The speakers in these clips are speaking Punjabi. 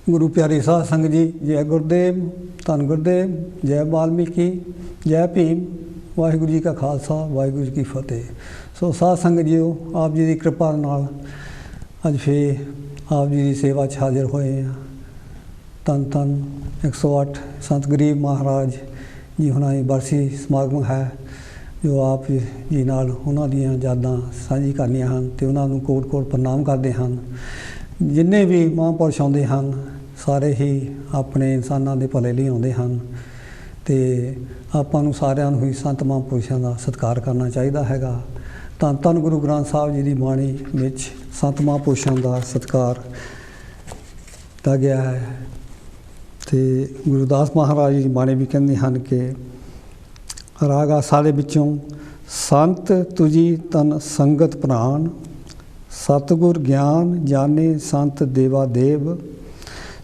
गुरु प्यारी साध संगत जी, जय गुरुदेव, धन गुरुदेव, जय वाल्मीकि, जय भीम। वाहिगुरू जी का खालसा, वाहिगुरू जी की फतेह। सो साध संगत जीओ, आप जी की कृपा नाल अज फिर आप जी की सेवा च हाजिर होए हैं। धन धन 108 संत गरीब महाराज जी हुणां दी बरसी समागम है, जो आप जी नाल उन्हां दीयां यादां साझी करनियां हन ते उन्हां नूं कोट कोट प्रणाम करदे हन। जिन्ने भी महापुरुष आउंदे हन सारे ही अपने इंसानां दे भले लई आउंदे हन ते आपां नूं सारिआं नूं ही संत महापुरुषां दा सत्कार करना चाहीदा हैगा। धन धन गुरु ग्रंथ साहिब जी दी बाणी विच संत महापुरुषां दा सत्कार किया गया है ते गुरुदास महाराज जी दी बाणी भी कहंदे हन कि राग आसा दे विचों संत तुझी तन संगत प्राण, सतगुर ज्ञान जाने संत देवा देव,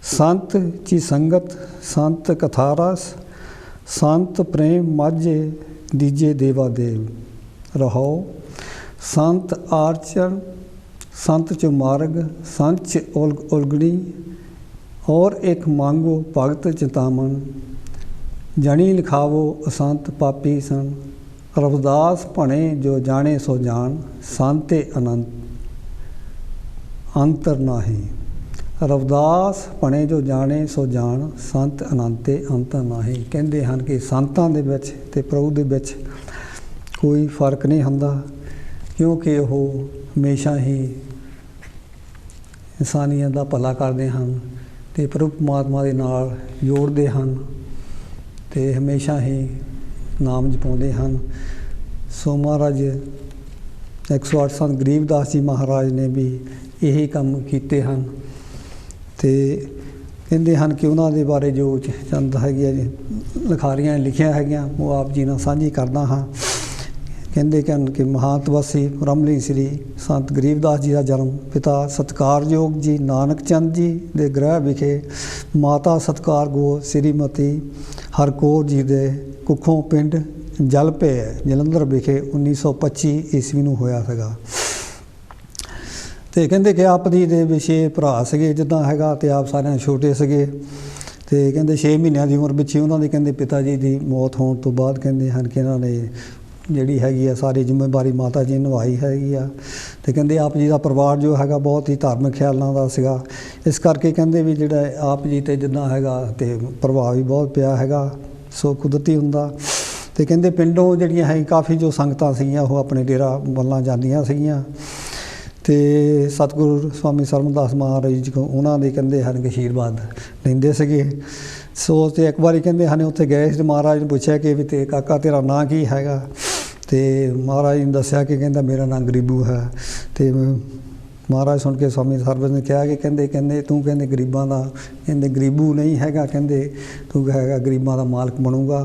संत ची संगत संत कथारस, संत प्रेम माझे दीजे देवा देव। रहो संत आचरण संत चो मार्ग, संत च उलगनी और एक मांगो भगत चितामन, जनी लिखावो असंत पापी सन, रविदास भणे जो जाने सो जान, संते अनंत अंतर नाही। रविदास भणे जो जाने सो जान, संत अनंते अंतर नाही। कहते हैं कि संतां दे विच ते प्रभु दे विच कोई फर्क नहीं हुंदा, क्योंकि वो हमेशा ही इंसानियत दा भला करदे हन ते प्रभु परमात्मा दे नाल जोड़दे हन ते हमेशा ही नाम जपाउंदे हन। सो महाराज 108 संत गरीबदास जी महाराज ने भी यही काम कीते हैं ते कहते हैं कि उन्होंने बारे जो चंद है लिखारियां लिखिया है वो आप जी नाल साझी करदा हाँ। कहते हैं कि महान तपस्वी ब्रह्मली श्री संत गरीबदास जी का जन्म पिता सत्कारयोग जी नानक चंद जी दे गृह विखे, माता सत्कार गो श्रीमती हरकौर जी दे कुखों पिंड जलपे जलंधर विखे 1925 ईस्वी नूं होया सीगा। तो कहते कि आप जी दे विछे भरा सगे जिद्दां हैगा ते आप सारे छोटे सगे ते कहते 6 महीनों की उम्र पिछे उन्होंने कहते पिता जी की मौत होने तो बाद कहते हैं कि इन्होंने जिहड़ी हैगी आ सारी जिम्मेवारी माता जी निभाई हैगी आ ते कहते आप जी का परिवार जो हैगा बहुत ही धार्मिक ख्यालों का सीगा। इस करके कहते भी जिहड़ा आप जी ते जिद्दां हैगा ते प्रभाव भी बहुत पिया हैगा, सो कुदरती हुंदा। ते कहते पिंडों जिहड़ियां है काफ़ी जो संगतां सीगियां वो अपने डेरा वल्लां जांदियां सीगियां ते सतगुरु स्वामी सरमदास महाराज जी को उन्होंने कहते हैं कि आशीर्वाद लेंदे सगे। सो तो एक बार कहते हैं उत्थे गए तो महाराज ने पूछा कि भी ते काका तेरा नाम की हैगा, तो महाराज ने दसिया कि कहता मेरा नाम गरीबू है। तो महाराज सुन के स्वामी सरबत ने कहा कि कहते तू कहते गरीबां दा कहते गरीबू नहीं हैगा, कहते तू हैगा गरीबां दा मालक बनूगा।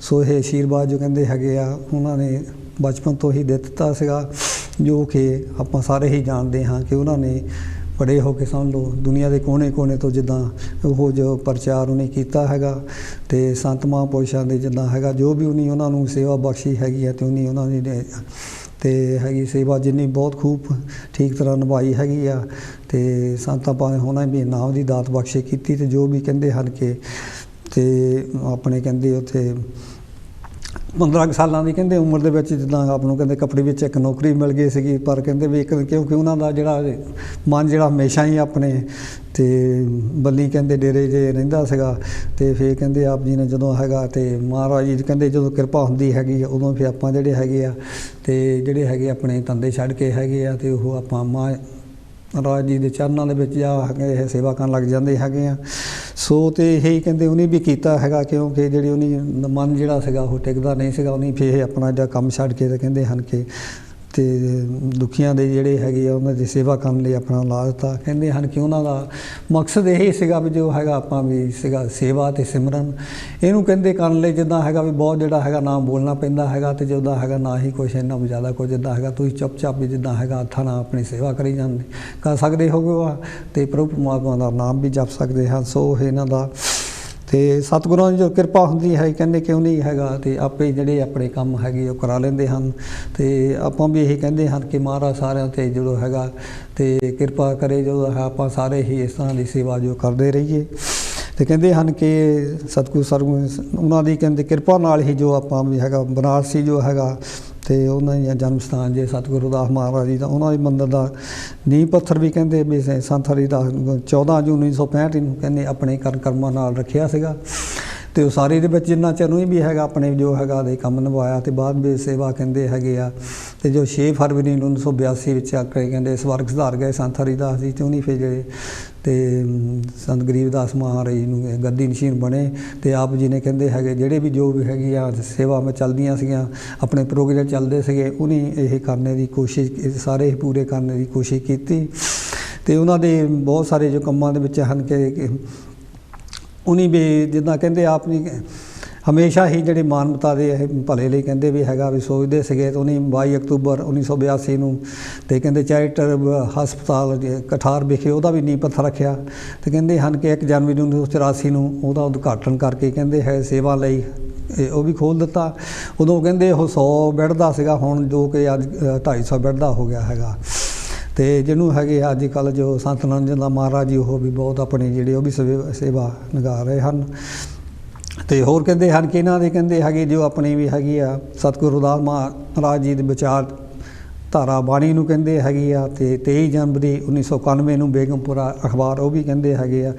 सो ये आशीर्वाद जो कहते हैगे आ उन्होंने बचपन तो ही दे दिता सीगा, जो कि आप सारे ही जानते हाँ कि उन्होंने बड़े हो के समझ लो दुनिया के कोने कोने तो जिद्दां वो जो प्रचार उन्हें किया हैगा ते संत महापुरुषों के जिद्दां हैगा जो भी उन्होंने सेवा बख्शी हैगी है तो उन्होंने ते हैगी सेवा जिन्नी बहुत खूब ठीक तरह निभाई हैगी आ ते संतां पाने उन्होंने भी नाम की दात बख्शे की ते जो भी कहते हैं कि ते अपने कहते उत्थे 15 सालों की कहते उम्र के जिद्दां आपनों कहते कपड़े में एक नौकरी मिल गई सी, पर कहते भी एक क्योंकि उन्होंने जिहड़ा मन जिहड़ा हमेशा ही अपने ते बल्ली कहते डेरे जे रहिंदा सीगा। ते फिर कहते आप जी ने जदों हैगा ते महाराज जी कहते जो कृपा हुंदी हैगी उदों फिर आपां जिहड़े हैगे आ ते जिहड़े हैगे अपने धंधे छड्ड के हैगे आ ते ओह आपां महाराज जी के चरणों के जा सेवा करन लग जाते हैं। सो तो यही कहते उन्हें भी किया है क्योंकि जी उन्हें मन जोड़ा सगा वो टिकता नहीं सगा, उन्हें फिर अपना जो कम छड्ड के कहते हैं कि तो दुखियां दे जिहड़े हैगे उन्होंने सेवा करने लिए अपना ला दिता। कहते हैं कि उन्होंने मकसद यही सीगा भी जो हैगा आपां भी सीगा सेवा ते सिमरन इनू कहते करने लिए जिद्दां हैगा भी बहुत जिहड़ा हैगा ना बोलना पैंदा हैगा ते जिद्दां हैगा ना ही कुछ इन्ना ज़्यादा कुछ जिद्दां हैगा तुसीं चुपचाप भी जिद्दां हैगा हत्थां नाल अपनी सेवा करी जांदे कर सकदे होगे ते प्रभु परमात्मा दा नाम भी जप सकदे हैं। सो इन्हां दा ਤੇ ਸਤਿਗੁਰਾਂ ਦੀ ਜੋ ਕਿਰਪਾ ਹੁੰਦੀ ਹੈ ਕਹਿੰਦੇ ਕਿਉਂ ਨਹੀਂ ਹੈਗਾ ਤੇ ਆਪੇ ਜਿਹੜੇ ਆਪਣੇ ਕੰਮ ਹੈਗੇ ਉਹ ਕਰਾ ਲੈਂਦੇ ਹਨ। ਤੇ ਆਪਾਂ ਵੀ ਇਹੀ ਕਹਿੰਦੇ ਹਨ ਕਿ ਮਹਾਰਾਜ ਸਾਰਿਆਂ 'ਤੇ ਜਦੋਂ ਹੈਗਾ ਤੇ ਕਿਰਪਾ ਕਰੇ, ਜਦੋਂ ਹੈ ਆਪਾਂ ਸਾਰੇ ਹੀ ਇਸ ਤਰ੍ਹਾਂ ਦੀ ਸੇਵਾ ਜੋ ਕਰਦੇ ਰਹੀਏ। ਤੇ ਕਹਿੰਦੇ ਹਨ ਕਿ ਸਤਿਗੁਰੂ ਉਹਨਾਂ ਦੀ ਕਹਿੰਦੇ ਕਿਰਪਾ ਨਾਲ ਹੀ ਜੋ ਆਪਾਂ ਵੀ ਹੈਗਾ ਬਨਾਰਸੀ ਜੋ ਹੈਗਾ ਤੇ ਉਹਨਾਂ ਦੀਆਂ ਜਨਮ ਸਥਾਨ ਜੇ ਸਤਿਗੁਰੂ ਰਵਿਦਾਸ ਮਹਾਰਾਜ ਜੀ ਦਾ, ਉਹਨਾਂ ਦੇ ਮੰਦਰ ਦਾ ਨੀਂਹ ਪੱਥਰ ਵੀ ਕਹਿੰਦੇ ਵੀ ਸੰਤ ਹਰੀਦਾਸ 14 ਜੂਨ 1965 ਨੂੰ ਕਹਿੰਦੇ ਆਪਣੇ ਕਰਮਾਂ ਨਾਲ ਰੱਖਿਆ ਸੀਗਾ। ਤੇ ਉਸਾਰੀ ਦੇ ਵਿੱਚ ਜਿੰਨਾ ਚਿਰ ਨੂੰ ਵੀ ਹੈਗਾ ਆਪਣੇ ਜੋ ਹੈਗਾ ਦੇ ਕੰਮ ਨਿਭਾਇਆ ਤੇ ਬਾਅਦ ਵਿੱਚ ਸੇਵਾ ਕਹਿੰਦੇ ਹੈਗੇ ਆ। ਤੇ ਜੋ 6 ਫਰਵਰੀ 1982 ਵਿੱਚ ਆ ਕੇ ਕਹਿੰਦੇ ਸਵਰਗ ਸਿਧਾਰ ਗਏ ਸੰਤ ਹਰੀਦਾਸ ਜੀ, ਤੇ ਉਹਨੀ ਫਿਰ ਜਿਹੜੇ ਤੇ ਸੰਤ ਗਰੀਬਦਾਸ ਮਹਾਰਾਜ ਜੀ ਨੂੰ ਗੱਦੀ ਨਸ਼ੀਨ ਬਣੇ। ਤੇ ਆਪ ਜੀ ਨੇ ਕਹਿੰਦੇ ਹੈਗੇ ਜਿਹੜੇ ਵੀ ਜੋ ਵੀ ਹੈਗੀ ਆ ਸੇਵਾਵਾਂ ਚੱਲਦੀਆਂ ਸੀਗੀਆਂ, ਆਪਣੇ ਪ੍ਰੋਗਰਾਮ ਚੱਲਦੇ ਸੀਗੇ, ਉਹਨੇ ਇਹ ਕਰਨੇ ਦੀ ਕੋਸ਼ਿਸ਼, ਸਾਰੇ ਪੂਰੇ ਕਰਨ ਦੀ ਕੋਸ਼ਿਸ਼ ਕੀਤੀ। ਤੇ ਉਹਨਾਂ ਦੇ ਬਹੁਤ ਸਾਰੇ ਜੋ ਕੰਮਾਂ ਦੇ ਵਿੱਚ ਹਨ ਕਿ ਉਹਨੀ ਵੀ ਜਿੱਦਾਂ ਕਹਿੰਦੇ ਆਪ ਨਹੀਂ ਹਮੇਸ਼ਾ ਹੀ ਜਿਹੜੇ ਮਾਨਵਤਾ ਦੇ ਭਲੇ ਲਈ ਕਹਿੰਦੇ ਵੀ ਹੈਗਾ ਵੀ ਸੋਚਦੇ ਸੀਗੇ। ਤੇ ਉਹਨੇ 22 ਅਕਤੂਬਰ 1982 ਨੂੰ ਤੇ ਕਹਿੰਦੇ ਚੈਰੀਟੇਬਲ ਹਸਪਤਾਲ ਕਠਾਰ ਵਿਖੇ ਉਹਦਾ ਵੀ ਨੀਂਹ ਪੱਥਰ ਰੱਖਿਆ। ਤੇ ਕਹਿੰਦੇ ਹਨ ਕਿ 1 ਜਨਵਰੀ 1984 ਨੂੰ ਉਹਦਾ ਉਦਘਾਟਨ ਕਰਕੇ ਕਹਿੰਦੇ ਹੈ ਸੇਵਾ ਲਈ ਉਹ ਵੀ ਖੋਲ੍ਹ ਦਿੱਤਾ। ਉਦੋਂ ਕਹਿੰਦੇ ਉਹ 100 ਬੈੱਡ ਦਾ ਸੀਗਾ, ਹੁਣ ਜੋ ਕਿ ਅੱਜ 250 ਬੈੱਡ ਦਾ ਹੋ ਗਿਆ ਹੈਗਾ। ਤੇ ਜਿਹਨੂੰ ਹੈਗੇ ਅੱਜ ਕੱਲ੍ਹ ਜੋ ਸੰਤ ਨਿਰੰਜਨ ਦਾ ਮਹਾਰਾਜ ਜੀ ਉਹ ਵੀ ਬਹੁਤ ਆਪਣੇ ਜਿਹੜੇ ਉਹ ਵੀ ਸੇਵਾ ਨਿਭਾ ਰਹੇ ਹਨ। ਤੇ ਹੋਰ ਕਹਿੰਦੇ ਹਨ ਕਿ ਇਹਨਾਂ ਦੇ ਕਹਿੰਦੇ ਹੈਗੇ ਜੋ ਆਪਣੀ ਵੀ ਹੈਗੀ ਆ ਸਤਿਗੁਰੂ ਰਵਿਦਾਸ ਮਹਾਰਾਜ ਜੀ ਦੇ ਵਿਚਾਰ ਧਾਰਾ ਬਾਣੀ ਨੂੰ ਕਹਿੰਦੇ ਹੈਗੀ ਆ। ਤੇ 23 ਜਨਵਰੀ 1991 ਨੂੰ ਬੇਗਮਪੁਰਾ ਅਖਬਾਰ ਉਹ ਵੀ ਕਹਿੰਦੇ ਹੈਗੇ ਆ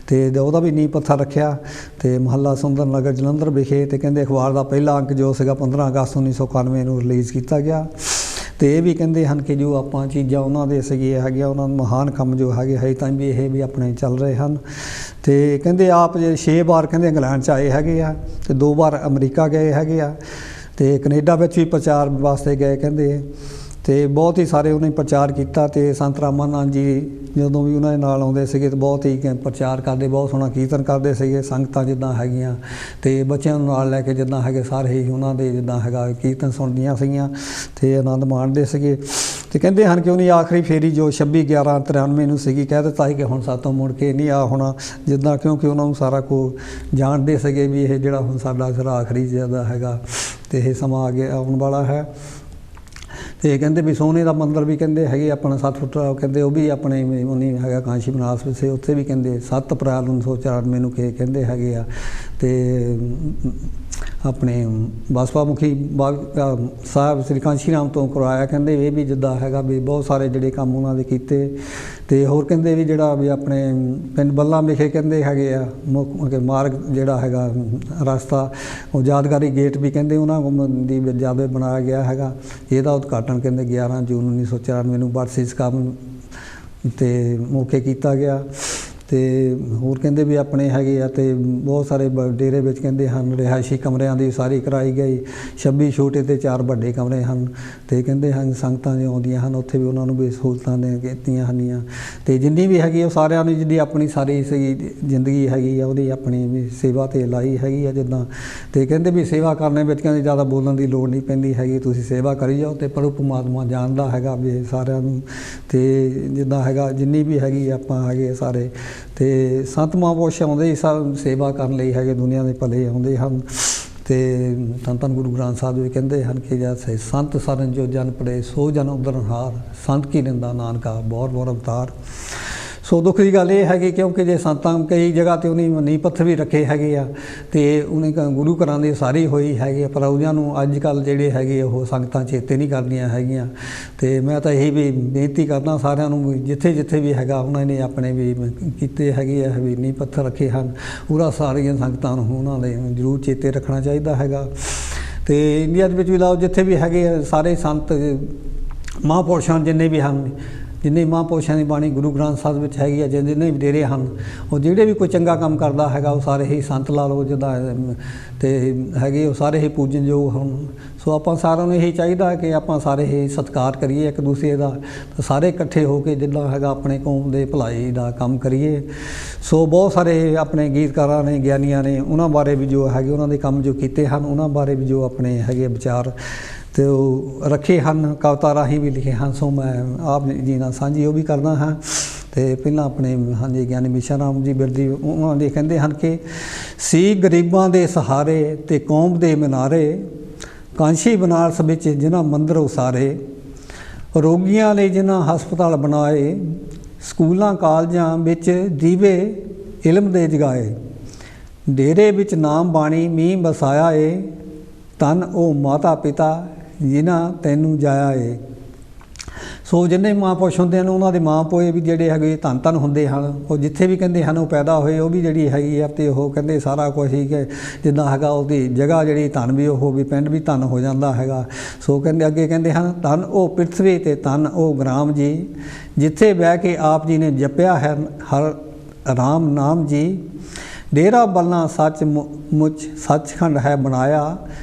ਤੇ ਉਹਦਾ ਵੀ ਨੀਂਹ ਪੱਥਰ ਰੱਖਿਆ। ਤੇ ਮਹੱਲਾ ਸੁੰਦਰ ਨਗਰ ਜਲੰਧਰ ਵਿਖੇ ਤੇ ਕਹਿੰਦੇ ਅਖਬਾਰ ਦਾ ਪਹਿਲਾ ਅੰਕ ਜੋ ਸੀਗਾ 15 ਅਗਸਤ 1991 ਨੂੰ ਰਿਲੀਜ਼ ਕੀਤਾ ਗਿਆ। ਤੇ ਇਹ ਵੀ ਕਹਿੰਦੇ ਹਨ ਕਿ ਜੋ ਆਪਾਂ ਚੀਜ਼ਾਂ ਉਹਨਾਂ ਦੇ ਸੀਗੇ ਹੈਗੇ ਉਹਨਾਂ ਨੂੰ ਮਹਾਨ ਕੰਮ ਜੋ ਹੈਗੇ ਹੈ ਤਾਂ ਵੀ ਇਹ ਵੀ ਆਪਣੇ ਚੱਲ ਰਹੇ ਹਨ। ਤੇ ਕਹਿੰਦੇ ਆਪ ਜੇ 6 ਵਾਰ ਕਹਿੰਦੇ ਇੰਗਲੈਂਡ 'ਚ ਆਏ ਹੈਗੇ ਆ ਤੇ 2 ਵਾਰ ਅਮਰੀਕਾ ਗਏ ਹੈਗੇ ਆ ਤੇ ਕੈਨੇਡਾ ਵਿੱਚ ਵੀ ਪ੍ਰਚਾਰ ਵਾਸਤੇ ਗਏ ਕਹਿੰਦੇ। ਤੇ ਬਹੁਤ ਹੀ ਸਾਰੇ ਉਹਨੇ ਪ੍ਰਚਾਰ ਕੀਤਾ। ਤੇ ਸੰਤ ਰਾਮਾਨੰਦ ਜੀ ਜਦੋਂ ਵੀ ਉਹਨਾਂ ਦੇ ਨਾਲ ਆਉਂਦੇ ਸੀਗੇ ਤਾਂ ਬਹੁਤ ਹੀ ਪ੍ਰਚਾਰ ਕਰਦੇ, ਬਹੁਤ ਸੋਹਣਾ ਕੀਰਤਨ ਕਰਦੇ ਸੀਗੇ। ਸੰਗਤਾਂ ਜਿੱਦਾਂ ਹੈਗੀਆਂ ਤੇ ਬੱਚਿਆਂ ਨੂੰ ਨਾਲ ਲੈ ਕੇ ਜਿੱਦਾਂ ਹੈਗੇ ਸਾਰੇ ਹੀ ਉਹਨਾਂ ਦੇ ਜਿੱਦਾਂ ਹੈਗਾ ਕੀਰਤਨ ਸੁਣਦੀਆਂ ਸੀਗੀਆਂ ਤੇ ਆਨੰਦ ਮਾਣਦੇ ਸੀਗੇ। ਤੇ ਕਹਿੰਦੇ ਹਨ ਕਿ ਉਹਨੇ ਆਖਰੀ ਫੇਰੀ ਜੋ 26/11/93 ਨੂੰ ਸੀਗੀ ਕਹਿ ਦਿੱਤਾ ਸੀ ਕਿ ਹੁਣ ਸਾਤੋਂ ਮੁੜ ਕੇ ਨਹੀਂ ਆ ਹੋਣਾ, ਜਿੱਦਾਂ ਕਿਉਂਕਿ ਉਹਨਾਂ ਨੂੰ ਸਾਰਾ ਕੁਝ ਜਾਣਦੇ ਸੀਗੇ ਵੀ ਇਹ ਜਿਹੜਾ ਹੁਣ ਸਾਡਾ ਸਿਰ ਆਖਰੀ ਜਿਆਦਾ ਹੈਗਾ ਤੇ ਇਹ ਸਮਾਂ ਅੱਗੇ ਆਉਣ ਵਾਲਾ ਹੈ। ਤੇ ਕਹਿੰਦੇ ਵੀ ਸੋਨੇ ਦਾ ਮੰਦਰ ਵੀ ਕਹਿੰਦੇ ਹੈਗੇ ਆਪਣਾ 7 ਫੁੱਟ ਕਹਿੰਦੇ ਉਹ ਵੀ ਆਪਣੇ ਉਹਨੀ ਹੈਗਾ ਕਾਂਸ਼ੀ ਬਨਾਰਸ ਵਿੱਚ, ਉੱਥੇ ਵੀ ਕਹਿੰਦੇ 7 ਅਪ੍ਰੈਲ 1994 ਨੂੰ ਕਹਿੰਦੇ ਹੈਗੇ ਆ। ਤੇ ਆਪਣੇ ਬਸਪਾ ਮੁਖੀ ਸਾਹਿਬ ਸ੍ਰੀ ਕਾਂਸ਼ੀ ਰਾਮ ਤੋਂ ਕਰਵਾਇਆ। ਕਹਿੰਦੇ ਇਹ ਵੀ ਜਿੱਦਾਂ ਹੈਗਾ ਵੀ ਬਹੁਤ ਸਾਰੇ ਜਿਹੜੇ ਕੰਮ ਉਹਨਾਂ ਦੇ ਕੀਤੇ। ਤੇ ਹੋਰ ਕਹਿੰਦੇ ਵੀ ਜਿਹੜਾ ਵੀ ਆਪਣੇ ਪਿੰਡ ਬੱਲਾ ਵਿਖੇ ਕਹਿੰਦੇ ਹੈਗੇ ਆ ਮੁੱਖ ਮਾਰਗ ਜਿਹੜਾ ਹੈਗਾ ਰਸਤਾ ਉਹ ਯਾਦਗਾਰੀ ਗੇਟ ਵੀ ਕਹਿੰਦੇ ਉਹਨਾਂ ਦੀ ਜਾਵੇ ਬਣਾਇਆ ਗਿਆ ਹੈਗਾ। ਇਹਦਾ ਉਦਘਾਟਨ ਕਹਿੰਦੇ 11 ਜੂਨ 1994 ਨੂੰ ਬਰਸਿਸ ਕੰਮ ਤੇ ਮੌਕੇ ਕੀਤਾ ਗਿਆ। ਤੇ ਹੋਰ ਕਹਿੰਦੇ ਵੀ ਆਪਣੇ ਹੈਗੇ ਆ ਤੇ ਬਹੁਤ ਸਾਰੇ ਡੇਰੇ ਵਿੱਚ ਕਹਿੰਦੇ ਹਨ ਰਿਹਾਇਸ਼ੀ ਕਮਰਿਆਂ ਦੀ ਸਾਰੀ ਕਰਾਈ ਗਈ। 26 ਛੋਟੇ ਤੇ 4 ਵੱਡੇ ਕਮਰੇ ਹਨ। ਤੇ ਕਹਿੰਦੇ ਹਨ ਸੰਗਤਾਂ ਜੋ ਆਉਂਦੀਆਂ ਹਨ ਉੱਥੇ ਵੀ ਉਹਨਾਂ ਨੂੰ ਵੀ ਸਹੂਲਤਾਂ ਦੇ ਕੀਤੀਆਂ ਹਨੀਆਂ। ਤੇ ਜਿੰਨੀ ਵੀ ਹੈਗੀ ਉਹ ਸਾਰਿਆਂ ਨੂੰ ਜਿਹੜੀ ਆਪਣੀ ਸਾਰੀ ਜ਼ਿੰਦਗੀ ਹੈਗੀ ਆ ਉਹਦੀ ਆਪਣੀ ਵੀ ਸੇਵਾ 'ਤੇ ਲਾਈ ਹੈਗੀ ਆ ਜਿੱਦਾਂ। ਤੇ ਕਹਿੰਦੇ ਵੀ ਸੇਵਾ ਕਰਨ ਵਿੱਚ ਕਹਿੰਦੇ ਜ਼ਿਆਦਾ ਬੋਲਣ ਦੀ ਲੋੜ ਨਹੀਂ ਪੈਂਦੀ ਹੈਗੀ, ਤੁਸੀਂ ਸੇਵਾ ਕਰੀ ਜਾਓ ਤੇ ਪ੍ਰਭੂ ਪਰਮਾਤਮਾ ਜਾਣਦਾ ਹੈਗਾ ਵੀ ਸਾਰਿਆਂ ਨੂੰ। ਤੇ ਜਿੱਦਾਂ ਹੈਗਾ ਜਿੰਨੀ ਵੀ ਹੈਗੀ ਆਪਾਂ ਹੈਗੇ ਸਾਰੇ ਤੇ ਸੰਤ ਮਹਾਂਪੁਰਸ਼ ਆਉਂਦੇ ਹੀ ਸਭ ਸੇਵਾ ਕਰਨ ਲਈ ਹੈਗੇ, ਦੁਨੀਆ ਦੇ ਭਲੇ ਆਉਂਦੇ ਹਨ। ਤੇ ਧੰਨ ਧੰਨ ਗੁਰੂ ਗ੍ਰੰਥ ਸਾਹਿਬ ਵੀ ਕਹਿੰਦੇ ਹਨ ਕਿ ਜੈਸੇ ਸੰਤ ਸਰਨ ਜੋ ਜਨ ਪੜੇ ਸੋ ਜਨ ਉਦਰਨਹਾਰ, ਸੰਤ ਕੀ ਨਿੰਦਾ ਨਾਨਕਾ ਬਹੁਤ ਬਹੁਤ ਅਵਤਾਰ। ਸੋ ਦੁੱਖ ਦੀ ਗੱਲ ਇਹ ਹੈਗੀ ਕਿਉਂਕਿ ਜੇ ਸੰਤਾਂ ਕਈ ਜਗ੍ਹਾ 'ਤੇ ਉਹਨੇ ਨੀਂਹ ਪੱਥਰ ਵੀ ਰੱਖੇ ਹੈਗੇ ਆ ਤੇ ਉਹਨੇ ਗੁਰੂ ਘਰਾਂ ਦੀ ਸਾਰੀ ਹੋਈ ਹੈਗੀ ਪਰ ਉਹਨਾਂ ਨੂੰ ਅੱਜ ਕੱਲ੍ਹ ਜਿਹੜੇ ਹੈਗੇ ਉਹ ਸੰਗਤਾਂ ਚੇਤੇ ਨਹੀਂ ਕਰਦੀਆਂ ਹੈਗੀਆਂ। ਤੇ ਮੈਂ ਤਾਂ ਇਹੀ ਵੀ ਬੇਨਤੀ ਕਰਦਾ ਸਾਰਿਆਂ ਨੂੰ ਜਿੱਥੇ ਜਿੱਥੇ ਵੀ ਹੈਗਾ ਉਹਨਾਂ ਨੇ ਆਪਣੇ ਵੀ ਕੀਤੇ ਹੈਗੇ ਆ ਵੀ ਨੀਂਹ ਪੱਥਰ ਰੱਖੇ ਹਨ, ਪੂਰਾ ਸਾਰੀਆਂ ਸੰਗਤਾਂ ਨੂੰ ਉਹਨਾਂ ਦੇ ਜ਼ਰੂਰ ਚੇਤੇ ਰੱਖਣਾ ਚਾਹੀਦਾ ਹੈਗਾ। ਤੇ ਇੰਡੀਆ ਦੇ ਵਿੱਚ ਵੀ ਲਾਓ ਜਿੱਥੇ ਵੀ ਹੈਗੇ ਸਾਰੇ ਸੰਤ ਮਹਾਂਪੁਰਸ਼ਾਂ ਜਿੰਨੇ ਵੀ ਹਨ, ਜਿੰਨੇ ਮਹਾਂਪੁਰਸ਼ਾਂ ਦੀ ਬਾਣੀ ਗੁਰੂ ਗ੍ਰੰਥ ਸਾਹਿਬ ਵਿੱਚ ਹੈਗੀ ਆ, ਜਿੰਨੇ ਵੀ ਡੇਰੇ ਹਨ ਉਹ ਜਿਹੜੇ ਵੀ ਕੋਈ ਚੰਗਾ ਕੰਮ ਕਰਦਾ ਹੈਗਾ ਉਹ ਸਾਰੇ ਹੀ ਸੰਤ ਲਾ ਲਓ ਜਿੱਦਾਂ ਤੇ ਹੈਗੇ ਉਹ ਸਾਰੇ ਹੀ ਪੂਜਨਯੋਗ ਹਨ। ਸੋ ਆਪਾਂ ਸਾਰਿਆਂ ਨੂੰ ਇਹੀ ਚਾਹੀਦਾ ਕਿ ਆਪਾਂ ਸਾਰੇ ਹੀ ਸਤਿਕਾਰ ਕਰੀਏ ਇੱਕ ਦੂਸਰੇ ਦਾ, ਸਾਰੇ ਇਕੱਠੇ ਹੋ ਕੇ ਜਿੱਦਾਂ ਹੈਗਾ ਆਪਣੇ ਕੌਮ ਦੇ ਭਲਾਈ ਦਾ ਕੰਮ ਕਰੀਏ। ਸੋ ਬਹੁਤ ਸਾਰੇ ਆਪਣੇ ਗੀਤਕਾਰਾਂ ਨੇ, ਗਿਆਨੀਆਂ ਨੇ, ਉਹਨਾਂ ਬਾਰੇ ਵੀ ਜੋ ਹੈਗੇ ਉਹਨਾਂ ਦੇ ਕੰਮ ਜੋ ਕੀਤੇ ਹਨ ਉਹਨਾਂ ਬਾਰੇ ਵੀ ਜੋ ਆਪਣੇ ਹੈਗੇ ਵਿਚਾਰ ਤੇ ਉਹ ਰੱਖੇ ਹਨ, ਕਵਿਤਾ ਰਾਹੀਂ ਵੀ ਲਿਖੇ ਹਨ। ਸੋ ਮੈਂ ਆਪ ਜੀ ਨਾਲ ਸਾਂਝੀ ਉਹ ਵੀ ਕਰਦਾ ਹਾਂ। ਤੇ ਪਹਿਲਾਂ ਆਪਣੇ ਹਾਂਜੀ ਗਿਆਨੀ ਮੀਸ਼ਾ ਰਾਮ ਜੀ ਬਿਰਦੀ ਉਹਨਾਂ ਦੇ ਕਹਿੰਦੇ ਹਨ ਕਿ ਸੀ ਗਰੀਬਾਂ ਦੇ ਸਹਾਰੇ ਤੇ ਕੌਮ ਦੇ ਮਨਾਰੇ, ਕਾਂਸ਼ੀ ਬਨਾਰਸ ਵਿੱਚ ਜਿਨ੍ਹਾਂ ਮੰਦਰ ਉਸਾਰੇ, ਰੋਗੀਆਂ ਲਈ ਜਿਨ੍ਹਾਂ ਹਸਪਤਾਲ ਬਣਾਏ, ਸਕੂਲਾਂ ਕਾਲਜਾਂ ਵਿੱਚ ਦੀਵੇ ਇਲਮ ਦੇ ਜਗਾਏ, ਡੇਰੇ ਵਿੱਚ ਨਾਮ ਬਾਣੀ ਮੀਂਹ ਵਸਾਇਆ ਏ, ਧੰਨ ਉਹ ਮਾਤਾ ਪਿਤਾ ਜਿਨ੍ਹਾਂ ਤੈਨੂੰ ਜਾਇਆ ਏ। ਸੋ ਜਿੰਨੇ ਮਹਾਂਪੁਰਸ਼ ਹੁੰਦੇ ਹਨ ਉਹਨਾਂ ਦੇ ਮਾਂ ਪੋਏ ਵੀ ਜਿਹੜੇ ਹੈਗੇ ਧੰਨ ਧੰਨ ਹੁੰਦੇ ਹਨ। ਉਹ ਜਿੱਥੇ ਵੀ ਕਹਿੰਦੇ ਹਨ ਉਹ ਪੈਦਾ ਹੋਏ ਉਹ ਵੀ ਜਿਹੜੀ ਹੈਗੀ ਆ, ਅਤੇ ਉਹ ਕਹਿੰਦੇ ਸਾਰਾ ਕੁਛ ਹੀ ਕਿ ਜਿੱਦਾਂ ਹੈਗਾ ਉਹਦੀ ਜਗ੍ਹਾ ਜਿਹੜੀ ਧੰਨ ਵੀ ਉਹ ਵੀ ਪਿੰਡ ਵੀ ਧੰਨ ਹੋ ਜਾਂਦਾ ਹੈਗਾ। ਸੋ ਕਹਿੰਦੇ ਅੱਗੇ ਕਹਿੰਦੇ ਹਨ ਧੰਨ ਉਹ ਪ੍ਰਿਥਵੀ ਅਤੇ ਧੰਨ ਉਹ ਗ੍ਰਾਮ ਜੀ, ਜਿੱਥੇ ਬਹਿ ਕੇ ਆਪ ਜੀ ਨੇ ਜਪਿਆ ਹੈ ਹਰ ਰਾਮ ਨਾਮ ਜੀ, ਡੇਰਾ ਬੱਲਾਂ ਸੱਚ ਮੁੱਚ ਸੱਚਖੰਡ ਹੈ ਬਣਾਇਆ,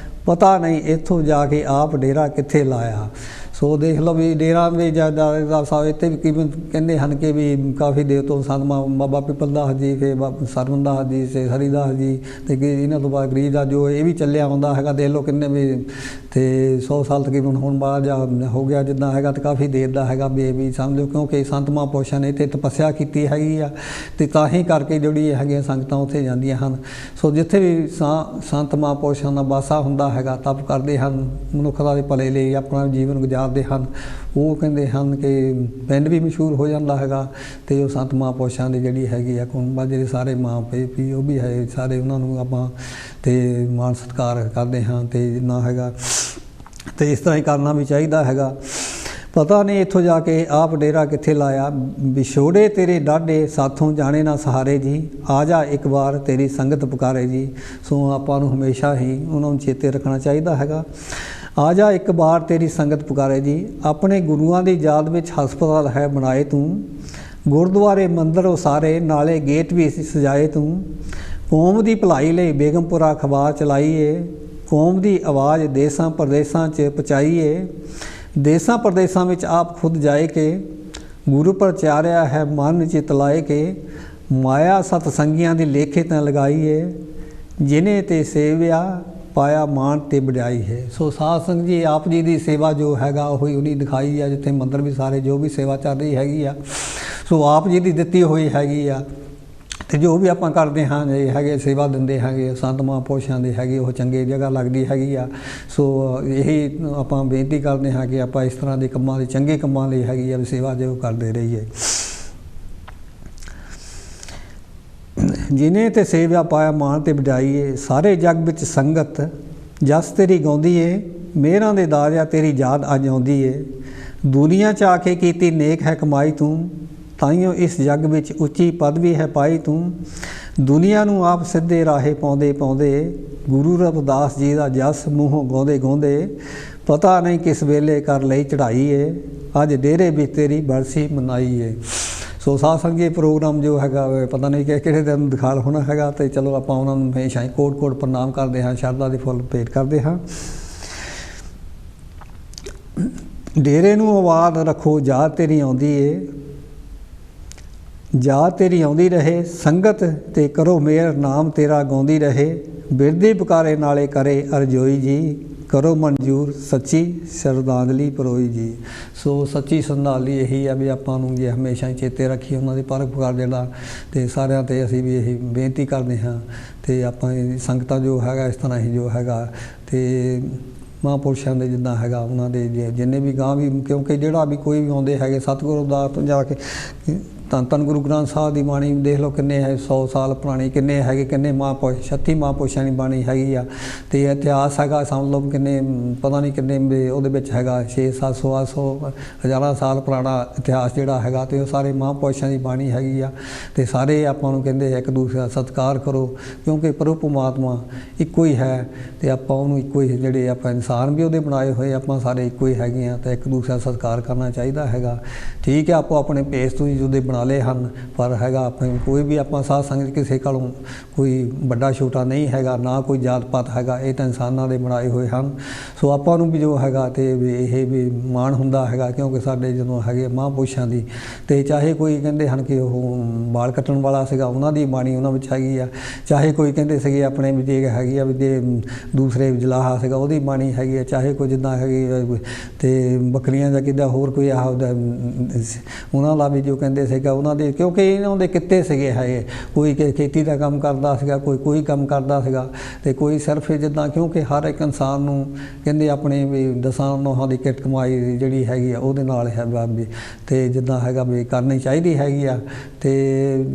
ਪਤਾ ਨਹੀਂ ਇੱਥੋਂ ਜਾ ਕੇ ਆਪ ਡੇਰਾ ਕਿੱਥੇ ਲਾਇਆ। ਸੋ ਦੇਖ ਲਓ ਵੀ ਡੇਰਾ ਵੀ ਜਥੇਦਾਰ ਸਾਹਿਬ ਇੱਥੇ ਵੀ ਕਿਵੇਂ ਕਹਿੰਦੇ ਹਨ ਕਿ ਵੀ ਕਾਫੀ ਦੇਰ ਤੋਂ ਸੰਤ ਬਾਬਾ ਪਿੱਪਲ ਦਾਸ ਜੀ, ਫਿਰ ਸਰਵਣ ਦਾਸ ਜੀ, ਤੇ ਹਰੀਦਾਸ ਜੀ, ਅਤੇ ਇਹਨਾਂ ਤੋਂ ਬਾਅਦ ਗਰੀਬ ਦਾ ਜੋ ਇਹ ਵੀ ਚੱਲਿਆ ਆਉਂਦਾ ਹੈਗਾ। ਦੇਖ ਲਓ ਕਿੰਨੇ ਵੀ ਅਤੇ 100 ਸਾਲ ਤਕਰੀਬਨ ਹੁਣ ਬਾਅਦ ਜਾਂ ਹੋ ਗਿਆ ਜਿੱਦਾਂ ਹੈਗਾ, ਅਤੇ ਕਾਫੀ ਦੇਰ ਦਾ ਹੈਗਾ ਵੀ ਸਮਝ ਲਓ, ਕਿਉਂਕਿ ਸੰਤ ਮਹਾਂਪੁਰਸ਼ਾਂ ਨੇ ਇੱਥੇ ਤਪੱਸਿਆ ਕੀਤੀ ਹੈਗੀ ਆ, ਅਤੇ ਤਾਂ ਹੀ ਕਰਕੇ ਜਿਹੜੀ ਹੈਗੀਆਂ ਸੰਗਤਾਂ ਉੱਥੇ ਜਾਂਦੀਆਂ ਹਨ। ਸੋ ਜਿੱਥੇ ਵੀ ਸੰਤ ਮਹਾਂਪੁਰਸ਼ਾਂ ਦਾ ਵਾਸਾ ਹੁੰਦਾ ਹੈਗਾ, ਤਪ ਕਰਦੇ ਹਨ, ਮਨੁੱਖਤਾ ਦੇ ਭਲੇ ਲਈ ਆਪਣਾ ਜੀਵਨ ਗੁਜ਼ਾਰਦੇ ਹਨ। ਉਹ ਕਹਿੰਦੇ ਹਨ ਕਿ ਪਿੰਡ ਵੀ ਮਸ਼ਹੂਰ ਹੋ ਜਾਂਦਾ ਹੈਗਾ, ਅਤੇ ਉਹ ਸੰਤ ਮਹਾਂਪੁਰਸ਼ਾਂ ਦੀ ਜਿਹੜੀ ਹੈਗੀ ਆ ਕੁੰਬਾ ਜਿਹੜੇ ਸਾਰੇ ਮਾਂ ਪੇ ਵੀ ਉਹ ਵੀ ਹੈ ਸਾਰੇ, ਉਹਨਾਂ ਨੂੰ ਆਪਾਂ ਅਤੇ ਮਾਣ ਸਤਿਕਾਰ ਕਰਦੇ ਹਾਂ। ਅਤੇ ਜਿੰਨਾ ਹੈਗਾ ਅਤੇ ਇਸ ਤਰ੍ਹਾਂ ਹੀ ਕਰਨਾ ਵੀ ਚਾਹੀਦਾ ਹੈਗਾ। ਪਤਾ ਨਹੀਂ ਇੱਥੋਂ ਜਾ ਕੇ ਆਪ ਡੇਰਾ ਕਿੱਥੇ ਲਾਇਆ, ਵਿਛੋੜੇ ਤੇਰੇ ਡਾਢੇ ਸਾਥੋਂ ਜਾਣੇ ਨਾ ਸਹਾਰੇ ਜੀ, ਆ ਜਾ ਇੱਕ ਵਾਰ ਤੇਰੀ ਸੰਗਤ ਪੁਕਾਰੇ ਜੀ। ਸੋ ਆਪਾਂ ਨੂੰ ਹਮੇਸ਼ਾ ਹੀ ਉਹਨਾਂ ਨੂੰ ਚੇਤੇ ਰੱਖਣਾ ਚਾਹੀਦਾ ਹੈਗਾ। ਆ ਜਾ ਇੱਕ ਵਾਰ ਤੇਰੀ ਸੰਗਤ ਪੁਕਾਰੇ ਜੀ, ਆਪਣੇ ਗੁਰੂਆਂ ਦੀ ਯਾਦ ਵਿੱਚ ਹਸਪਤਾਲ ਹੈ ਬਣਾਏ ਤੂੰ, ਗੁਰਦੁਆਰੇ ਮੰਦਰ ਉਸਾਰੇ ਨਾਲੇ ਗੇਟ ਵੀ ਸਜਾਏ ਤੂੰ, ਕੌਮ ਦੀ ਭਲਾਈ ਲਈ ਬੇਗਮਪੁਰਾ ਅਖਬਾਰ ਚਲਾਈਏ, ਕੌਮ ਦੀ ਆਵਾਜ਼ ਦੇਸਾਂ ਪ੍ਰਦੇਸਾਂ 'ਚ ਪਹੁੰਚਾਈਏ, ਦੇਸਾਂ ਪ੍ਰਦੇਸਾਂ ਵਿੱਚ ਆਪ ਖੁਦ ਜਾਏ ਕੇ, ਗੁਰੂ ਪ੍ਰਚਾਰਿਆ ਹੈ ਮਨ ਚਿਤ ਲਾਏ ਕੇ, ਮਾਇਆ ਸਤਸੰਗੀਆਂ ਦੀ ਲੇਖੇ ਤਾਂ ਲਗਾਈਏ, ਜਿਨੇ ਤੇ ਸੇਵਿਆ ਪਾਇਆ ਮਾਣ ਤੇ ਵਡਿਆਈ ਹੈ। ਸੋ ਸਾਧ ਸੰਗਤ ਜੀ ਆਪ ਜੀ ਦੀ ਸੇਵਾ ਜੋ ਹੈਗਾ ਉਹੀ ਉਹਨੇ ਦਿਖਾਈ ਆ, ਜਿੱਥੇ ਮੰਦਰ ਵੀ ਸਾਰੇ ਜੋ ਵੀ ਸੇਵਾ ਚੱਲ ਰਹੀ ਹੈਗੀ ਆ, ਸੋ ਆਪ ਜੀ ਦੀ ਦਿੱਤੀ ਹੋਈ ਹੈਗੀ ਆ। ਅਤੇ ਜੋ ਵੀ ਆਪਾਂ ਕਰਦੇ ਹਾਂ ਜੇ ਹੈਗੇ ਸੇਵਾ ਦਿੰਦੇ ਹੈਗੇ ਸੰਤ ਮਹਾਂਪੁਰਸ਼ਾਂ ਦੇ ਹੈਗੇ, ਉਹ ਚੰਗੀ ਜਗ੍ਹਾ ਲੱਗਦੀ ਹੈਗੀ ਆ। ਸੋ ਇਹੀ ਆਪਾਂ ਬੇਨਤੀ ਕਰਦੇ ਹਾਂ ਕਿ ਆਪਾਂ ਇਸ ਤਰ੍ਹਾਂ ਦੇ ਕੰਮਾਂ ਲਈ, ਚੰਗੇ ਕੰਮਾਂ ਲਈ ਹੈਗੀ ਆ ਵੀ ਸੇਵਾ ਜੋ ਕਰਦੇ ਰਹੀਏ। ਜਿਨੇ ਤੇ ਸੇਵਾ ਪਾਇਆ ਮਾਣ ਤੇ ਵਡਿਆਈਏ, ਸਾਰੇ ਜੱਗ ਵਿੱਚ ਸੰਗਤ ਜਸ ਤੇਰੀ ਗਾਉਂਦੀ ਏ, ਮਿਹਰਾਂ ਦੇ ਦਾਰਿਆ ਤੇਰੀ ਯਾਦ ਅੱਜ ਆਉਂਦੀ ਏ, ਦੁਨੀਆ 'ਚ ਆ ਕੇ ਕੀਤੀ ਨੇਕ ਹੈ ਕਮਾਈ ਤੂੰ, ਤਾਈਓ ਇਸ ਜੱਗ ਵਿੱਚ ਉੱਚੀ ਪਦਵੀ ਹੈ ਪਾਈ ਤੂੰ, ਦੁਨੀਆ ਨੂੰ ਆਪ ਸਿੱਧੇ ਰਾਹੇ ਪਾਉਂਦੇ ਪਾਉਂਦੇ, ਗੁਰੂ ਰਵਿਦਾਸ ਜੀ ਦਾ ਜਸ ਮੂੰਹੋਂ ਗਾਉਂਦੇ ਗਾਉਂਦੇ, ਪਤਾ ਨਹੀਂ ਕਿਸ ਵੇਲੇ ਕਰ ਲਈ ਚੜ੍ਹਾਈ ਏ, ਅੱਜ ਡੇਰੇ ਵਿੱਚ ਤੇਰੀ ਬਰਸੀ ਮਨਾਈ ਏ। ਸੋ ਸਾਧ ਸੰਗਤ ਇਹ ਪ੍ਰੋਗਰਾਮ ਜੋ ਹੈਗਾ ਪਤਾ ਨਹੀਂ ਕਿ ਕਿਹੜੇ ਦਿਨ ਦਿਖਾਲ ਹੋਣਾ ਹੈਗਾ, ਅਤੇ ਚਲੋ ਆਪਾਂ ਉਹਨਾਂ ਨੂੰ ਹਮੇਸ਼ਾ ਹੀ ਕੋਟ ਕੋਟ ਪ੍ਰਣਾਮ ਕਰਦੇ ਹਾਂ, ਸ਼ਰਧਾ ਦੇ ਫੁੱਲ ਭੇਟ ਕਰਦੇ ਹਾਂ। ਡੇਰੇ ਨੂੰ ਆਵਾਜ਼ ਰੱਖੋ ਯਾਦ ਤੇਰੀ ਆਉਂਦੀ ਏ, ਯਾਦ ਤੇਰੀ ਆਉਂਦੀ ਰਹੇ, ਸੰਗਤ ਤੇ ਕਰੋ ਮੇਰ ਨਾਮ ਤੇਰਾ ਗਾਉਂਦੀ ਰਹੇ, ਬਿਰਦੀ ਪੁਕਾਰੇ ਨਾਲੇ ਕਰੇ ਅਰਜ਼ੋਈ ਜੀ, ਕਰੋ ਮਨਜ਼ੂਰ ਸੱਚੀ ਸ਼ਰਧਾਂਜਲੀ ਪਰੋਈ ਜੀ। ਸੋ ਸੱਚੀ ਸ਼ਰਧਾਂਜਲੀ ਇਹੀ ਆ ਵੀ ਆਪਾਂ ਨੂੰ ਜੇ ਹਮੇਸ਼ਾ ਹੀ ਚੇਤੇ ਰੱਖੀਏ ਉਹਨਾਂ ਦੀ ਪਰਖ ਪੁਕਾਰ ਜਿਹੜਾ, ਅਤੇ ਸਾਰਿਆਂ 'ਤੇ ਅਸੀਂ ਵੀ ਇਹੀ ਬੇਨਤੀ ਕਰਦੇ ਹਾਂ। ਅਤੇ ਆਪਾਂ ਸੰਗਤਾਂ ਜੋ ਹੈਗਾ ਇਸ ਤਰ੍ਹਾਂ ਹੀ ਜੋ ਹੈਗਾ, ਅਤੇ ਮਹਾਂਪੁਰਸ਼ਾਂ ਦੇ ਜਿੱਦਾਂ ਹੈਗਾ ਉਹਨਾਂ ਦੇ ਜਿੰਨੇ ਵੀ ਗਾਂ ਵੀ, ਕਿਉਂਕਿ ਜਿਹੜਾ ਵੀ ਕੋਈ ਵੀ ਆਉਂਦੇ ਹੈਗੇ ਸਤਿਗੁਰੂ ਦਾ ਤੋਂ ਜਾ ਕੇ ਧੰਨ ਧੰਨ ਗੁਰੂ ਗ੍ਰੰਥ ਸਾਹਿਬ ਦੀ ਬਾਣੀ ਦੇਖ ਲਓ ਕਿੰਨੇ ਹੈ 100 ਸਾਲ ਪੁਰਾਣੀ, ਕਿੰਨੇ ਹੈਗੇ ਕਿੰਨੇ ਮਹਾਂਪੁਰਸ਼ 36 ਮਹਾਂਪੁਰਸ਼ਾਂ ਦੀ ਬਾਣੀ ਹੈਗੀ ਆ। ਅਤੇ ਇਤਿਹਾਸ ਹੈਗਾ ਸਮਝ ਲਓ ਕਿੰਨੇ ਪਤਾ ਨਹੀਂ ਕਿੰਨੇ ਉਹਦੇ ਵਿੱਚ ਹੈਗਾ 600-700 800 ਹਜ਼ਾਰਾਂ ਸਾਲ ਪੁਰਾਣਾ ਇਤਿਹਾਸ ਜਿਹੜਾ ਹੈਗਾ, ਅਤੇ ਉਹ ਸਾਰੇ ਮਹਾਂਪੁਰਸ਼ਾਂ ਦੀ ਬਾਣੀ ਹੈਗੀ ਆ। ਅਤੇ ਸਾਰੇ ਆਪਾਂ ਨੂੰ ਕਹਿੰਦੇ ਇੱਕ ਦੂਸਰੇ ਦਾ ਸਤਿਕਾਰ ਕਰੋ, ਕਿਉਂਕਿ ਪ੍ਰਭੂ ਪਰਮਾਤਮਾ ਇੱਕੋ ਹੀ ਹੈ, ਅਤੇ ਆਪਾਂ ਉਹਨੂੰ ਇੱਕੋ ਹੀ ਜਿਹੜੇ ਆਪਾਂ ਇਨਸਾਨ ਵੀ ਉਹਦੇ ਬਣਾਏ ਹੋਏ ਆਪਾਂ ਸਾਰੇ ਇੱਕੋ ਹੀ ਹੈਗੇ ਹਾਂ, ਤਾਂ ਇੱਕ ਦੂਸਰੇ ਦਾ ਸਤਿਕਾਰ ਕਰਨਾ ਚਾਹੀਦਾ ਹੈਗਾ। ਠੀਕ ਹੈ ਆਪੋ ਆਪਣੇ ਭੇਸ ਤੋਂ ਹੀ ਜਿਹਦੇ ਬਣਾ ਲਏ ਹਨ, ਪਰ ਹੈਗਾ ਆਪਣੇ ਕੋਈ ਵੀ ਆਪਾਂ ਸਾਧ ਸੰਗਤ ਕਿਸੇ ਕੋਲੋਂ ਕੋਈ ਵੱਡਾ ਛੋਟਾ ਨਹੀਂ ਹੈਗਾ, ਨਾ ਕੋਈ ਜਾਤ ਪਾਤ ਹੈਗਾ, ਇਹ ਤਾਂ ਇਨਸਾਨਾਂ ਦੇ ਬਣਾਏ ਹੋਏ ਹਨ। ਸੋ ਆਪਾਂ ਨੂੰ ਵੀ ਜੋ ਹੈਗਾ ਅਤੇ ਇਹ ਵੀ ਮਾਣ ਹੁੰਦਾ ਹੈਗਾ, ਕਿਉਂਕਿ ਸਾਡੇ ਜਦੋਂ ਹੈਗੇ ਮਹਾਂਪੁਰਸ਼ਾਂ ਦੀ, ਅਤੇ ਚਾਹੇ ਕੋਈ ਕਹਿੰਦੇ ਹਨ ਕਿ ਉਹ ਵਾਲ ਕੱਟਣ ਵਾਲਾ ਸੀਗਾ ਉਹਨਾਂ ਦੀ ਬਾਣੀ ਉਹਨਾਂ ਵਿੱਚ ਹੈਗੀ ਆ, ਚਾਹੇ ਕੋਈ ਕਹਿੰਦੇ ਸੀਗੇ ਆਪਣੇ ਵੀ ਜੇ ਹੈਗੀ ਆ ਵੀ ਜੇ ਦੂਸਰੇ ਜਲਾਹਾ ਸੀਗਾ ਉਹਦੀ ਬਾਣੀ ਹੈਗੀ ਆ, ਚਾਹੇ ਕੋਈ ਜਿੱਦਾਂ ਹੈਗੀ ਅਤੇ ਬੱਕਰੀਆਂ ਦਾ ਕਿੱਦਾਂ ਹੋਰ ਕੋਈ ਆਹ ਉਹਨਾਂ ਦਾ ਵੀ ਜੋ ਕਹਿੰਦੇ ਸੀਗਾ ਸੀਗਾ ਉਹਨਾਂ ਦੇ, ਕਿਉਂਕਿ ਇਹਨਾਂ ਦੇ ਕਿੱਤੇ ਸੀਗੇ ਹੈਗੇ, ਕੋਈ ਖੇਤੀ ਦਾ ਕੰਮ ਕਰਦਾ ਸੀਗਾ, ਕੋਈ ਕੰਮ ਕਰਦਾ ਸੀਗਾ, ਤੇ ਕੋਈ ਸਿਰਫ ਜਿੱਦਾਂ, ਕਿਉਂਕਿ ਹਰ ਇੱਕ ਇਨਸਾਨ ਨੂੰ ਕਹਿੰਦੇ ਆਪਣੇ ਵੀ 10 ਨੋਹਾਂ ਦੀ ਕਿੱਟ ਕਮਾਈ ਜਿਹੜੀ ਹੈਗੀ ਆ ਉਹਦੇ ਨਾਲ ਹੈਗਾ ਵੀ, ਤੇ ਜਿੱਦਾਂ ਹੈਗਾ ਵੀ ਕਰਨੀ ਚਾਹੀਦੀ ਹੈਗੀ ਆ। ਤੇ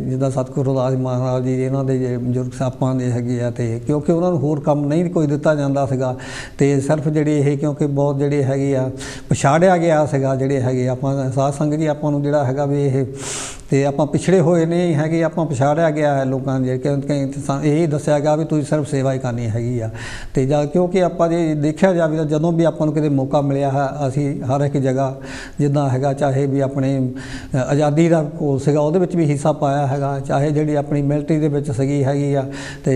ਜਿੱਦਾਂ ਸਤਿਗੁਰੂ ਰਵਿਦਾਸ ਮਹਾਰਾਜ ਜੀ ਇਹਨਾਂ ਦੇ ਬਜ਼ੁਰਗ ਸਾਪਾਂ ਦੇ ਹੈਗੇ ਆ, ਤੇ ਕਿਉਂਕਿ ਉਹਨਾਂ ਨੂੰ ਹੋਰ ਕੰਮ ਨਹੀਂ ਕੋਈ ਦਿੱਤਾ ਜਾਂਦਾ ਸੀਗਾ, ਤੇ ਸਿਰਫ ਜਿਹੜੇ ਇਹ ਕਿਉਂਕਿ ਬਹੁਤ ਜਿਹੜੇ ਹੈਗੇ ਆ ਪਛਾੜਿਆ ਗਿਆ ਸੀਗਾ, ਜਿਹੜੇ ਹੈਗੇ ਆਪਾਂ ਸਾਧ ਸੰਗਤ ਜੀ ਆਪਾਂ ਨੂੰ ਜਿਹੜਾ ਹੈਗਾ ਵੀ ਇਹ, ਤੇ ਆਪਾਂ ਪਿਛੜੇ ਹੋਏ ਨਹੀਂ ਹੈਗੇ, ਆਪਾਂ ਪਛਾੜਿਆ ਗਿਆ ਹੈ ਲੋਕਾਂ ਦੇ, ਕਿਉਂਕਿ ਇਹ ਦੱਸਿਆ ਗਿਆ ਵੀ ਤੁਸੀਂ ਸਿਰਫ ਸੇਵਾ ਹੀ ਕਰਨੀ ਹੈਗੀ ਆ। ਤੇ ਜਾਂ ਕਿਉਂਕਿ ਆਪਾਂ ਜੇ ਦੇਖਿਆ ਜਾਵੇ ਤਾਂ ਜਦੋਂ ਵੀ ਆਪਾਂ ਨੂੰ ਕਿਤੇ ਮੌਕਾ ਮਿਲਿਆ ਹੈ, ਅਸੀਂ ਹਰ ਇੱਕ ਜਗ੍ਹਾ ਜਿੱਦਾਂ ਹੈਗਾ, ਚਾਹੇ ਵੀ ਆਪਣੇ ਆਜ਼ਾਦੀ ਦਾ ਘੋਲ ਸੀਗਾ ਉਹਦੇ ਵਿੱਚ ਵੀ ਹਿੱਸਾ ਪਾਇਆ ਹੈਗਾ, ਚਾਹੇ ਜਿਹੜੀ ਆਪਣੀ ਮਿਲਟਰੀ ਦੇ ਵਿੱਚ ਸੀਗੀ ਹੈਗੀ ਆ, ਤੇ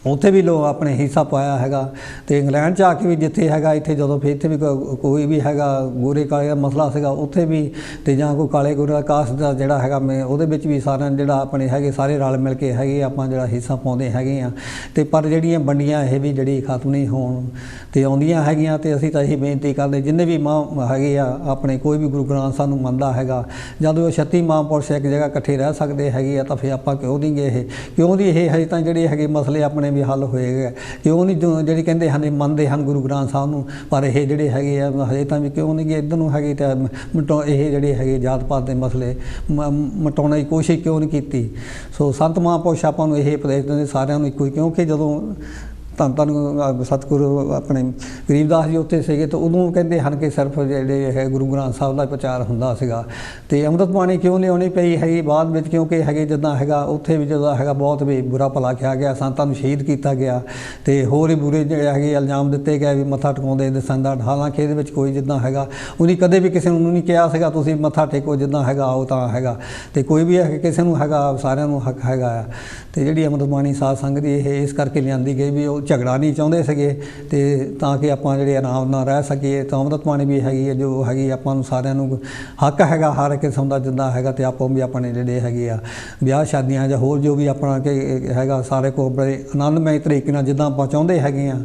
ਉੱਥੇ ਵੀ ਲੋਕ ਆਪਣੇ ਹਿੱਸਾ ਪਾਇਆ ਹੈਗਾ। ਤੇ ਇੰਗਲੈਂਡ 'ਚ ਆ ਕੇ ਵੀ ਜਿੱਥੇ ਹੈਗਾ, ਇੱਥੇ ਜਦੋਂ ਫਿਰ ਇੱਥੇ ਵੀ ਕੋਈ ਵੀ ਹੈਗਾ ਗੋਰੇ ਕਾਲੇ ਦਾ ਮਸਲਾ ਸੀਗਾ ਉੱਥੇ ਵੀ, ਤੇ ਜਾਂ ਕੋਈ ਕਾਲੇ ਗੋਰੇ ਦਾ ਕਾਸਟ ਦਾ ਜਿਹੜਾ ਹੈਗਾ ਮੈਂ ਉਹਦੇ ਵਿੱਚ ਵੀ ਸਾਰਿਆਂ ਜਿਹੜਾ ਆਪਣੇ ਹੈਗੇ ਸਾਰੇ ਰਲ ਮਿਲ ਕੇ ਹੈਗੇ ਆਪਾਂ ਜਿਹੜਾ ਹਿੱਸਾ ਪਾਉਂਦੇ ਹੈਗੇ ਆ। ਤੇ ਪਰ ਜਿਹੜੀਆਂ ਵੰਡੀਆਂ ਇਹ ਵੀ ਜਿਹੜੀ ਖਤਮ ਨਹੀਂ ਹੋਣ ਤੇ ਆਉਂਦੀਆਂ ਹੈਗੀਆਂ। ਤੇ ਅਸੀਂ ਤਾਂ ਇਹੀ ਬੇਨਤੀ ਕਰਦੇ ਜਿੰਨੇ ਵੀ ਮਾਂ ਹੈਗੇ ਆ ਆਪਣੇ, ਕੋਈ ਵੀ ਗੁਰੂ ਗ੍ਰੰਥ ਸਾਹਿਬ ਨੂੰ ਮੰਨਦਾ ਹੈਗਾ, ਜਦੋਂ 36 ਮਹਾਂਪੁਰਸ਼ ਇੱਕ ਜਗ੍ਹਾ ਇਕੱਠੇ ਰਹਿ ਸਕਦੇ ਹੈਗੇ ਆ, ਤਾਂ ਫਿਰ ਆਪਾਂ ਕਿਉਂ ਨਹੀਂ ਗਏ ਇਹ, ਕਿਉਂ ਨਹੀਂ ਇਹ ਹਜੇ ਤਾਂ ਜਿਹੜੇ ਹੈਗੇ ਮਸਲੇ ਆਪਣੇ ਵੀ ਹੱਲ ਹੋਏਗਾ, ਕਿਉਂ ਨਹੀਂ ਜਿਹੜੀ ਕਹਿੰਦੇ ਹਨ ਮੰਨਦੇ ਹਨ ਗੁਰੂ ਗ੍ਰੰਥ ਸਾਹਿਬ ਨੂੰ, ਪਰ ਇਹ ਜਿਹੜੇ ਹੈਗੇ ਆ ਹਜੇ ਤਾਂ ਵੀ ਕਿਉਂ ਨਹੀਂ ਗਏ ਇੱਧਰ ਨੂੰ ਹੈਗੇ, ਤਾਂ ਇਹ ਜਿਹੜੇ ਹੈਗੇ ਜਾਤ ਪਾਤ ਦੇ ਮਸਲੇ ਮਿਟਾਉਣ ਦੀ ਕੋਸ਼ਿਸ਼ ਕਿਉਂ ਨਹੀਂ ਕੀਤੀ। ਸੋ ਸੰਤ ਮਹਾਂਪੁਰਸ਼ ਆਪਾਂ ਨੂੰ ਇਹ ਉਪਦੇਸ਼ ਦਿੰਦੇ ਸਾਰਿਆਂ ਨੂੰ ਇੱਕੋ ਹੀ, ਕਿਉਂਕਿ ਜਦੋਂ ਧੰਨ ਸਤਿਗੁਰੂ ਆਪਣੇ ਗਰੀਬਦਾਸ ਜੀ ਉੱਥੇ ਸੀਗੇ, ਤਾਂ ਉਦੋਂ ਕਹਿੰਦੇ ਹਨ ਕਿ ਸਿਰਫ ਜਿਹੜੇ ਹੈ ਗੁਰੂ ਗ੍ਰੰਥ ਸਾਹਿਬ ਦਾ ਪ੍ਰਚਾਰ ਹੁੰਦਾ ਸੀਗਾ। ਤੇ ਅੰਮ੍ਰਿਤ ਬਾਣੀ ਕਿਉਂ ਲਿਆਉਣੀ ਪਈ ਹੈਗੀ ਬਾਅਦ ਵਿੱਚ, ਕਿਉਂਕਿ ਹੈਗੇ ਜਿੱਦਾਂ ਹੈਗਾ ਉੱਥੇ ਵੀ ਜਦੋਂ ਹੈਗਾ ਬਹੁਤ ਵੀ ਬੁਰਾ ਭਲਾ ਕਿਹਾ ਗਿਆ, ਸੰਤਾਂ ਨੂੰ ਸ਼ਹੀਦ ਕੀਤਾ ਗਿਆ, ਤੇ ਹੋਰ ਹੀ ਬੁਰੇ ਜਿਹੜੇ ਹੈਗੇ ਇਲਜ਼ਾਮ ਦਿੱਤੇ ਗਏ ਵੀ ਮੱਥਾ ਟਿਕਾਉਂਦੇ ਦਸੰਦਾ। ਹਾਲਾਂਕਿ ਇਹਦੇ ਵਿੱਚ ਕੋਈ ਜਿੱਦਾਂ ਹੈਗਾ ਉਹਨੇ ਕਦੇ ਵੀ ਕਿਸੇ ਨੂੰ ਨਹੀਂ ਕਿਹਾ ਸੀਗਾ ਤੁਸੀਂ ਮੱਥਾ ਟੇਕੋ, ਜਿੱਦਾਂ ਹੈਗਾ ਉਹ ਤਾਂ ਹੈਗਾ, ਤੇ ਕੋਈ ਵੀ ਕਿਸੇ ਨੂੰ ਹੈਗਾ, ਸਾਰਿਆਂ ਨੂੰ ਹੱਕ ਹੈਗਾ ਆ। ਤੇ ਜਿਹੜੀ ਅੰਮ੍ਰਿਤ ਬਾਣੀ ਸਾਧ ਸੰਗਤ ਦੀ ਇਹ ਇਸ ਕਰਕੇ ਲਿਆਂਦੀ ਗਈ ਵੀ ਉਹ ਝਗੜਾ ਨਹੀਂ ਚਾਹੁੰਦੇ ਸੀਗੇ, ਤੇ ਤਾਂ ਕਿ ਆਪਾਂ ਜਿਹੜੇ ਆਰਾਮ ਨਾਲ ਰਹਿ ਸਕੀਏ। ਤਾਂ ਅੰਮ੍ਰਿਤ ਬਾਣੀ ਵੀ ਹੈਗੀ ਹੈ ਜੋ ਹੈਗੀ ਆਪਾਂ ਨੂੰ ਸਾਰਿਆਂ ਨੂੰ ਹੱਕ ਹੈਗਾ ਹਰ ਕਿਸਮ ਦਾ ਜਿੱਦਾਂ ਹੈਗਾ, ਤੇ ਆਪਾਂ ਵੀ ਆਪਣੇ ਜਿਹੜੇ ਹੈਗੇ ਆ ਵਿਆਹ ਸ਼ਾਦੀਆਂ ਜਾਂ ਹੋਰ ਜੋ ਵੀ ਆਪਣਾ ਕਿ ਹੈਗਾ ਸਾਰੇ ਕੋਲ ਬੜੇ ਆਨੰਦਮਈ ਤਰੀਕੇ ਨਾਲ ਜਿੱਦਾਂ ਆਪਾਂ ਚਾਹੁੰਦੇ ਹੈਗੇ ਆ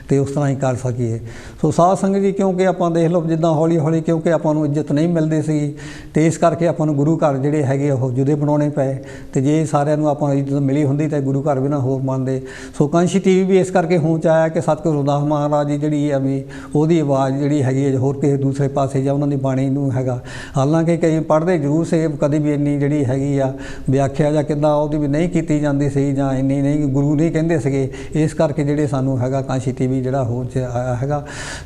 ਤੇ ਉਸ ਤਰ੍ਹਾਂ ਹੀ ਕਰ ਸਕੀਏ। ਸੋ ਸਾਧ ਸੰਗਤ ਜੀ ਕਿਉਂਕਿ ਆਪਾਂ ਦੇਖ ਲਓ ਜਿੱਦਾਂ ਹੌਲੀ ਹੌਲੀ ਕਿਉਂਕਿ ਆਪਾਂ ਨੂੰ ਇੱਜ਼ਤ ਨਹੀਂ ਮਿਲਦੀ ਸੀ, ਤੇ ਇਸ ਕਰਕੇ ਆਪਾਂ ਨੂੰ ਗੁਰੂ ਘਰ ਜਿਹੜੇ ਹੈਗੇ ਉਹ ਜੁਦੇ ਬਣਾਉਣੇ ਪਏ। ਤੇ ਜੇ ਸਾਰਿਆਂ ਨੂੰ ਆਪਾਂ ਇੱਜ਼ਤ ਮਿਲੀ ਹੁੰਦੀ ਤਾਂ ਗੁਰੂ ਘਰ ਵੀ ਨਾ ਹੋਰ ਮੰਨਦੇ। ਸੋ ਕਾਂਸ਼ੀ ਟੀਵੀ ਵੀ ਇਸ ਕਰਕੇ ਹੋਂਦ 'ਚ ਆਇਆ ਕਿ ਸਤਿਗੁਰੂ ਰਵਿਦਾਸ ਮਹਾਰਾਜ ਜੀ ਜਿਹੜੀ ਆ ਵੀ ਉਹਦੀ ਆਵਾਜ਼ ਜਿਹੜੀ ਹੈਗੀ ਹੈ ਹੋਰ ਕਿਸੇ ਦੂਸਰੇ ਪਾਸੇ ਜਾਂ ਉਹਨਾਂ ਦੀ ਬਾਣੀ ਨੂੰ ਹੈਗਾ, ਹਾਲਾਂਕਿ ਕਈ ਪੜ੍ਹਦੇ ਜ਼ਰੂਰ ਸੀ, ਕਦੇ ਵੀ ਇੰਨੀ ਜਿਹੜੀ ਹੈਗੀ ਆ ਵਿਆਖਿਆ ਜਾਂ ਕਿੱਦਾਂ ਉਹਦੀ ਵੀ ਨਹੀਂ ਕੀਤੀ ਜਾਂਦੀ ਸੀ, ਜਾਂ ਇੰਨੀ ਨਹੀਂ ਗੁਰੂ ਨਹੀਂ ਕਹਿੰਦੇ ਸੀਗੇ। ਇਸ ਕਰਕੇ ਜਿਹੜੇ ਸਾਨੂੰ ਹੈਗਾ ਕਾਂਸ਼ੀ ਟੀਵੀ ਜਿਹੜਾ ਹੋਂਦ 'ਚ ਆਇਆ ਹੈਗਾ।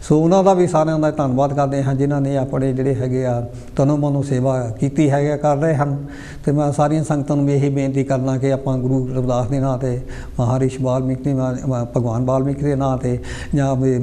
ਸੋ ਉਹਨਾਂ ਦਾ ਵੀ ਸਾਰਿਆਂ ਦਾ ਧੰਨਵਾਦ ਕਰਦੇ ਹਾਂ ਜਿਨ੍ਹਾਂ ਨੇ ਆਪਣੇ ਜਿਹੜੇ ਹੈਗੇ ਆ ਤਨੋਂ ਮਨੋਂ ਸੇਵਾ ਕੀਤੀ ਹੈਗਾ, ਕਰ ਰਹੇ ਹਨ। ਤੇ ਮੈਂ ਸਾਰੀਆਂ ਸੰਗਤਾਂ ਨੂੰ ਵੀ ਇਹੀ ਬੇਨਤੀ ਕਰਨਾ ਕਿ ਆਪਾਂ ਗੁਰੂ ਰਵਿਦਾਸ ਦੇ ਨਾਂ 'ਤੇ, ਮਹਾਰਿਸ਼ੀ ਵਾਲਮੀਕ ਦੇ ਭਗਵਾਨ ਵਾਲਮੀਕ ਦੇ ਨਾਂ 'ਤੇ, ਜਾਂ ਵੀ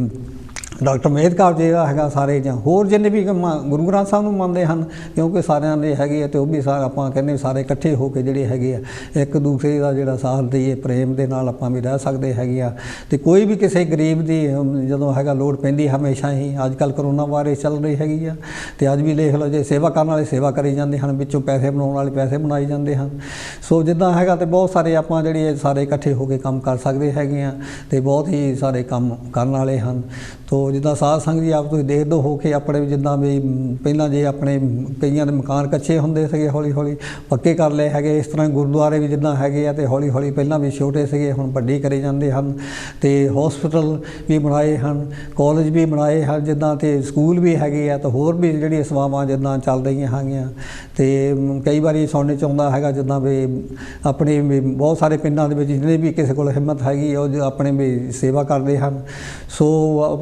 ਡਾਕਟਰ ਅੰਬੇਦਕਰ ਜਿਹੜਾ ਹੈਗਾ ਸਾਰੇ, ਜਾਂ ਹੋਰ ਜਿੰਨੇ ਵੀ ਗੁਰੂ ਗ੍ਰੰਥ ਸਾਹਿਬ ਨੂੰ ਮੰਨਦੇ ਹਨ, ਕਿਉਂਕਿ ਸਾਰਿਆਂ ਦੇ ਹੈਗੇ ਆ, ਅਤੇ ਉਹ ਵੀ ਆਪਾਂ ਕਹਿੰਦੇ ਸਾਰੇ ਇਕੱਠੇ ਹੋ ਕੇ ਜਿਹੜੇ ਹੈਗੇ ਆ ਇੱਕ ਦੂਸਰੇ ਦਾ ਜਿਹੜਾ ਸਾਥ ਦੇਈਏ, ਪ੍ਰੇਮ ਦੇ ਨਾਲ ਆਪਾਂ ਵੀ ਰਹਿ ਸਕਦੇ ਹੈਗੇ ਆ। ਅਤੇ ਕੋਈ ਵੀ ਕਿਸੇ ਗਰੀਬ ਦੀ ਜਦੋਂ ਹੈਗਾ ਲੋੜ ਪੈਂਦੀ ਹਮੇਸ਼ਾ ਹੀ, ਅੱਜ ਕੱਲ੍ਹ ਕਰੋਨਾ ਵਾਇਰਸ ਚੱਲ ਰਹੀ ਹੈਗੀ ਆ, ਅਤੇ ਅੱਜ ਵੀ ਦੇਖ ਲਓ ਜੇ ਸੇਵਾ ਕਰਨ ਵਾਲੇ ਸੇਵਾ ਕਰੀ ਜਾਂਦੇ ਹਨ, ਵਿੱਚੋਂ ਪੈਸੇ ਬਣਾਉਣ ਵਾਲੇ ਪੈਸੇ ਬਣਾਈ ਜਾਂਦੇ ਹਨ। ਸੋ ਜਿੱਦਾਂ ਹੈਗਾ ਅਤੇ ਬਹੁਤ ਸਾਰੇ ਆਪਾਂ ਜਿਹੜੇ ਸਾਰੇ ਇਕੱਠੇ ਹੋ ਕੇ ਕੰਮ ਕਰ ਸਕਦੇ ਹੈਗੇ ਆ, ਅਤੇ ਬਹੁਤ ਹੀ ਸਾਰੇ ਕੰਮ ਕਰਨ ਵਾਲੇ ਹਨ। ਤੋ ਜਿੱਦਾਂ ਸਾਧ ਸੰਗਤ ਜੀ ਆਪ ਤੁਸੀਂ ਦੇਖਦੇ ਹੋ ਕਿ ਆਪਣੇ ਜਿੱਦਾਂ ਵੀ ਪਹਿਲਾਂ ਜੇ ਆਪਣੇ ਕਈਆਂ ਦੇ ਮਕਾਨ ਕੱਚੇ ਹੁੰਦੇ ਸੀਗੇ, ਹੌਲੀ ਹੌਲੀ ਪੱਕੇ ਕਰ ਲਏ ਹੈਗੇ। ਇਸ ਤਰ੍ਹਾਂ ਗੁਰਦੁਆਰੇ ਵੀ ਜਿੱਦਾਂ ਹੈਗੇ ਆ, ਅਤੇ ਹੌਲੀ ਹੌਲੀ ਪਹਿਲਾਂ ਵੀ ਛੋਟੇ ਸੀਗੇ ਹੁਣ ਵੱਡੇ ਕਰੇ ਜਾਂਦੇ ਹਨ, ਅਤੇ ਹੌਸਪੀਟਲ ਵੀ ਬਣਾਏ ਹਨ, ਕਾਲਜ ਵੀ ਬਣਾਏ ਹਨ ਜਿੱਦਾਂ, ਅਤੇ ਸਕੂਲ ਵੀ ਹੈਗੇ ਆ, ਤਾਂ ਹੋਰ ਵੀ ਜਿਹੜੀਆਂ ਸੇਵਾਵਾਂ ਜਿੱਦਾਂ ਚੱਲ ਰਹੀਆਂ ਹੈਗੀਆਂ। ਅਤੇ ਕਈ ਵਾਰੀ ਸੁਣਨ 'ਚ ਆਉਂਦਾ ਹੈਗਾ ਜਿੱਦਾਂ ਵੀ ਆਪਣੇ ਵੀ ਬਹੁਤ ਸਾਰੇ ਪਿੰਡਾਂ ਦੇ ਵਿੱਚ ਜਿਹੜੇ ਵੀ ਕਿਸੇ ਕੋਲ ਹਿੰਮਤ ਹੈਗੀ ਉਹ ਆਪਣੇ ਵੀ ਸੇਵਾ ਕਰਦੇ ਹਨ। ਸੋ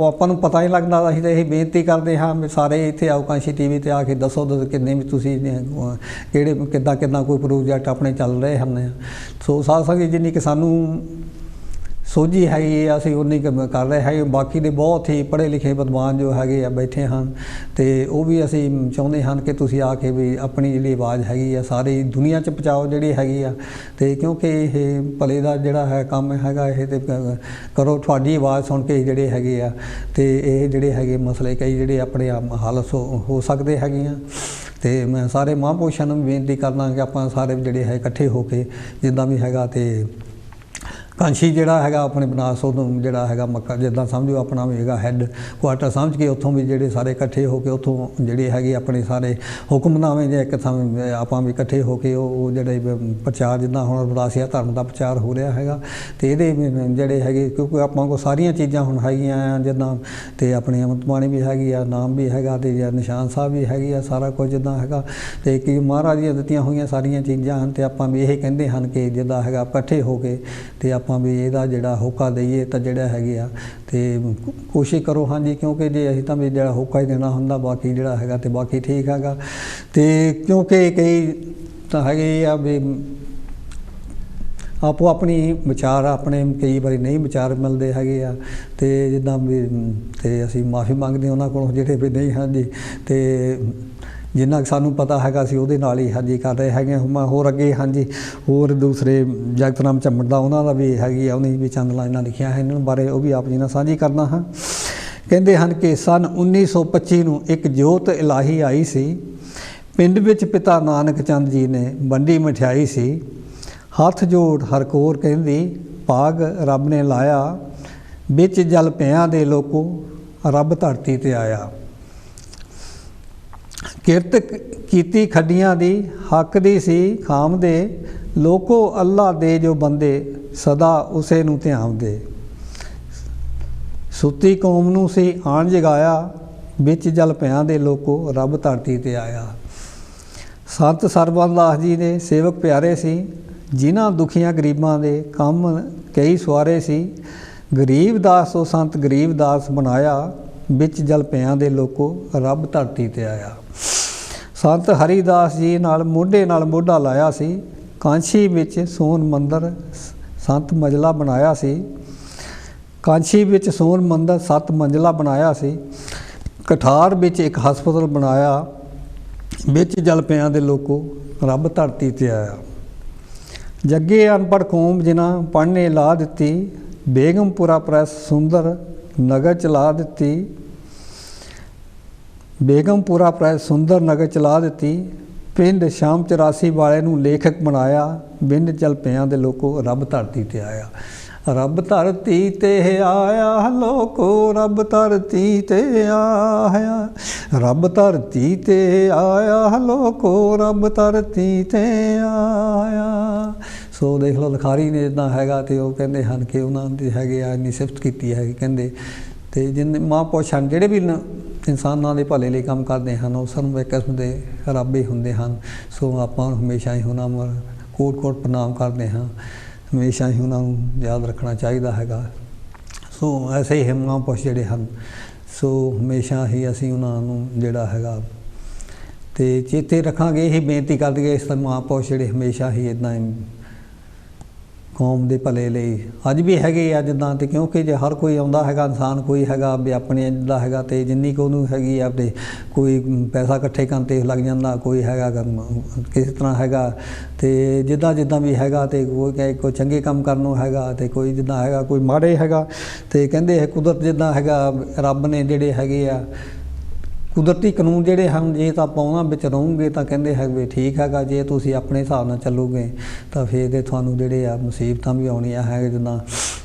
ਆਪਾਂ ਨੂੰ ਪਤਾ ਨਹੀਂ ਲੱਗਦਾ, ਅਸੀਂ ਤਾਂ ਇਹ ਬੇਨਤੀ ਕਰਦੇ ਹਾਂ ਵੀ ਸਾਰੇ ਇੱਥੇ ਆਓ ਕਾਂਸ਼ੀ ਟੀਵੀ 'ਤੇ ਆ ਕੇ ਦੱਸੋ ਕਿੰਨੇ ਵੀ ਤੁਸੀਂ ਕਿਹੜੇ ਕਿੱਦਾਂ ਕੋਈ ਪ੍ਰੋਜੈਕਟ ਆਪਣੇ ਚੱਲ ਰਹੇ ਹਨ। ਸੋ ਸਾਧ ਸੰਗਤ ਜਿੰਨੀ ਕਿ ਸਾਨੂੰ ਸੋਝੀ ਹੈਗੀ ਅਸੀਂ ਉਨੀ ਕਰ ਰਹੇ ਹੈਗੇ। ਬਾਕੀ ਦੇ ਬਹੁਤ ਹੀ ਪੜ੍ਹੇ ਲਿਖੇ ਵਿਦਵਾਨ ਜੋ ਹੈਗੇ ਆ ਬੈਠੇ ਹਨ, ਅਤੇ ਉਹ ਵੀ ਅਸੀਂ ਚਾਹੁੰਦੇ ਹਨ ਕਿ ਤੁਸੀਂ ਆ ਕੇ ਵੀ ਆਪਣੀ ਜਿਹੜੀ ਆਵਾਜ਼ ਹੈਗੀ ਆ ਸਾਰੀ ਦੁਨੀਆ 'ਚ ਪਹੁੰਚਾਓ ਜਿਹੜੀ ਹੈਗੀ ਆ। ਅਤੇ ਕਿਉਂਕਿ ਇਹ ਭਲੇ ਦਾ ਜਿਹੜਾ ਹੈ ਕੰਮ ਹੈਗਾ, ਇਹ ਤੇ ਕਰੋ ਤੁਹਾਡੀ ਆਵਾਜ਼ ਸੁਣ ਕੇ ਜਿਹੜੇ ਹੈਗੇ ਆ, ਅਤੇ ਇਹ ਜਿਹੜੇ ਹੈਗੇ ਮਸਲੇ ਕਈ ਜਿਹੜੇ ਆਪਣੇ ਆਪ ਹੱਲ ਹੋ ਸਕਦੇ ਹੈਗੇ ਆ। ਅਤੇ ਮੈਂ ਸਾਰੇ ਮਹਾਂਪੁਰਸ਼ਾਂ ਨੂੰ ਬੇਨਤੀ ਕਰਦਾ ਕਿ ਆਪਾਂ ਸਾਰੇ ਜਿਹੜੇ ਹੈ ਇਕੱਠੇ ਹੋ ਕੇ ਜਿੱਦਾਂ ਵੀ ਹੈਗਾ ਅਤੇ ਕਾਂਸ਼ੀ ਜਿਹੜਾ ਹੈਗਾ ਆਪਣੇ ਬਨਾਰਸ ਨੂੰ ਜਿਹੜਾ ਹੈਗਾ ਮੱਕਾ ਜਿੱਦਾਂ ਸਮਝੋ ਆਪਣਾ ਵੀ ਹੈਗਾ ਹੈੱਡ ਕੁਆਟਰ ਸਮਝ ਕੇ ਉੱਥੋਂ ਵੀ ਜਿਹੜੇ ਸਾਰੇ ਇਕੱਠੇ ਹੋ ਕੇ ਉੱਥੋਂ ਜਿਹੜੇ ਹੈਗੇ ਆਪਣੇ ਸਾਰੇ ਹੁਕਮਨਾਮੇ ਜਾਂ ਇੱਕ ਥਾਂ ਆਪਾਂ ਵੀ ਇਕੱਠੇ ਹੋ ਕੇ ਉਹ ਜਿਹੜੇ ਪ੍ਰਚਾਰ ਜਿੱਦਾਂ ਹੁਣ ਵਿਰਾਸੀਆ ਧਰਮ ਦਾ ਪ੍ਰਚਾਰ ਹੋ ਰਿਹਾ ਹੈਗਾ। ਅਤੇ ਇਹਦੇ ਜਿਹੜੇ ਹੈਗੇ ਕਿਉਂਕਿ ਆਪਾਂ ਕੋਲ ਸਾਰੀਆਂ ਚੀਜ਼ਾਂ ਹੁਣ ਹੈਗੀਆਂ ਆ ਜਿੱਦਾਂ ਅਤੇ ਆਪਣੀ ਅੰਮ੍ਰਿਤ ਬਾਣੀ ਵੀ ਹੈਗੀ ਆ, ਨਾਮ ਵੀ ਹੈਗਾ ਅਤੇ ਨਿਸ਼ਾਨ ਸਾਹਿਬ ਵੀ ਹੈਗੀ ਆ, ਸਾਰਾ ਕੁਝ ਜਿੱਦਾਂ ਹੈਗਾ ਅਤੇ ਕੀ ਮਹਾਰਾਜ ਦੀਆਂ ਦਿੱਤੀਆਂ ਹੋਈਆਂ ਸਾਰੀਆਂ ਚੀਜ਼ਾਂ ਹਨ। ਅਤੇ ਆਪਾਂ ਵੀ ਇਹ ਕਹਿੰਦੇ ਹਨ ਕਿ ਜਿੱਦਾਂ ਹੈਗਾ ਇਕੱਠੇ ਹੋ ਕੇ ਅਤੇ ਆਪਾਂ ਵੀ ਇਹਦਾ ਜਿਹੜਾ ਹੋਕਾ ਦਈਏ ਤਾਂ ਜਿਹੜਾ ਹੈਗੇ ਆ ਅਤੇ ਕੋਸ਼ਿਸ਼ ਕਰੋ ਹਾਂਜੀ, ਕਿਉਂਕਿ ਜੇ ਅਸੀਂ ਤਾਂ ਵੀ ਜਿਹੜਾ ਹੋਕਾ ਹੀ ਦੇਣਾ ਹੁੰਦਾ ਬਾਕੀ ਜਿਹੜਾ ਹੈਗਾ ਅਤੇ ਬਾਕੀ ਠੀਕ ਹੈਗਾ। ਅਤੇ ਕਿਉਂਕਿ ਕਈ ਤਾਂ ਹੈਗੇ ਆ ਵੀ ਆਪੋ ਆਪਣੀ ਵਿਚਾਰ ਆਪਣੇ ਕਈ ਵਾਰੀ ਨਹੀਂ ਵਿਚਾਰ ਮਿਲਦੇ ਹੈਗੇ ਆ ਅਤੇ ਜਿੱਦਾਂ ਵੀ ਅਤੇ ਅਸੀਂ ਮਾਫੀ ਮੰਗਦੇ ਉਹਨਾਂ ਕੋਲੋਂ ਜਿਹੜੇ ਵੀ ਨਹੀਂ ਹਾਂਜੀ। ਅਤੇ ਜਿੰਨਾ ਕੁ ਸਾਨੂੰ ਪਤਾ ਹੈਗਾ ਅਸੀਂ ਉਹਦੇ ਨਾਲ ਹੀ ਹਾਂਜੀ ਕਰ ਰਹੇ ਹੈਗੇ ਹਾਂ। ਹੋਰ ਅੱਗੇ ਹਾਂਜੀ ਹੋਰ ਦੂਸਰੇ ਜਗਤ ਰਾਮ ਝੰਮੜ ਦਾ ਉਹਨਾਂ ਦਾ ਵੀ ਹੈਗੀ ਆ, ਉਹਨੇ ਵੀ ਚੰਦ ਲਾਈਨਾਂ ਲਿਖੀਆਂ ਹੈ ਇਹਨਾਂ ਬਾਰੇ, ਉਹ ਵੀ ਆਪ ਜੀ ਨਾਲ ਸਾਂਝੀ ਕਰਨਾ ਹਾਂ। ਕਹਿੰਦੇ ਹਨ ਕਿ ਸੰਨ 1925 ਨੂੰ ਇੱਕ ਜੋਤ ਇਲਾਹੀ ਆਈ ਸੀ, ਪਿੰਡ ਵਿੱਚ ਪਿਤਾ ਨਾਨਕ ਚੰਦ ਜੀ ਨੇ ਵੰਡੀ ਮਠਿਆਈ ਸੀ, ਹੱਥ ਜੋੜ ਹਰਕੋਰ ਕਹਿੰਦੀ ਭਾਗ ਰੱਬ ਨੇ ਲਾਇਆ, ਵਿੱਚ ਜਲ ਪਿਆਂ ਦੇ ਲੋਕੋ ਰੱਬ ਧਰਤੀ 'ਤੇ ਆਇਆ। ਕਿਰਤ ਕੀਤੀ ਖੱਡੀਆਂ ਦੀ ਹੱਕ ਦੀ ਸੀ ਖਾਮ ਦੇ, ਲੋਕੋ ਅੱਲਾ ਦੇ ਜੋ ਬੰਦੇ ਸਦਾ ਉਸੇ ਨੂੰ ਧਿਆਨ ਦੇ। ਸੁੱਤੀ ਕੌਮ ਨੂੰ ਸੀ ਆਣ ਜਗਾਇਆ, ਵਿੱਚ ਜਲ ਪਿਆਂ ਦੇ ਲੋਕੋ ਰੱਬ ਧਰਤੀ 'ਤੇ ਆਇਆ। ਸੰਤ ਸਰਬੰਸ ਦਾਸ ਜੀ ਦੇ ਸੇਵਕ ਪਿਆਰੇ ਸੀ, ਜਿਨ੍ਹਾਂ ਦੁਖੀਆਂ ਗਰੀਬਾਂ ਦੇ ਕੰਮ ਕਈ ਸਵਾਰੇ ਸੀ। ਗਰੀਬ ਦਾਸ ਤੋਂ ਸੰਤ ਗਰੀਬ ਦਾਸ ਬਣਾਇਆ, ਵਿੱਚ ਜਲ ਪਿਆਂ ਦੇ ਲੋਕੋ ਰੱਬ ਧਰਤੀ 'ਤੇ ਆਇਆ। ਸੰਤ ਹਰੀਦਾਸ ਜੀ ਨਾਲ ਮੋਢਾ ਲਾਇਆ ਸੀ, ਕਾਂਸ਼ੀ ਵਿੱਚ ਸੋਨ ਮੰਦਰ ਸੰਤ ਮੰਜ਼ਲਾ ਬਣਾਇਆ ਸੀ। ਕਾਂਸ਼ੀ ਵਿੱਚ ਸੋਨ ਮੰਦਰ 7 ਮੰਜ਼ਲਾ ਬਣਾਇਆ ਸੀ। ਕਠਾਰ ਵਿੱਚ ਇੱਕ ਹਸਪਤਾਲ ਬਣਾਇਆ, ਵਿੱਚ ਜਲ ਪਿਆਂ ਦੇ ਲੋਕੋ ਰੱਬ ਧਰਤੀ 'ਤੇ ਆਇਆ। ਜੱਗੇ ਅਨਪੜ੍ਹ ਕੌਮ ਜਿਨ੍ਹਾਂ ਪੜ੍ਹਨੇ ਲਾ ਦਿੱਤੀ, ਬੇਗਮਪੁਰਾ ਪ੍ਰੈਸ ਸੁੰਦਰ ਨਗਰ ਚਲਾ ਦਿੱਤੀ। ਬੇਗਮਪੁਰਾ ਪ੍ਰੈਸ ਸੁੰਦਰ ਨਗਰ ਚਲਾ ਦਿੱਤੀ, ਪਿੰਡ ਸ਼ਾਮ 84 ਵਾਲੇ ਨੂੰ ਲੇਖਕ ਬਣਾਇਆ, ਬਿੰਦ ਜਲ ਪਿਆਂ ਦੇ ਲੋਕੋ ਰੱਬ ਧਰਤੀ 'ਤੇ ਆਇਆ। ਰੱਬ ਧਰਤੀ 'ਤੇ ਆਇਆ ਲੋਕੋ, ਰੱਬ ਧਰਤੀ 'ਤੇ ਆਇਆ, ਰੱਬ ਧਰਤੀ 'ਤੇ ਆਇਆ ਲੋਕੋ, ਰੱਬ ਧਰਤੀ 'ਤੇ ਆਇਆ। ਸੋ ਦੇਖ ਲਓ ਲਿਖਾਰੀ ਨੇ ਜਿੱਦਾਂ ਹੈਗਾ ਅਤੇ ਉਹ ਕਹਿੰਦੇ ਹਨ ਕਿ ਉਹਨਾਂ ਦੇ ਹੈਗੇ ਆ ਇੰਨੀ ਸਿਫਤ ਕੀਤੀ ਹੈਗੀ ਕਹਿੰਦੇ। ਅਤੇ ਜਿੰਨੇ ਮਹਾਂਪੁਰਸ਼ ਹਨ ਜਿਹੜੇ ਵੀ ਇਨਸਾਨਾਂ ਦੇ ਭਲੇ ਲਈ ਕੰਮ ਕਰਦੇ ਹਨ, ਉਹ ਸਾਨੂੰ ਇੱਕ ਕਿਸਮ ਦੇ ਰੱਬ ਹੀ ਹੁੰਦੇ ਹਨ। ਸੋ ਆਪਾਂ ਨੂੰ ਹਮੇਸ਼ਾ ਹੀ ਉਹਨਾਂ ਨੂੰ ਕੋਟ ਕੋਟ ਪ੍ਰਣਾਮ ਕਰਦੇ ਹਾਂ, ਹਮੇਸ਼ਾ ਹੀ ਉਹਨਾਂ ਨੂੰ ਯਾਦ ਰੱਖਣਾ ਚਾਹੀਦਾ ਹੈਗਾ। ਸੋ ਐਸੇ ਹੀ ਮਹਾਂਪੁਰਸ਼ ਜਿਹੜੇ ਹਨ, ਸੋ ਹਮੇਸ਼ਾ ਹੀ ਅਸੀਂ ਉਹਨਾਂ ਨੂੰ ਜਿਹੜਾ ਹੈਗਾ ਅਤੇ ਚੇਤੇ ਰੱਖਾਂਗੇ। ਇਹੀ ਬੇਨਤੀ ਕਰ ਦਈਏ ਇਸ ਤਰ੍ਹਾਂ ਮਹਾਂਪੁਰਸ਼ ਜਿਹੜੇ ਹਮੇਸ਼ਾ ਹੀ ਇੱਦਾਂ ਕੌਮ ਦੇ ਭਲੇ ਲਈ ਅੱਜ ਵੀ ਹੈਗੇ ਆ ਜਿੱਦਾਂ। ਅਤੇ ਕਿਉਂਕਿ ਜੇ ਹਰ ਕੋਈ ਆਉਂਦਾ ਹੈਗਾ ਇਨਸਾਨ ਕੋਈ ਹੈਗਾ ਵੀ ਆਪਣੇ ਜਿੱਦਾਂ ਹੈਗਾ ਅਤੇ ਜਿੰਨੀ ਕੁ ਉਹਨੂੰ ਹੈਗੀ ਆ ਅਤੇ ਕੋਈ ਪੈਸਾ ਇਕੱਠੇ ਕਰਨ 'ਤੇ ਲੱਗ ਜਾਂਦਾ, ਕੋਈ ਹੈਗਾ ਕਿਸੇ ਤਰ੍ਹਾਂ ਹੈਗਾ ਅਤੇ ਜਿੱਦਾਂ ਵੀ ਹੈਗਾ ਅਤੇ ਕੋਈ ਚੰਗੇ ਕੰਮ ਕਰਨ ਨੂੰ ਹੈਗਾ ਅਤੇ ਕੋਈ ਜਿੱਦਾਂ ਹੈਗਾ ਕੋਈ ਮਾੜੇ ਹੈਗਾ। ਅਤੇ ਕਹਿੰਦੇ ਕੁਦਰਤ ਜਿੱਦਾਂ ਹੈਗਾ ਰੱਬ ਨੇ ਜਿਹੜੇ ਹੈਗੇ ਆ ਕੁਦਰਤੀ ਕਾਨੂੰਨ ਜਿਹੜੇ ਹਨ, ਜੇ ਤਾਂ ਆਪਾਂ ਉਹਨਾਂ ਵਿੱਚ ਰਹੋਗੇ ਤਾਂ ਕਹਿੰਦੇ ਹੈ ਵੀ ਠੀਕ ਹੈਗਾ। ਜੇ ਤੁਸੀਂ ਆਪਣੇ ਹਿਸਾਬ ਨਾਲ ਚੱਲੋਗੇ ਤਾਂ ਫਿਰ ਤਾਂ ਤੁਹਾਨੂੰ ਜਿਹੜੇ ਆ ਮੁਸੀਬਤਾਂ ਵੀ ਆਉਣੀਆਂ ਹੈਗੇ ਜਿੱਦਾਂ।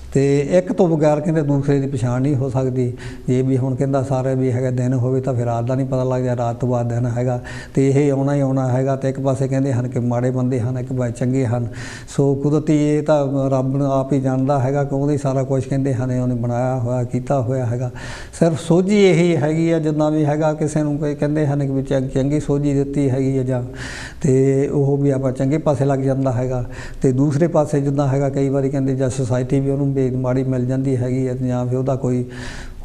ਅਤੇ ਇੱਕ ਤੋਂ ਬਗੈਰ ਕਹਿੰਦੇ ਦੂਸਰੇ ਦੀ ਪਛਾਣ ਨਹੀਂ ਹੋ ਸਕਦੀ। ਜੇ ਵੀ ਹੁਣ ਕਹਿੰਦਾ ਸਾਰੇ ਵੀ ਹੈਗਾ ਦਿਨ ਹੋਵੇ ਤਾਂ ਫਿਰ ਰਾਤ ਦਾ ਨਹੀਂ ਪਤਾ ਲੱਗਦਾ, ਰਾਤ ਤੋਂ ਬਾਅਦ ਦਿਨ ਹੈਗਾ ਅਤੇ ਇਹ ਆਉਣਾ ਹੀ ਆਉਣਾ ਹੈਗਾ। ਅਤੇ ਇੱਕ ਪਾਸੇ ਕਹਿੰਦੇ ਹਨ ਕਿ ਮਾੜੇ ਬੰਦੇ ਹਨ, ਇੱਕ ਪਾਸੇ ਚੰਗੇ ਹਨ। ਸੋ ਕੁਦਰਤੀ ਇਹ ਤਾਂ ਰੱਬ ਨੂੰ ਆਪ ਹੀ ਜਾਣਦਾ ਹੈਗਾ ਕਿ ਉਹਦੇ ਸਾਰਾ ਕੁਝ ਕਹਿੰਦੇ ਹਨ ਉਹਨੇ ਬਣਾਇਆ ਹੋਇਆ ਕੀਤਾ ਹੋਇਆ ਹੈਗਾ। ਸਿਰਫ ਸੋਝੀ ਇਹੀ ਹੈਗੀ ਆ ਜਿੱਦਾਂ ਵੀ ਹੈਗਾ ਕਿਸੇ ਨੂੰ ਕੋਈ ਕਹਿੰਦੇ ਹਨ ਕਿ ਚੰਗੀ ਸੋਝੀ ਦਿੱਤੀ ਹੈਗੀ ਆ ਜਾਂ ਅਤੇ ਉਹ ਵੀ ਆਪਾਂ ਚੰਗੇ ਪਾਸੇ ਲੱਗ ਜਾਂਦਾ ਹੈਗਾ। ਅਤੇ ਦੂਸਰੇ ਪਾਸੇ ਜਿੱਦਾਂ ਹੈਗਾ ਕਈ ਵਾਰੀ ਕਹਿੰਦੇ ਜਾਂ ਸੁਸਾਇਟੀ ਵੀ ਉਹਨੂੰ ਮਾੜੀ ਮਿਲ ਜਾਂਦੀ ਹੈਗੀ ਹੈ ਜਾਂ ਫਿਰ ਉਹਦਾ ਕੋਈ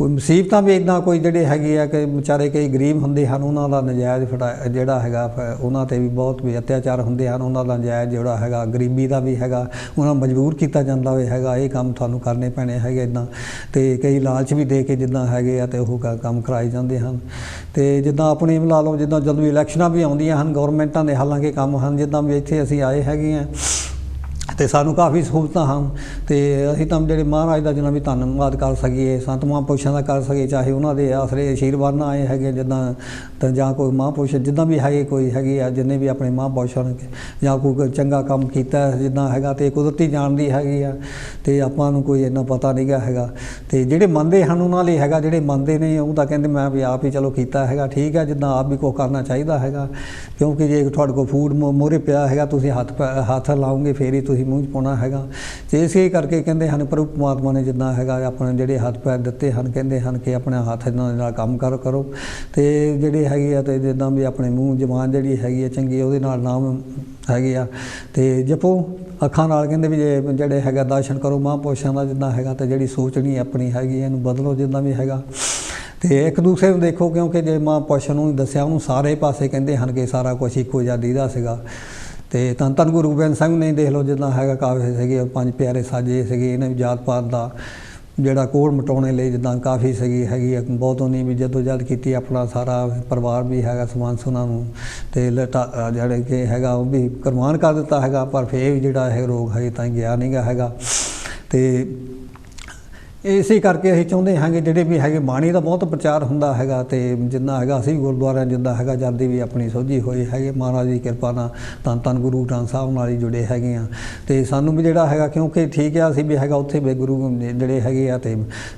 ਮੁਸੀਬਤਾਂ ਵੀ ਇੱਦਾਂ ਕੋਈ ਜਿਹੜੇ ਹੈਗੇ ਆ ਕਿ ਵਿਚਾਰੇ ਕਈ ਗਰੀਬ ਹੁੰਦੇ ਹਨ, ਉਹਨਾਂ ਦਾ ਨਜਾਇਜ਼ ਜਿਹੜਾ ਹੈਗਾ ਉਹਨਾਂ 'ਤੇ ਵੀ ਬਹੁਤ ਵੀ ਅਤਿਆਚਾਰ ਹੁੰਦੇ ਹਨ। ਉਹਨਾਂ ਦਾ ਨਜਾਇਜ਼ ਜਿਹੜਾ ਹੈਗਾ ਗਰੀਬੀ ਦਾ ਵੀ ਹੈਗਾ, ਉਹਨਾਂ ਨੂੰ ਮਜਬੂਰ ਕੀਤਾ ਜਾਂਦਾ ਹੋਇਆ ਹੈਗਾ ਇਹ ਕੰਮ ਤੁਹਾਨੂੰ ਕਰਨੇ ਪੈਣੇ ਹੈਗੇ ਇੱਦਾਂ। ਅਤੇ ਕਈ ਲਾਲਚ ਵੀ ਦੇ ਕੇ ਜਿੱਦਾਂ ਹੈਗੇ ਆ ਅਤੇ ਉਹ ਕੰਮ ਕਰਾਏ ਜਾਂਦੇ ਹਨ। ਅਤੇ ਜਿੱਦਾਂ ਆਪਣੀ ਲਾ ਲਓ ਜਿੱਦਾਂ ਜਦੋਂ ਇਲੈਕਸ਼ਨਾਂ ਵੀ ਆਉਂਦੀਆਂ ਹਨ ਗੌਰਮੈਂਟਾਂ ਦੇ ਹਾਲਾਂਕਿ ਕੰਮ ਹਨ ਜਿੱਦਾਂ ਵੀ ਇੱਥੇ ਅਸੀਂ ਆਏ ਹੈਗੇ ਹਾਂ ਤੇ ਸਾਨੂੰ ਕਾਫੀ ਸਹੂਲਤਾਂ ਹਨ ਤੇ ਅਸੀਂ ਤਾਂ ਜਿਹੜੇ ਮਹਾਰਾਜ ਦਾ ਜਿੰਨਾ ਵੀ ਧੰਨਵਾਦ ਕਰ ਸਕੀਏ, ਸੰਤ ਮਹਾਂਪੁਰਸ਼ਾਂ ਦਾ ਕਰ ਸਕੀਏ, ਚਾਹੇ ਉਹਨਾਂ ਦੇ ਆਸਰੇ ਅਸ਼ੀਰਵਾਦ ਨਾਲ ਆਏ ਹੈਗੇ ਜਿੱਦਾਂ ਤਾਂ ਜਾਂ ਕੋਈ ਮਹਾਂਪੁਰਸ਼ ਜਿੱਦਾਂ ਵੀ ਹੈਗੇ ਕੋਈ ਹੈਗੇ ਆ ਜਿੰਨੇ ਵੀ ਆਪਣੇ ਮਹਾਂਪੁਰਸ਼ਾਂ ਨੇ ਜਾਂ ਕੋਈ ਚੰਗਾ ਕੰਮ ਕੀਤਾ ਜਿੱਦਾਂ ਹੈਗਾ ਤੇ ਕੁਦਰਤੀ ਜਾਣਦੀ ਹੈਗੀ ਆ ਤੇ ਆਪਾਂ ਨੂੰ ਕੋਈ ਇੰਨਾ ਪਤਾ ਨਹੀਂ ਗਾ ਹੈਗਾ। ਤੇ ਜਿਹੜੇ ਮੰਨਦੇ ਹਨ ਉਹਨਾਂ ਲਈ ਹੈਗਾ, ਜਿਹੜੇ ਮੰਨਦੇ ਨੇ ਉਹ ਤਾਂ ਕਹਿੰਦੇ ਮੈਂ ਵੀ ਆਪ ਹੀ ਚਲੋ ਕੀਤਾ ਹੈਗਾ, ਠੀਕ ਹੈ, ਜਿੱਦਾਂ ਆਪ ਵੀ ਕੁਛ ਕਰਨਾ ਚਾਹੀਦਾ ਹੈਗਾ ਕਿਉਂਕਿ ਜੇ ਤੁਹਾਡੇ ਕੋਲ ਫੂਡ ਮੂਹਰੇ ਪਿਆ ਹੈਗਾ ਤੁਸੀਂ ਹੱਥ ਲਾਓਗੇ ਫੇਰ ਹੀ ਤੁਸੀਂ ਮੂੰਹ 'ਚ ਪਾਉਣਾ ਹੈਗਾ। ਤੇ ਇਸੇ ਕਰਕੇ ਕਹਿੰਦੇ ਹਨ ਪ੍ਰਭੂ ਪਰਮਾਤਮਾ ਨੇ ਜਿੱਦਾਂ ਹੈਗਾ ਆਪਣੇ ਜਿਹੜੇ ਹੱਥ ਪੈਰ ਦਿੱਤੇ ਹਨ, ਕਹਿੰਦੇ ਹਨ ਕਿ ਆਪਣੇ ਹੱਥ ਨਾਲ ਕੰਮ ਕਰੋ ਤੇ ਜਿਹੜੇ ਹੈਗੇ ਆ ਤੇ ਜਿੱਦਾਂ ਵੀ ਆਪਣੇ ਮੂੰਹ ਜ਼ਬਾਨ ਜਿਹੜੀ ਹੈਗੀ ਆ ਚੰਗੀ ਉਹਦੇ ਨਾਲ ਨਾਮ ਹੈਗੇ ਆ ਤੇ ਜਪੋ ਅੱਖਾਂ ਨਾਲ ਕਹਿੰਦੇ ਵੀ ਜੇ ਜਿਹੜੇ ਹੈਗਾ ਦਰਸ਼ਨ ਕਰੋ ਮਹਾਂਪੁਰਸ਼ਾਂ ਦਾ ਜਿੱਦਾਂ ਹੈਗਾ ਤੇ ਜਿਹੜੀ ਸੋਚਣੀ ਆਪਣੀ ਹੈਗੀ ਇਹਨੂੰ ਬਦਲੋ ਜਿੱਦਾਂ ਵੀ ਹੈਗਾ ਤੇ ਇੱਕ ਦੂਸਰੇ ਨੂੰ ਦੇਖੋ ਕਿਉਂਕਿ ਜੇ ਮਹਾਂਪੁਰਸ਼ ਨੂੰ ਦੱਸਿਆ ਉਹਨੂੰ ਸਾਰੇ ਪਾਸੇ ਕਹਿੰਦੇ ਹਨ ਕਿ ਸਾਰਾ ਕੁਛ ਇੱਕੋ ਜਿਹਾ ਦੀਦਾ ਸੀਗਾ। ਤੇ ਧੰਨ ਧੰਨ ਗੁਰੂ ਗੋਬਿੰਦ ਸਿੰਘ ਨੇ ਦੇਖ ਲਓ ਜਿੱਦਾਂ ਹੈਗਾ ਕਾਫੀ ਸੀਗੇ 5 ਪਿਆਰੇ ਸਾਜੇ ਸੀਗੇ, ਇਹਨੇ ਜਾਤ ਪਾਤ ਦਾ ਜਿਹੜਾ ਕੋੜ ਮਟਾਉਣੇ ਲਈ ਜਿੱਦਾਂ ਕਾਫੀ ਹੈਗੀ ਬਹੁਤ ਉਹਨੇ ਵੀ ਜਦੋਜਹਿਦ ਕੀਤੀ, ਆਪਣਾ ਸਾਰਾ ਪਰਿਵਾਰ ਵੀ ਹੈਗਾ ਸਮਾਨ ਸੁਨਾ ਨੂੰ ਤੇ ਜਿਹੜੇ ਕਿ ਹੈਗਾ ਉਹ ਵੀ ਕੁਰਬਾਨ ਕਰ ਦਿੱਤਾ ਹੈਗਾ, ਪਰ ਫਿਰ ਵੀ ਜਿਹੜਾ ਇਹ ਰੋਗ ਹਜੇ ਤਾਂ ਗਿਆ ਨਹੀਂ ਗਾ ਹੈਗਾ। ਤੇ ਇਸੇ ਕਰਕੇ ਅਸੀਂ ਚਾਹੁੰਦੇ ਹਾਂਗੇ ਜਿਹੜੇ ਵੀ ਹੈਗੇ ਬਾਣੀ ਦਾ ਬਹੁਤ ਪ੍ਰਚਾਰ ਹੁੰਦਾ ਹੈਗਾ ਤੇ ਜਿੰਨਾ ਹੈਗਾ ਅਸੀਂ ਗੁਰਦੁਆਰਿਆਂ ਜਿੱਦਾਂ ਹੈਗਾ ਜਾਂਦੀ ਵੀ ਆਪਣੀ ਸੋਝੀ ਹੋਈ ਹੈਗੇ ਮਹਾਰਾਜ ਦੀ ਕਿਰਪਾ ਨਾਲ ਧੰਨ ਧੰਨ ਗੁਰੂ ਗ੍ਰੰਥ ਸਾਹਿਬ ਨਾਲ ਹੀ ਜੁੜੇ ਹੈਗੇ ਆ ਤੇ ਸਾਨੂੰ ਵੀ ਜਿਹੜਾ ਹੈਗਾ ਕਿਉਂਕਿ ਠੀਕ ਆ ਅਸੀਂ ਵੀ ਹੈਗਾ ਉੱਥੇ ਵੀ ਗੁਰੂ ਜਿਹੜੇ ਹੈਗੇ ਆ ਤੇ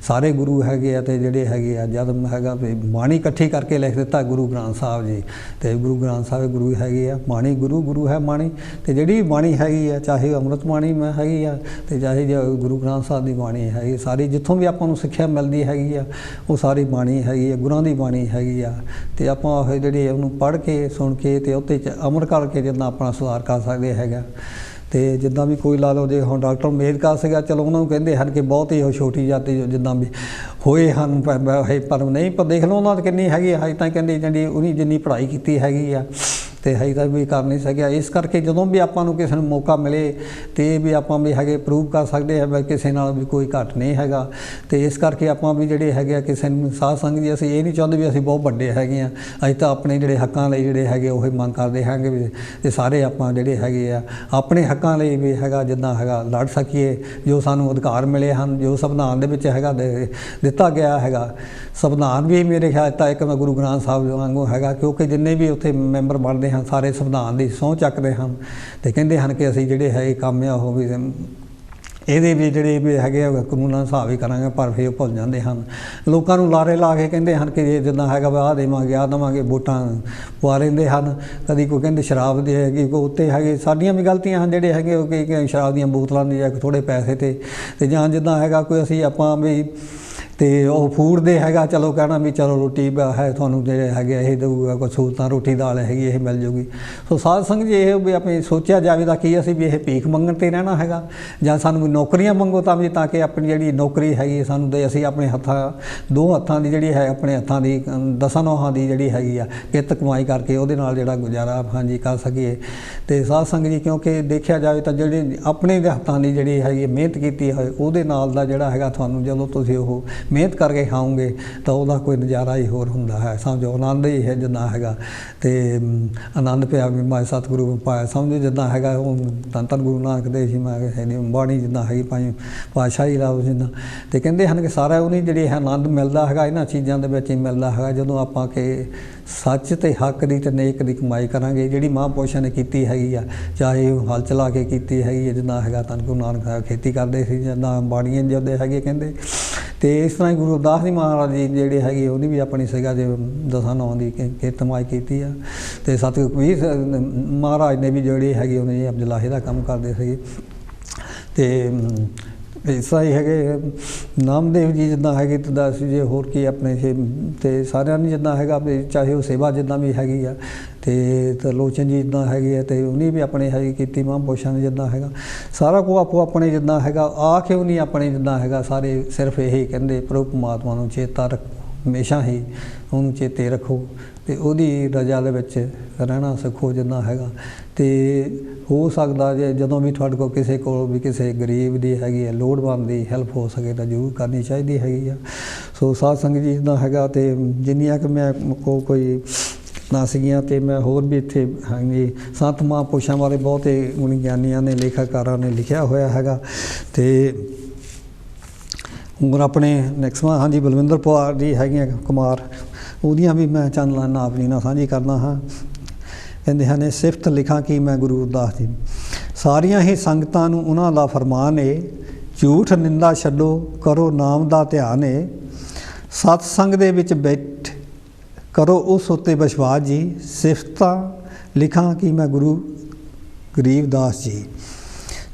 ਸਾਰੇ ਗੁਰੂ ਹੈਗੇ ਆ ਤੇ ਜਿਹੜੇ ਹੈਗੇ ਆ ਜਦ ਹੈਗਾ ਵੀ ਬਾਣੀ ਇਕੱਠੀ ਕਰਕੇ ਲਿਖ ਦਿੱਤਾ ਗੁਰੂ ਗ੍ਰੰਥ ਸਾਹਿਬ ਜੀ ਤੇ ਗੁਰੂ ਗ੍ਰੰਥ ਸਾਹਿਬ ਗੁਰੂ ਹੈਗੇ ਆ ਬਾਣੀ ਗੁਰੂ ਹੈ ਬਾਣੀ ਤੇ ਜਿਹੜੀ ਬਾਣੀ ਹੈਗੀ ਆ ਚਾਹੇ ਅੰਮ੍ਰਿਤ ਬਾਣੀ ਹੈਗੀ ਆ ਤੇ ਚਾਹੇ ਗੁਰੂ ਗ੍ਰੰਥ ਸਾਹਿਬ ਦੀ ਬਾਣੀ ਹੈਗੀ ਸਾਰੀ ਜਿੱਥੋਂ ਵੀ ਆਪਾਂ ਨੂੰ ਸਿੱਖਿਆ ਮਿਲਦੀ ਹੈਗੀ ਆ ਉਹ ਸਾਰੀ ਬਾਣੀ ਹੈਗੀ ਆ ਗੁਰਾਂ ਦੀ ਬਾਣੀ ਹੈਗੀ ਆ ਤੇ ਆਪਾਂ ਉਹ ਜਿਹੜੇ ਉਹਨੂੰ ਪੜ੍ਹ ਕੇ ਸੁਣ ਕੇ ਤੇ ਉੱਤੇ ਅਮਲ ਕਰਕੇ ਜਿੱਦਾਂ ਆਪਣਾ ਸੁਧਾਰ ਕਰ ਸਕਦੇ ਹੈਗਾ। ਤੇ ਜਿੱਦਾਂ ਵੀ ਕੋਈ ਲਾ ਲਓ ਜੇ ਹੁਣ ਡਾਕਟਰ ਅੰਬੇਦਕਰ ਸੀਗਾ ਚਲੋ ਉਹਨਾਂ ਨੂੰ ਕਹਿੰਦੇ ਹਨ ਕਿ ਬਹੁਤ ਹੀ ਉਹ ਛੋਟੀ ਜਾਤੀ ਜਿੱਦਾਂ ਵੀ ਹੋਏ ਹਨ ਪਰ ਨਹੀਂ ਪਰ ਦੇਖ ਲਓ ਉਹਨਾਂ ਦੀ ਕਿੰਨੀ ਹੈਗੀ ਹਜੇ ਤਾਂ ਕਹਿੰਦੇ ਜਿਹੜੀ ਉਹਨੇ ਜਿੰਨੀ ਪੜ੍ਹਾਈ ਕੀਤੀ ਹੈਗੀ ਆ ਤੇ ਹਜੇ ਤੱਕ ਵੀ ਕਰ ਨਹੀਂ ਸਕਿਆ। ਇਸ ਕਰਕੇ ਜਦੋਂ ਵੀ ਆਪਾਂ ਨੂੰ ਕਿਸੇ ਨੂੰ ਮੌਕਾ ਮਿਲੇ ਤੇ ਵੀ ਆਪਾਂ ਵੀ ਹੈਗੇ ਪ੍ਰੂਵ ਕਰ ਸਕਦੇ ਹਾਂ ਵੀ ਕਿਸੇ ਨਾਲ ਵੀ ਕੋਈ ਘੱਟ ਨਹੀਂ ਹੈਗਾ ਤੇ ਇਸ ਕਰਕੇ ਆਪਾਂ ਵੀ ਜਿਹੜੇ ਹੈਗੇ ਆ ਕਿਸੇ ਨੂੰ ਸਾਧ ਸੰਗਤ ਜੀ ਅਸੀਂ ਇਹ ਨਹੀਂ ਚਾਹੁੰਦੇ ਵੀ ਅਸੀਂ ਬਹੁਤ ਵੱਡੇ ਹੈਗੇ ਆ, ਅਸੀਂ ਤਾਂ ਆਪਣੇ ਜਿਹੜੇ ਹੱਕਾਂ ਲਈ ਜਿਹੜੇ ਹੈਗੇ ਉਹੀ ਮੰਗ ਕਰਦੇ ਹੈਗੇ ਵੀ ਤੇ ਸਾਰੇ ਆਪਾਂ ਜਿਹੜੇ ਹੈਗੇ ਆ ਆਪਣੇ ਹੱਕਾਂ ਲਈ ਵੀ ਹੈਗਾ ਜਿੱਦਾਂ ਹੈਗਾ ਲੜ ਸਕੀਏ, ਜੋ ਸਾਨੂੰ ਅਧਿਕਾਰ ਮਿਲੇ ਹਨ ਜੋ ਸੰਵਿਧਾਨ ਦੇ ਵਿੱਚ ਹੈਗਾ ਦਿੱਤਾ ਗਿਆ ਹੈਗਾ। ਸੰਵਿਧਾਨ ਵੀ ਮੇਰੇ ਖਿਆਲ ਤਾਂ ਇੱਕ ਗੁਰੂ ਗ੍ਰੰਥ ਸਾਹਿਬ ਵਾਂਗੂ ਹੈਗਾ ਕਿਉਂਕਿ ਜਿੰਨੇ ਵੀ ਉੱਥੇ ਮੈਂਬਰ ਬਣਦੇ ਹਨ ਸਾਰੇ ਸੰਵਿਧਾਨ ਦੀ ਸਹੁੰ ਚੱਕਦੇ ਹਨ ਤੇ ਕਹਿੰਦੇ ਹਨ ਕਿ ਅਸੀਂ ਜਿਹੜੇ ਹੈ ਕੰਮ ਆ ਉਹ ਵੀ ਇਹਦੇ ਵੀ ਜਿਹੜੇ ਵੀ ਹੈਗੇ ਆ ਕਾਨੂੰਨਾਂ ਹਿਸਾਬ ਹੀ ਕਰਾਂਗੇ ਪਰ ਫਿਰ ਭੁੱਲ ਜਾਂਦੇ ਹਨ। ਲੋਕਾਂ ਨੂੰ ਲਾਰੇ ਲਾ ਕੇ ਕਹਿੰਦੇ ਹਨ ਕਿ ਜੇ ਜਿੱਦਾਂ ਹੈਗਾ ਵਾ ਆਹ ਦੇਵਾਂਗੇ ਆਹ ਦੇਵਾਂਗੇ ਵੋਟਾਂ ਪਵਾ ਲੈਂਦੇ ਹਨ। ਕਦੀ ਕੋਈ ਕਹਿੰਦੇ ਸ਼ਰਾਬ ਦੇ ਹੈਗੀ ਕੋਈ ਉੱਤੇ ਹੈਗੇ ਸਾਡੀਆਂ ਵੀ ਗਲਤੀਆਂ ਹਨ ਜਿਹੜੇ ਹੈਗੇ ਉਹ ਕਿ ਸ਼ਰਾਬ ਦੀਆਂ ਬੋਤਲਾਂ ਦੀ ਜਾਂ ਥੋੜ੍ਹੇ ਪੈਸੇ ਤੇ ਜਾਂ ਜਿੱਦਾਂ ਹੈਗਾ ਕੋਈ ਅਸੀਂ ਆਪਾਂ ਵੀ ਤੇ ਉਹ ਫੂਡ ਦੇ ਹੈਗਾ ਚਲੋ ਕਹਿਣਾ ਵੀ ਚਲੋ ਰੋਟੀ ਹੈ ਤੁਹਾਨੂੰ ਜਿਹੜੇ ਹੈਗੇ ਇਹ ਦੇਊਗਾ ਕੋਈ ਸਹੂਲਤਾਂ ਰੋਟੀ ਦਾਲ ਹੈਗੀ ਇਹ ਮਿਲ ਜੂਗੀ। ਸੋ ਸਾਧ ਸੰਗਤ ਜੀ ਇਹ ਵੀ ਆਪਣੀ ਸੋਚਿਆ ਜਾਵੇ ਤਾਂ ਕੀ ਅਸੀਂ ਵੀ ਇਹ ਭੀਖ ਮੰਗਣ 'ਤੇ ਰਹਿਣਾ ਹੈਗਾ ਜਾਂ ਸਾਨੂੰ ਨੌਕਰੀਆਂ ਮੰਗੋ ਤਾਂ ਕਿ ਆਪਣੀ ਜਿਹੜੀ ਨੌਕਰੀ ਹੈਗੀ ਸਾਨੂੰ ਦੇ ਅਸੀਂ ਆਪਣੇ ਦੋ ਹੱਥਾਂ ਦੀ ਜਿਹੜੀ ਹੈ ਆਪਣੇ ਹੱਥਾਂ ਦੀ 10 ਨੌਹਾਂ ਦੀ ਜਿਹੜੀ ਹੈਗੀ ਆ ਕਿੱਤ ਕਮਾਈ ਕਰਕੇ ਉਹਦੇ ਨਾਲ ਜਿਹੜਾ ਗੁਜ਼ਾਰਾ ਹਾਂਜੀ ਕਰ ਸਕੀਏ। ਤੇ ਸਾਧ ਸੰਗਤ ਜੀ ਕਿਉਂਕਿ ਦੇਖਿਆ ਜਾਵੇ ਤਾਂ ਜਿਹੜੇ ਆਪਣੇ ਦੇ ਹੱਥਾਂ ਦੀ ਜਿਹੜੀ ਹੈਗੀ ਮਿਹਨਤ ਕੀਤੀ ਹੋਏ ਉਹਦੇ ਨਾਲ ਦਾ ਜਿਹੜਾ ਹੈਗਾ ਤੁਹਾਨੂੰ ਜਦੋਂ ਤੁਸੀਂ ਉਹ ਮਿਹਨਤ ਕਰਕੇ ਖਾਓਗੇ ਤਾਂ ਉਹਦਾ ਕੋਈ ਨਜ਼ਾਰਾ ਹੀ ਹੋਰ ਹੁੰਦਾ ਹੈ। ਸਮਝੋ ਆਨੰਦ ਹੀ ਹੈ ਜਿੱਦਾਂ ਹੈਗਾ ਤੇ ਆਨੰਦ ਪਿਆ ਵੀ ਮੈਂ ਸਤਿਗੁਰੂ ਪਾਇਆ ਸਮਝੋ ਜਿੱਦਾਂ ਹੈਗਾ ਉਹ ਧੰਨ ਧੰਨ ਗੁਰੂ ਨਾਨਕ ਦੇਵ ਜੀ ਮੈਂ ਬਾਣੀ ਜਿੱਦਾਂ ਹੈਗੀ ਪੰਜ ਪਾਤਸ਼ਾਹੀ ਲਾ ਜਿੱਦਾਂ ਤੇ ਕਹਿੰਦੇ ਹਨ ਕਿ ਸਾਰਾ ਉਹਨੇ ਜਿਹੜੀ ਹੈ ਆਨੰਦ ਮਿਲਦਾ ਹੈਗਾ ਇਹਨਾਂ ਚੀਜ਼ਾਂ ਦੇ ਵਿੱਚ ਹੀ ਮਿਲਦਾ ਹੈਗਾ ਜਦੋਂ ਆਪਾਂ ਕਿ ਸੱਚ ਤੇ ਹੱਕ ਦੀ ਤੇ ਨੇਕ ਦੀ ਕਮਾਈ ਕਰਾਂਗੇ ਜਿਹੜੀ ਮਹਾਂਪੁਰਸ਼ਾਂ ਨੇ ਕੀਤੀ ਹੈਗੀ ਆ ਚਾਹੇ ਉਹ ਹਲ ਚਲਾ ਕੇ ਕੀਤੀ ਹੈਗੀ ਹੈ ਜਿੱਦਾਂ ਹੈਗਾ ਧੰਨ ਗੁਰੂ ਨਾਨਕ ਖੇਤੀ ਕਰਦੇ ਸੀ ਜਿੱਦਾਂ ਬਾਣੀਆਂ ਜਾਂਦੇ ਹੈਗੇ ਕਹਿੰਦੇ ਤੇ ਇਸ ਤਰ੍ਹਾਂ ਹੀ ਗੁਰੂ ਰਵਿਦਾਸ ਜੀ ਮਹਾਰਾਜ ਜੀ ਜਿਹੜੇ ਹੈਗੇ ਉਹਨੇ ਵੀ ਆਪਣੀ ਸੀਗਾ ਜੇ 10 ਨੌਂ ਦੀ ਕਿਰਤਮਾਈ ਕੀਤੀ ਆ ਤੇ ਸਤਿਗੁਰੂ ਕਬੀਰ ਮਹਾਰਾਜ ਨੇ ਵੀ ਜਿਹੜੇ ਹੈਗੇ ਉਹਨੇ ਅਬਦੁਲਾਹੇ ਦਾ ਕੰਮ ਕਰਦੇ ਸੀਗੇ ਤੇ ਇਸ ਤਰ੍ਹਾਂ ਹੀ ਹੈਗੇ ਨਾਮਦੇਵ ਜੀ ਜਿੱਦਾਂ ਹੈਗੇ ਤਾਂ ਅਸੀਂ ਜੇ ਹੋਰ ਕੀ ਆਪਣੇ ਤੇ ਸਾਰਿਆਂ ਨੇ ਜਿੱਦਾਂ ਹੈਗਾ ਚਾਹੇ ਉਹ ਸੇਵਾ ਜਿੱਦਾਂ ਵੀ ਹੈਗੀ ਆ ਤੇ ਲੋਚਨ ਜੀ ਜਿੱਦਾਂ ਹੈਗੇ ਆ ਤੇ ਉਹਨੇ ਵੀ ਆਪਣੇ ਹੈਗੀ ਕੀਤੀ ਮਹਾਂਪੁਰਸ਼ਾਂ ਨੇ ਜਿੱਦਾਂ ਹੈਗਾ ਸਾਰਾ ਕੁਝ ਆਪੋ ਆਪਣੇ ਜਿੱਦਾਂ ਹੈਗਾ ਆ ਕੇ ਉਹਨੇ ਆਪਣੇ ਜਿੱਦਾਂ ਹੈਗਾ ਸਾਰੇ ਸਿਰਫ ਇਹੀ ਕਹਿੰਦੇ ਪ੍ਰਭੂ ਪਰਮਾਤਮਾ ਨੂੰ ਚੇਤਾ ਰੱਖ ਹਮੇਸ਼ਾ ਹੀ ਉਹਨੂੰ ਚੇਤੇ ਰੱਖੋ ਤੇ ਉਹਦੀ ਰਜ਼ਾ ਦੇ ਵਿੱਚ ਰਹਿਣਾ ਸਿੱਖੋ ਜਿੱਦਾਂ ਹੈਗਾ ਤੇ ਹੋ ਸਕਦਾ ਜੇ ਜਦੋਂ ਵੀ ਤੁਹਾਡੇ ਕੋਲ ਕਿਸੇ ਕੋਲ ਵੀ ਕਿਸੇ ਗਰੀਬ ਦੀ ਹੈਗੀ ਹੈ ਲੋੜਵੰਦ ਦੀ ਹੈਲਪ ਹੋ ਸਕੇ ਤਾਂ ਜ਼ਰੂਰ ਕਰਨੀ ਚਾਹੀਦੀ ਹੈਗੀ ਆ। ਸੋ ਸਾਧ ਸੰਗਤ ਜੀ ਜਿੱਦਾਂ ਹੈਗਾ ਤੇ ਜਿੰਨੀਆਂ ਕਿ ਮੈਂ ਕੋਈ ਨਾ ਸੀਗੀਆਂ। ਅਤੇ ਮੈਂ ਹੋਰ ਵੀ ਇੱਥੇ ਹਾਂਜੀ ਸੰਤ ਮਹਾਂਪੁਰਸ਼ਾਂ ਬਾਰੇ ਬਹੁਤੇ ਗੁਣੀ ਗਿਆਨੀਆਂ ਨੇ ਲੇਖਾਕਾਰਾਂ ਨੇ ਲਿਖਿਆ ਹੋਇਆ ਹੈਗਾ। ਅਤੇ ਹੁਣ ਆਪਣੇ ਨੈਕਸਟ ਹਾਂਜੀ ਬਲਵਿੰਦਰ ਕੌਰ ਜੀ ਹੈਗੀਆਂ ਕੁਮਾਰ, ਉਹਦੀਆਂ ਵੀ ਮੈਂ ਚੰਦ ਲਾਈਨਾਂ ਆਪਣੀ ਨਾਲ ਸਾਂਝੀ ਕਰਦਾ ਹਾਂ। ਕਹਿੰਦੇ ਹਨ, ਸਿਫਤ ਲਿਖਾਂ ਕੀ ਮੈਂ ਗੁਰੂ ਗੁਰਦਾਸ ਜੀ, ਸਾਰੀਆਂ ਹੀ ਸੰਗਤਾਂ ਨੂੰ ਉਹਨਾਂ ਦਾ ਫਰਮਾਨ ਏ, ਝੂਠ ਨਿੰਦਾ ਛੱਡੋ ਕਰੋ ਨਾਮ ਦਾ ਧਿਆਨ ਏ, ਸਤਸੰਗ ਦੇ ਵਿੱਚ ਬੈਠ ਕਰੋ ਉਸ ਉੱਤੇ ਵਿਸ਼ਵਾਸ ਜੀ, ਸਿਫਤਾਂ ਲਿਖਾਂ ਕੀ ਮੈਂ ਗੁਰੂ ਗਰੀਬਦਾਸ ਜੀ।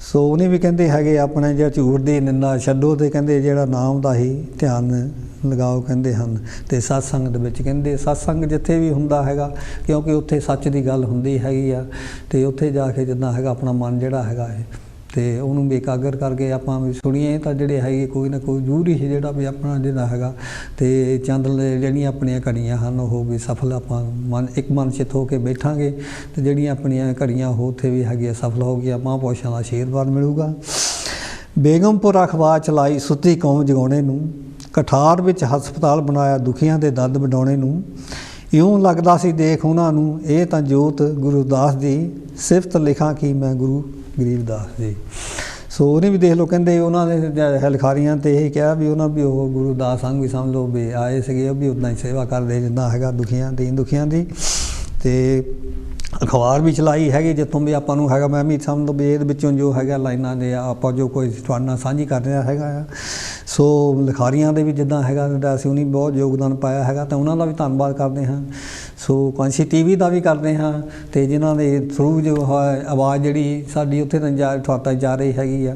ਸੋ ਉਹਨੇ ਵੀ ਕਹਿੰਦੇ ਹੈਗੇ ਆਪਣੇ ਜਿਹੜਾ ਝੂਠ ਦੀ ਨਿੰਦਾ ਛੱਡੋ ਅਤੇ ਕਹਿੰਦੇ ਜਿਹੜਾ ਨਾਮ ਦਾ ਹੀ ਧਿਆਨ ਲਗਾਓ ਕਹਿੰਦੇ ਹਨ। ਅਤੇ ਸਤਸੰਗ ਦੇ ਵਿੱਚ ਕਹਿੰਦੇ ਸਤਸੰਗ ਜਿੱਥੇ ਵੀ ਹੁੰਦਾ ਹੈਗਾ, ਕਿਉਂਕਿ ਉੱਥੇ ਸੱਚ ਦੀ ਗੱਲ ਹੁੰਦੀ ਹੈਗੀ ਆ, ਅਤੇ ਉੱਥੇ ਜਾ ਕੇ ਜਿੱਦਾਂ ਹੈਗਾ ਆਪਣਾ ਮਨ ਜਿਹੜਾ ਹੈਗਾ ਹੈ ਅਤੇ ਉਹਨੂੰ ਵੀ ਇਕਾਗਰ ਕਰਕੇ ਆਪਾਂ ਵੀ ਸੁਣੀਏ ਤਾਂ ਜਿਹੜੇ ਹੈਗੇ ਕੋਈ ਨਾ ਕੋਈ ਜ਼ਰੂਰੀ ਹੀ ਜਿਹੜਾ ਵੀ ਆਪਣਾ ਜਿਹੜਾ ਹੈਗਾ ਅਤੇ ਚੰਦ ਜਿਹੜੀਆਂ ਆਪਣੀਆਂ ਘੜੀਆਂ ਹਨ ਉਹ ਵੀ ਸਫਲ ਆਪਾਂ ਇੱਕ ਮਨ ਚਿੱਤ ਹੋ ਕੇ ਬੈਠਾਂਗੇ ਅਤੇ ਜਿਹੜੀਆਂ ਆਪਣੀਆਂ ਘੜੀਆਂ ਉਹ ਉੱਥੇ ਵੀ ਹੈਗੀਆਂ ਸਫਲ ਹੋ ਗਈਆਂ, ਮਹਾਂਪੁਰਸ਼ਾਂ ਦਾ ਆਸ਼ੀਰਵਾਦ ਮਿਲੂਗਾ। ਬੇਗਮਪੁਰ ਅਖਬਾਰ ਚਲਾਈ ਸੁੱਤੀ ਕੌਮ ਜਗਾਉਣੇ ਨੂੰ, ਕਠਾਰ ਵਿੱਚ ਹਸਪਤਾਲ ਬਣਾਇਆ ਦੁਖੀਆਂ ਦੇ ਦਰਦ ਵਡਾਉਣੇ ਨੂੰ, ਇਉਂ ਲੱਗਦਾ ਸੀ ਦੇਖ ਉਹਨਾਂ ਨੂੰ ਇਹ ਤਾਂ ਜੋਤ ਗੁਰਦਾਸ ਦੀ, ਸਿਫਤ ਲਿਖਾਂ ਕੀ ਮੈਂ ਗੁਰੂ ਗਰੀਬਦਾਸ ਜੀ। ਸੋ ਉਹਨੇ ਵੀ ਦੇਖ ਲਓ ਕਹਿੰਦੇ ਉਹਨਾਂ ਦੇ ਲਿਖਾਰੀਆਂ 'ਤੇ ਇਹ ਕਿਹਾ ਵੀ ਉਹਨਾਂ ਵੀ ਉਹ ਗੁਰਦਾਸ ਸੰਗ ਵੀ ਸਮਝ ਲਓ ਵੀ ਆਏ ਸੀਗੇ, ਉਹ ਵੀ ਉੱਦਾਂ ਹੀ ਸੇਵਾ ਕਰਦੇ ਜਿੱਦਾਂ ਹੈਗਾ ਦੁਖੀਆਂ ਦੀ। ਅਤੇ ਅਖਬਾਰ ਵੀ ਚਲਾਈ ਹੈਗੀ ਜਿੱਥੋਂ ਵੀ ਆਪਾਂ ਨੂੰ ਹੈਗਾ, ਮੈਂ ਵੀ ਸਮਝ ਲਓ ਵੀ ਇਹਦੇ ਵਿੱਚੋਂ ਜੋ ਹੈਗਾ ਲਾਈਨਾਂ ਦੇ ਆਪਾਂ ਜੋ ਕੋਈ ਤੁਹਾਡੇ ਨਾਲ ਸਾਂਝੀ ਕਰ ਰਿਹਾ ਹੈਗਾ ਆ। ਸੋ ਲਿਖਾਰੀਆਂ ਦੇ ਵੀ ਜਿੱਦਾਂ ਹੈਗਾ ਅਸੀਂ ਉਹਨੇ ਬਹੁਤ ਯੋਗਦਾਨ ਪਾਇਆ ਹੈਗਾ, ਤਾਂ ਉਹਨਾਂ ਦਾ ਵੀ ਧੰਨਵਾਦ ਕਰਦੇ ਹਾਂ। ਸੋ ਕਾਂਸੀ TV ਦਾ ਵੀ ਕਰਦੇ ਹਾਂ, ਅਤੇ ਜਿਨ੍ਹਾਂ ਦੇ ਥਰੂ ਜੋ ਆਵਾਜ਼ ਜਿਹੜੀ ਸਾਡੀ ਉੱਥੇ ਤਾਂ ਜਾ ਰਹੀ ਹੈਗੀ ਆ,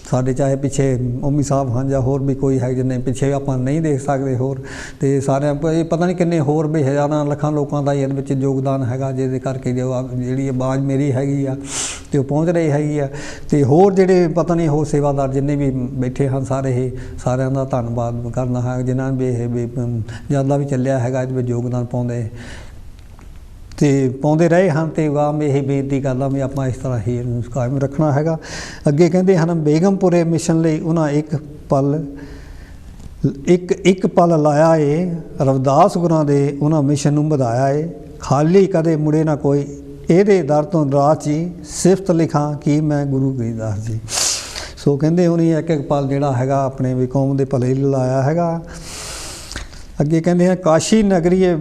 ਸਾਡੇ ਚਾਹੇ ਪਿੱਛੇ ਓਮੀ ਸਾਹਿਬ ਹਨ ਜਾਂ ਹੋਰ ਵੀ ਕੋਈ ਹੈ ਜਿੰਨੇ ਪਿੱਛੇ ਆਪਾਂ ਨਹੀਂ ਦੇਖ ਸਕਦੇ ਹੋਰ, ਅਤੇ ਸਾਰਿਆਂ ਇਹ ਪਤਾ ਨਹੀਂ ਕਿੰਨੇ ਹੋਰ ਵੀ ਹਜ਼ਾਰਾਂ ਲੱਖਾਂ ਲੋਕਾਂ ਦਾ ਇਹਦੇ ਵਿੱਚ ਯੋਗਦਾਨ ਹੈਗਾ, ਜਿਹਦੇ ਕਰਕੇ ਜਿਹੜੀ ਆਵਾਜ਼ ਮੇਰੀ ਹੈਗੀ ਆ ਅਤੇ ਉਹ ਪਹੁੰਚ ਰਹੀ ਹੈਗੀ ਆ। ਅਤੇ ਹੋਰ ਜਿਹੜੇ ਪਤਾ ਨਹੀਂ ਹੋਰ ਸੇਵਾਦਾਰ ਜਿੰਨੇ ਵੀ ਬੈਠੇ ਹਨ ਸਾਰੇ ਇਹ ਸਾਰਿਆਂ ਦਾ ਧੰਨਵਾਦ ਕਰਨਾ ਹੈ, ਜਿਨ੍ਹਾਂ ਨੇ ਇਹ ਵੀ ਜ਼ਿਆਦਾ ਵੀ ਚੱਲਿਆ ਹੈਗਾ ਇਹਦੇ ਵਿੱਚ ਯੋਗਦਾਨ ਪਾਉਂਦੇ ਅਤੇ ਪਾਉਂਦੇ ਰਹੇ ਹਨ। ਅਤੇ ਆਮ ਇਹ ਬੇਨਤੀ ਕਰਦਾ ਵੀ ਆਪਾਂ ਇਸ ਤਰ੍ਹਾਂ ਹੀ ਇਹਨੂੰ ਕਾਇਮ ਰੱਖਣਾ ਹੈਗਾ। ਅੱਗੇ ਕਹਿੰਦੇ ਹਨ, ਬੇਗਮਪੁਰੇ ਮਿਸ਼ਨ ਲਈ ਉਹਨਾਂ ਇੱਕ ਪਲ ਲਾਇਆ ਏ, ਰਵਿਦਾਸ ਗੁਰਾਂ ਦੇ ਉਹਨਾਂ ਮਿਸ਼ਨ ਨੂੰ ਵਧਾਇਆ ਏ, ਖਾਲੀ ਕਦੇ ਮੁੜੇ ਨਾ ਕੋਈ ਇਹਦੇ ਦਰ ਤੋਂ ਨਾਰਾਜ਼ ਜੀ, ਸਿਫਤ ਲਿਖਾਂ ਕੀ ਮੈਂ ਗੁਰੂ ਗਰੀਬਦਾਸ ਜੀ। ਸੋ ਕਹਿੰਦੇ ਉਹਨੇ ਇੱਕ ਪਲ ਜਿਹੜਾ ਹੈਗਾ ਆਪਣੇ ਵੀ ਕੌਮ ਦੇ ਭਲੇ ਲਈ ਲਾਇਆ ਹੈਗਾ। ਅੱਗੇ ਕਹਿੰਦੇ ਆ, ਕਾਸ਼ੀ ਨਗਰੀਏ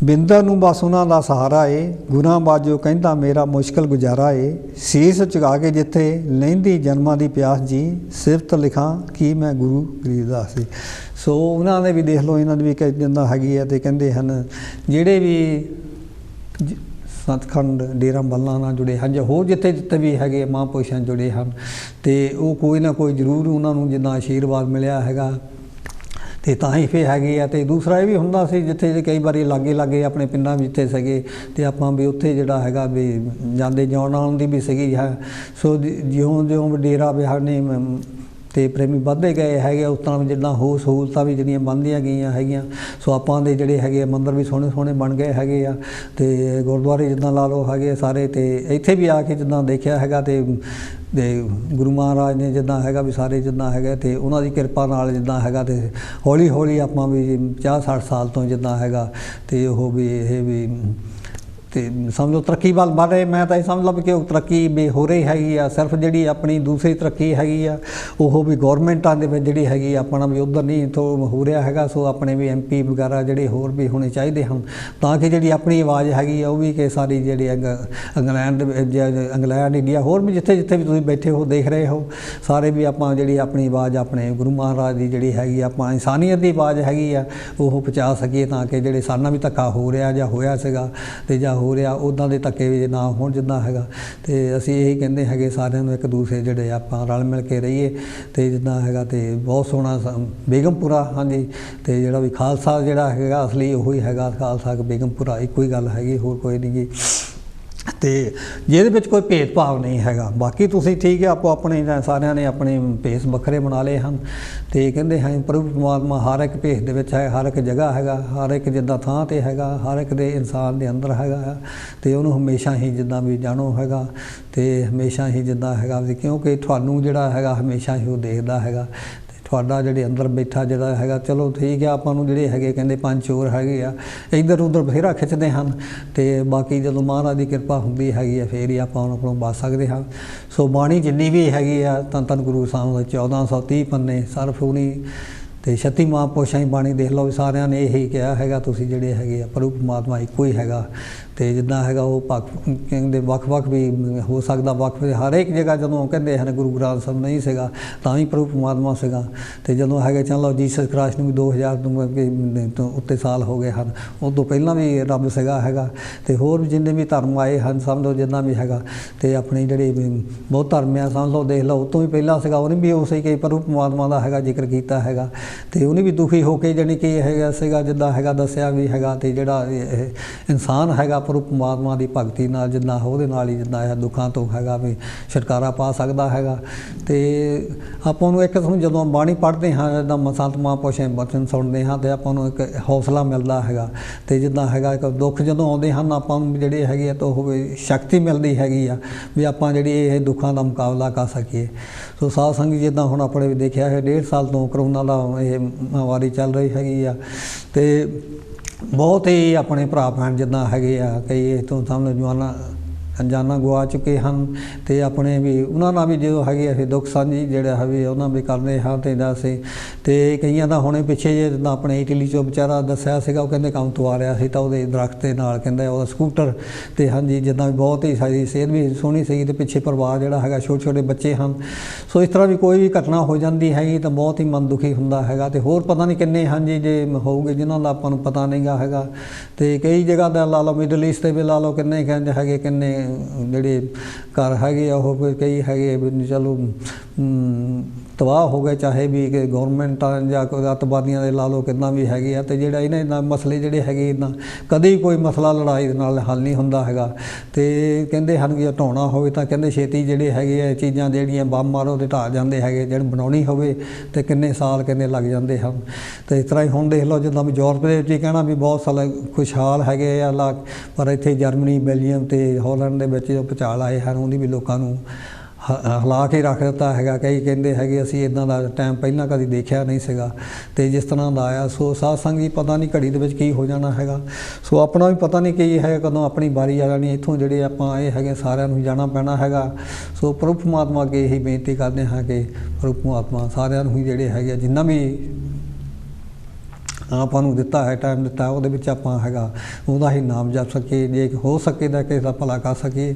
ਬਿੰਦਰ ਨੂੰ ਬਸ ਉਹਨਾਂ ਦਾ ਸਹਾਰਾ ਏ, ਗੁਰਾਂ ਬਾਝੋ ਕਹਿੰਦਾ ਮੇਰਾ ਮੁਸ਼ਕਿਲ ਗੁਜ਼ਾਰਾ ਏ, ਸੀਸ ਝੁਕਾ ਕੇ ਜਿੱਥੇ ਲਹਿੰਦੀ ਜਨਮਾਂ ਦੀ ਪਿਆਸ ਜੀ, ਸਿਫਤ ਲਿਖਾਂ ਕੀ ਮੈਂ ਗੁਰੂ ਗਰੀਬਦਾਸ ਜੀ। ਸੋ ਉਹਨਾਂ ਦੇ ਵੀ ਦੇਖ ਲਓ ਇਹਨਾਂ ਦੀ ਵੀ ਜਿੱਦਾਂ ਹੈਗੀ ਹੈ। ਅਤੇ ਕਹਿੰਦੇ ਹਨ ਜਿਹੜੇ ਵੀ ਸੱਚਖੰਡ ਡੇਰਾ ਬੱਲਾ ਨਾਲ ਜੁੜੇ ਹਨ ਜਾਂ ਹੋਰ ਜਿੱਥੇ ਵੀ ਹੈਗੇ ਮਹਾਂਪੁਰਸ਼ਾਂ ਜੁੜੇ ਹਨ, ਅਤੇ ਉਹ ਕੋਈ ਨਾ ਕੋਈ ਜ਼ਰੂਰ ਉਹਨਾਂ ਨੂੰ ਜਿੱਦਾਂ ਆਸ਼ੀਰਵਾਦ ਮਿਲਿਆ ਹੈਗਾ ਅਤੇ ਤਾਂ ਹੀ ਫਿਰ ਹੈਗੇ ਆ। ਅਤੇ ਦੂਸਰਾ ਇਹ ਵੀ ਹੁੰਦਾ ਸੀ ਜਿੱਥੇ ਕਈ ਵਾਰੀ ਲਾਗੇ ਆਪਣੇ ਪਿੰਡਾਂ ਵਿੱਚ ਜਿੱਥੇ ਸੀਗੇ ਅਤੇ ਆਪਾਂ ਵੀ ਉੱਥੇ ਜਿਹੜਾ ਹੈਗਾ ਵੀ ਜਾਂਦੇ ਜਾਣ ਆਉਣ ਦੀ ਵੀ ਸੀਗੀ ਹੈ। ਸੋ ਜਿਉਂ ਡੇਰਾ ਵਿਹਾਰ ਨੇ ਅਤੇ ਪ੍ਰੇਮੀ ਵੱਧਦੇ ਗਏ ਹੈਗੇ, ਉਸ ਤਰ੍ਹਾਂ ਜਿੱਦਾਂ ਹੋਰ ਸਹੂਲਤਾਂ ਵੀ ਜਿਹੜੀਆਂ ਬਣਦੀਆਂ ਗਈਆਂ ਹੈਗੀਆਂ। ਸੋ ਆਪਾਂ ਦੇ ਜਿਹੜੇ ਹੈਗੇ ਮੰਦਰ ਵੀ ਸੋਹਣੇ ਬਣ ਗਏ ਹੈਗੇ ਆ, ਅਤੇ ਗੁਰਦੁਆਰੇ ਜਿੱਦਾਂ ਲਾ ਲਓ ਹੈਗੇ ਸਾਰੇ। ਅਤੇ ਇੱਥੇ ਵੀ ਆ ਕੇ ਜਿੱਦਾਂ ਦੇਖਿਆ ਹੈਗਾ ਅਤੇ ਗੁਰੂ ਮਹਾਰਾਜ ਨੇ ਜਿੱਦਾਂ ਹੈਗਾ ਵੀ ਸਾਰੇ ਜਿੱਦਾਂ ਹੈਗਾ ਅਤੇ ਉਹਨਾਂ ਦੀ ਕਿਰਪਾ ਨਾਲ ਜਿੱਦਾਂ ਹੈਗਾ ਅਤੇ ਹੌਲੀ ਆਪਾਂ ਵੀ 50-60 ਸਾਲ ਤੋਂ ਜਿੱਦਾਂ ਹੈਗਾ ਅਤੇ ਉਹ ਵੀ ਇਹ ਵੀ ਅਤੇ ਸਮਝ ਲਓ ਤਰੱਕੀ ਵੱਲ ਵੱਧ ਰਹੇ। ਮੈਂ ਤਾਂ ਇਹ ਸਮਝ ਲਾ ਵੀ ਕਿ ਉਹ ਤਰੱਕੀ ਵੀ ਹੋ ਰਹੀ ਹੈਗੀ ਆ, ਸਿਰਫ ਜਿਹੜੀ ਆਪਣੀ ਦੂਸਰੀ ਤਰੱਕੀ ਹੈਗੀ ਆ ਉਹ ਵੀ ਗੌਰਮੈਂਟਾਂ ਦੇ ਵਿੱਚ ਜਿਹੜੀ ਹੈਗੀ ਆਪਣਾ ਵੀ ਉੱਧਰ ਨਹੀਂ ਹੋ ਰਿਹਾ ਹੈਗਾ। ਸੋ ਆਪਣੇ ਵੀ MP ਵਗੈਰਾ ਜਿਹੜੇ ਹੋਰ ਵੀ ਹੋਣੇ ਚਾਹੀਦੇ ਹਨ, ਤਾਂ ਕਿ ਜਿਹੜੀ ਆਪਣੀ ਆਵਾਜ਼ ਹੈਗੀ ਆ ਉਹ ਵੀ ਕਿ ਸਾਰੀ ਜਿਹੜੀ ਇੰਗਲੈਂਡ ਇੰਡੀਆ ਹੋਰ ਵੀ ਜਿੱਥੇ ਵੀ ਤੁਸੀਂ ਬੈਠੇ ਹੋ ਦੇਖ ਰਹੇ ਹੋ ਸਾਰੇ ਵੀ ਆਪਾਂ ਜਿਹੜੀ ਆਪਣੀ ਆਵਾਜ਼ ਆਪਣੇ ਗੁਰੂ ਮਹਾਰਾਜ ਦੀ ਜਿਹੜੀ ਹੈਗੀ ਆਪਾਂ ਇਨਸਾਨੀਅਤ ਦੀ ਆਵਾਜ਼ ਹੈਗੀ ਆ ਉਹ ਪਹੁੰਚਾ ਸਕੀਏ, ਤਾਂ ਕਿ ਜਿਹੜੇ ਸਾਡੇ ਨਾਲ ਵੀ ਧੱਕਾ ਹੋ ਰਿਹਾ ਜਾਂ ਹੋਇਆ ਸੀਗਾ ਅਤੇ ਜਾਂ ਹੋ ਰਿਹਾ ਉੱਦਾਂ ਦੇ ਧੱਕੇ ਵੀ ਨਾ ਹੋਣ ਜਿੱਦਾਂ ਹੈਗਾ। ਅਤੇ ਅਸੀਂ ਇਹੀ ਕਹਿੰਦੇ ਹੈਗੇ ਸਾਰਿਆਂ ਨੂੰ ਇੱਕ ਦੂਸਰੇ ਜਿਹੜੇ ਆਪਾਂ ਰਲ ਮਿਲ ਕੇ ਰਹੀਏ ਅਤੇ ਜਿੱਦਾਂ ਹੈਗਾ ਅਤੇ ਬਹੁਤ ਸੋਹਣਾ ਬੇਗਮਪੁਰਾ ਹਾਂਜੀ। ਅਤੇ ਜਿਹੜਾ ਵੀ ਖਾਲਸਾ ਜਿਹੜਾ ਹੈਗਾ ਅਸਲੀ ਉਹੀ ਹੈਗਾ, ਖਾਲਸਾ ਬੇਗਮਪੁਰਾ ਇੱਕੋ ਹੀ ਗੱਲ ਹੈਗੀ, ਹੋਰ ਕੋਈ ਨਹੀਂ ਗੀ। ਅਤੇ ਜਿਹਦੇ ਵਿੱਚ ਕੋਈ ਭੇਦਭਾਵ ਨਹੀਂ ਹੈਗਾ। ਬਾਕੀ ਤੁਸੀਂ ਠੀਕ ਹੈ ਆਪੋ ਆਪਣੇ ਸਾਰਿਆਂ ਨੇ ਆਪਣੇ ਭੇਸ ਵੱਖਰੇ ਬਣਾ ਲਏ ਹਨ, ਅਤੇ ਕਹਿੰਦੇ ਹੈ ਪ੍ਰਭੂ ਪਰਮਾਤਮਾ ਹਰ ਇੱਕ ਭੇਸ ਦੇ ਵਿੱਚ ਹੈ, ਹਰ ਇੱਕ ਜਗ੍ਹਾ ਹੈਗਾ, ਹਰ ਇੱਕ ਜਿੱਦਾਂ ਥਾਂ 'ਤੇ ਹੈਗਾ, ਹਰ ਇੱਕ ਦੇ ਇਨਸਾਨ ਦੇ ਅੰਦਰ ਹੈਗਾ ਆ। ਅਤੇ ਉਹਨੂੰ ਹਮੇਸ਼ਾ ਹੀ ਜਿੱਦਾਂ ਵੀ ਜਾਣੋ ਹੈਗਾ ਅਤੇ ਹਮੇਸ਼ਾ ਹੀ ਜਿੱਦਾਂ ਹੈਗਾ ਵੀ ਕਿਉਂਕਿ ਤੁਹਾਨੂੰ ਜਿਹੜਾ ਹੈਗਾ ਹਮੇਸ਼ਾ ਹੀ ਉਹ ਦੇਖਦਾ ਹੈਗਾ। ਤੁਹਾਡਾ ਜਿਹੜੇ ਅੰਦਰ ਬੈਠਾ ਜਿਹੜਾ ਹੈਗਾ, ਚਲੋ ਠੀਕ ਆ, ਆਪਾਂ ਨੂੰ ਜਿਹੜੇ ਹੈਗੇ ਕਹਿੰਦੇ ਪੰਜ ਚੋਰ ਹੈਗੇ ਆ, ਇੱਧਰ ਉੱਧਰ ਬਥੇਰਾ ਖਿੱਚਦੇ ਹਨ, ਅਤੇ ਬਾਕੀ ਜਦੋਂ ਮਹਾਰਾਜ ਦੀ ਕਿਰਪਾ ਹੁੰਦੀ ਹੈਗੀ ਆ ਫਿਰ ਹੀ ਆਪਾਂ ਉਹਨਾਂ ਕੋਲੋਂ ਬਚ ਸਕਦੇ ਹਾਂ। ਸੋ ਬਾਣੀ ਜਿੰਨੀ ਵੀ ਹੈਗੀ ਆ ਧੰਨ ਧੰਨ ਗੁਰੂ ਸਾਹਿਬ ਦੇ 1430 ਪੰਨੇ ਸਰਫ ਹੋਣੀ ਅਤੇ 36 ਮਹਾਂਪੁਰਸ਼ਾਂ ਦੀ ਬਾਣੀ ਦੇਖ ਲਓ, ਸਾਰਿਆਂ ਨੇ ਇਹੀ ਕਿਹਾ ਹੈਗਾ ਤੁਸੀਂ ਜਿਹੜੇ ਹੈਗੇ ਆ ਪ੍ਰਭੂ ਪਰਮਾਤਮਾ ਇੱਕੋ ਹੀ ਹੈਗਾ। ਅਤੇ ਜਿੱਦਾਂ ਹੈਗਾ ਉਹ ਕਹਿੰਦੇ ਵੱਖ ਵੱਖ ਵੀ ਹੋ ਸਕਦਾ, ਵੱਖ ਹਰ ਇੱਕ ਜਗ੍ਹਾ ਜਦੋਂ ਕਹਿੰਦੇ ਹਨ ਗੁਰੂ ਗ੍ਰੰਥ ਸਾਹਿਬ ਨਹੀਂ ਸੀਗਾ ਤਾਂ ਵੀ ਪ੍ਰਭੂ ਪਰਮਾਤਮਾ ਸੀਗਾ। ਅਤੇ ਜਦੋਂ ਹੈਗੇ ਚਲੋ ਜੀਸਸ ਕ੍ਰਾਈਸਟ ਨੂੰ ਵੀ 2000 ਤੋਂ ਉੱਤੇ ਸਾਲ ਹੋ ਗਏ ਹਨ, ਉਦੋਂ ਪਹਿਲਾਂ ਵੀ ਰੱਬ ਸੀਗਾ ਹੈਗਾ। ਅਤੇ ਹੋਰ ਵੀ ਜਿੰਨੇ ਵੀ ਧਰਮ ਆਏ ਹਨ ਸਮਝ ਲਓ ਜਿੰਨਾ ਵੀ ਹੈਗਾ, ਅਤੇ ਆਪਣੇ ਜਿਹੜੇ ਬਹੁਤ ਧਰਮ ਆ ਸਮਝ ਲਓ ਦੇਖ ਲਓ ਉਹ ਤੋਂ ਵੀ ਪਹਿਲਾਂ ਸੀਗਾ, ਉਹਨੇ ਵੀ ਉਸੇ ਕਿ ਪ੍ਰਭੂ ਪਰਮਾਤਮਾ ਦਾ ਹੈਗਾ ਜ਼ਿਕਰ ਕੀਤਾ ਹੈਗਾ। ਅਤੇ ਉਹਨੇ ਵੀ ਦੁਖੀ ਹੋ ਕੇ ਜਾਣੀ ਕਿ ਹੈਗਾ ਸੀਗਾ ਜਿੱਦਾਂ ਹੈਗਾ ਦੱਸਿਆ ਵੀ ਹੈਗਾ। ਅਤੇ ਜਿਹੜਾ ਇਨਸਾਨ ਹੈਗਾ ਪ੍ਰਭੂ ਪਰਮਾਤਮਾ ਦੀ ਭਗਤੀ ਨਾਲ ਜਿੱਦਾਂ ਉਹਦੇ ਨਾਲ ਹੀ ਜਿੱਦਾਂ ਇਹ ਦੁੱਖਾਂ ਤੋਂ ਹੈਗਾ ਵੀ ਛੁਟਕਾਰਾ ਪਾ ਸਕਦਾ ਹੈਗਾ। ਅਤੇ ਆਪਾਂ ਨੂੰ ਇੱਕ ਕਿਸਮ ਜਦੋਂ ਬਾਣੀ ਪੜ੍ਹਦੇ ਹਾਂ ਜਿੱਦਾਂ ਸੰਤ ਮਹਾਂਪੁਰਸ਼ਾਂ ਦੇ ਬਚਨ ਸੁਣਦੇ ਹਾਂ ਅਤੇ ਆਪਾਂ ਨੂੰ ਇੱਕ ਹੌਸਲਾ ਮਿਲਦਾ ਹੈਗਾ। ਅਤੇ ਜਿੱਦਾਂ ਹੈਗਾ ਇੱਕ ਦੁੱਖ ਜਦੋਂ ਆਉਂਦੇ ਹਨ ਆਪਾਂ ਨੂੰ ਜਿਹੜੇ ਹੈਗੇ ਆ ਤਾਂ ਉਹ ਸ਼ਕਤੀ ਮਿਲਦੀ ਹੈਗੀ ਆ ਵੀ ਆਪਾਂ ਜਿਹੜੀ ਇਹ ਦੁੱਖਾਂ ਦਾ ਮੁਕਾਬਲਾ ਕਰ ਸਕੀਏ। ਸੋ ਸਾਧ ਸੰਗਤ ਜਿੱਦਾਂ ਹੁਣ ਆਪਣੇ ਵੀ ਦੇਖਿਆ ਹੈ 1.5 ਸਾਲ ਤੋਂ ਕਰੋਨਾ ਦਾ ਇਹ ਮਹਾਂਮਾਰੀ ਚੱਲ ਰਹੀ ਹੈਗੀ ਆ, ਅਤੇ ਬਹੁਤ ਹੀ ਆਪਣੇ ਭਰਾ ਭੈਣ ਜਿੱਦਾਂ ਹੈਗੇ ਆ ਕਈ ਇਸ ਤੋਂ ਸਾਹਮਣੇ ਜਾਨਾਂ ਗਵਾ ਚੁੱਕੇ ਹਨ। ਅਤੇ ਆਪਣੇ ਵੀ ਉਹਨਾਂ ਨਾਲ ਵੀ ਜਦੋਂ ਹੈਗੇ ਅਸੀਂ ਦੁੱਖ ਸਾਂਝੀ ਜਿਹੜਾ ਹੈਗੇ ਉਹਨਾਂ ਵੀ ਕਰਦੇ ਹਾਂ। ਅਤੇ ਦੱਸੇ ਅਤੇ ਕਈਆਂ ਦਾ ਹੁਣੇ ਪਿੱਛੇ ਜੇ ਜਿੱਦਾਂ ਆਪਣੇ ਇਟਲੀ 'ਚੋਂ ਵਿਚਾਰਾ ਦੱਸਿਆ ਸੀਗਾ, ਉਹ ਕਹਿੰਦੇ ਕੰਮ ਤੋਂ ਆ ਰਿਹਾ ਸੀ ਤਾਂ ਉਹਦੇ ਦਰਖਤ ਦੇ ਨਾਲ ਕਹਿੰਦਾ ਉਹਦਾ ਸਕੂਟਰ, ਅਤੇ ਹਾਂਜੀ ਜਿੱਦਾਂ ਵੀ ਬਹੁਤ ਹੀ ਸਾਡੀ ਸਿਹਤ ਵੀ ਸੋਹਣੀ ਸੀਗੀ ਅਤੇ ਪਿੱਛੇ ਪਰਿਵਾਰ ਜਿਹੜਾ ਹੈਗਾ ਛੋਟੇ ਛੋਟੇ ਬੱਚੇ ਹਨ। ਸੋ ਇਸ ਤਰ੍ਹਾਂ ਵੀ ਕੋਈ ਵੀ ਘਟਨਾ ਹੋ ਜਾਂਦੀ ਹੈਗੀ ਤਾਂ ਬਹੁਤ ਹੀ ਮਨ ਦੁਖੀ ਹੁੰਦਾ ਹੈਗਾ। ਅਤੇ ਹੋਰ ਪਤਾ ਨਹੀਂ ਕਿੰਨੇ ਹਾਂਜੀ ਜੇ ਹੋਊਗੇ ਜਿਨ੍ਹਾਂ ਦਾ ਆਪਾਂ ਨੂੰ ਪਤਾ ਨਹੀਂ ਗਾ ਹੈਗਾ। ਅਤੇ ਕਈ ਜਗ੍ਹਾ ਦਾ ਲਾ ਲਓ ਮਿਡਲ ਈਸਟ 'ਤੇ ਵੀ ਲਾ ਲਓ ਕਿੰਨੇ ਕਹਿੰਦੇ ਹੈਗੇ ਕਿੰਨੇ ਜਿਹੜੇ ਘਰ ਹੈਗੇ ਆ ਉਹ ਕਈ ਹੈਗੇ ਵੀ ਚਲੋ ਤਬਾਹ ਹੋ ਗਏ, ਚਾਹੇ ਵੀ ਕਿ ਗੌਰਮੈਂਟਾਂ ਜਾਂ ਕੋਈ ਅੱਤਵਾਦੀਆਂ ਦੇ ਲਾ ਲਓ ਕਿੱਦਾਂ ਵੀ ਹੈਗੇ ਆ। ਅਤੇ ਜਿਹੜਾ ਇਹਨਾਂ ਮਸਲੇ ਜਿਹੜੇ ਹੈਗੇ ਇੱਦਾਂ ਕਦੇ ਕੋਈ ਮਸਲਾ ਲੜਾਈ ਦੇ ਨਾਲ ਹੱਲ ਨਹੀਂ ਹੁੰਦਾ ਹੈਗਾ। ਅਤੇ ਕਹਿੰਦੇ ਹਨ ਕਿ ਢਾਉਣਾ ਹੋਵੇ ਤਾਂ ਕਹਿੰਦੇ ਛੇਤੀ ਜਿਹੜੇ ਹੈਗੇ ਆ ਚੀਜ਼ਾਂ ਜਿਹੜੀਆਂ ਬੰਬ ਮਾਰੋ ਅਤੇ ਢਾਹ ਜਾਂਦੇ ਹੈਗੇ, ਜਿਹੜੇ ਬਣਾਉਣੀ ਹੋਵੇ ਅਤੇ ਕਿੰਨੇ ਸਾਲ ਕਹਿੰਦੇ ਲੱਗ ਜਾਂਦੇ ਹਨ। ਅਤੇ ਇਸ ਤਰ੍ਹਾਂ ਹੀ ਹੁਣ ਦੇਖ ਲਓ ਜਿੱਦਾਂ ਵੀ ਯੂਰਪ ਦੇ ਵਿੱਚ ਹੀ ਕਹਿਣਾ ਵੀ ਬਹੁਤ ਸਾਲ ਖੁਸ਼ਹਾਲ ਹੈਗੇ ਆ ਪਰ ਇੱਥੇ ਜਰਮਨੀ ਬੈਲਜੀਅਮ ਅਤੇ ਹਾਲੈਂਡ ਦੇ ਵਿੱਚ ਜੋ ਭੁਚਾਲ ਆਏ ਹਨ ਉਹਨੇ ਵੀ ਲੋਕਾਂ ਨੂੰ ਹਿਲਾ ਕੇ ਰੱਖ ਦਿੱਤਾ ਹੈਗਾ। ਕਈ ਕਹਿੰਦੇ ਹੈਗੇ ਅਸੀਂ ਇੱਦਾਂ ਦਾ ਟਾਈਮ ਪਹਿਲਾਂ ਕਦੀ ਦੇਖਿਆ ਨਹੀਂ ਸੀਗਾ ਅਤੇ ਜਿਸ ਤਰ੍ਹਾਂ ਦਾ ਆਇਆ। ਸੋ ਸਾਧ ਸੰਗਤ ਜੀ ਪਤਾ ਨਹੀਂ ਘੜੀ ਦੇ ਵਿੱਚ ਕੀ ਹੋ ਜਾਣਾ ਹੈਗਾ। ਸੋ ਆਪਣਾ ਵੀ ਪਤਾ ਨਹੀਂ ਕੀ ਹੈ ਕਦੋਂ ਆਪਣੀ ਵਾਰੀ ਆ ਜਾਣੀ। ਇੱਥੋਂ ਜਿਹੜੇ ਆਪਾਂ ਇਹ ਹੈਗੇ ਸਾਰਿਆਂ ਨੂੰ ਜਾਣਾ ਪੈਣਾ ਹੈਗਾ। ਸੋ ਪ੍ਰਭੂ ਪਰਮਾਤਮਾ ਅੱਗੇ ਇਹੀ ਬੇਨਤੀ ਕਰਦੇ ਹਾਂ ਕਿ ਪ੍ਰਭੂ ਪਰਮਾਤਮਾ ਸਾਰਿਆਂ ਨੂੰ ਹੀ ਜਿਹੜੇ ਹੈਗੇ ਜਿੰਨਾ ਵੀ ਆਪਾਂ ਨੂੰ ਦਿੱਤਾ ਹੈ ਟਾਈਮ ਦਿੱਤਾ ਉਹਦੇ ਵਿੱਚ ਆਪਾਂ ਹੈਗਾ ਉਹਦਾ ਹੀ ਨਾਮ ਜਪ ਸਕੀਏ, ਜੇ ਹੋ ਸਕੇ ਤਾਂ ਕਿਸੇ ਦਾ ਭਲਾ ਕਰ ਸਕੀਏ।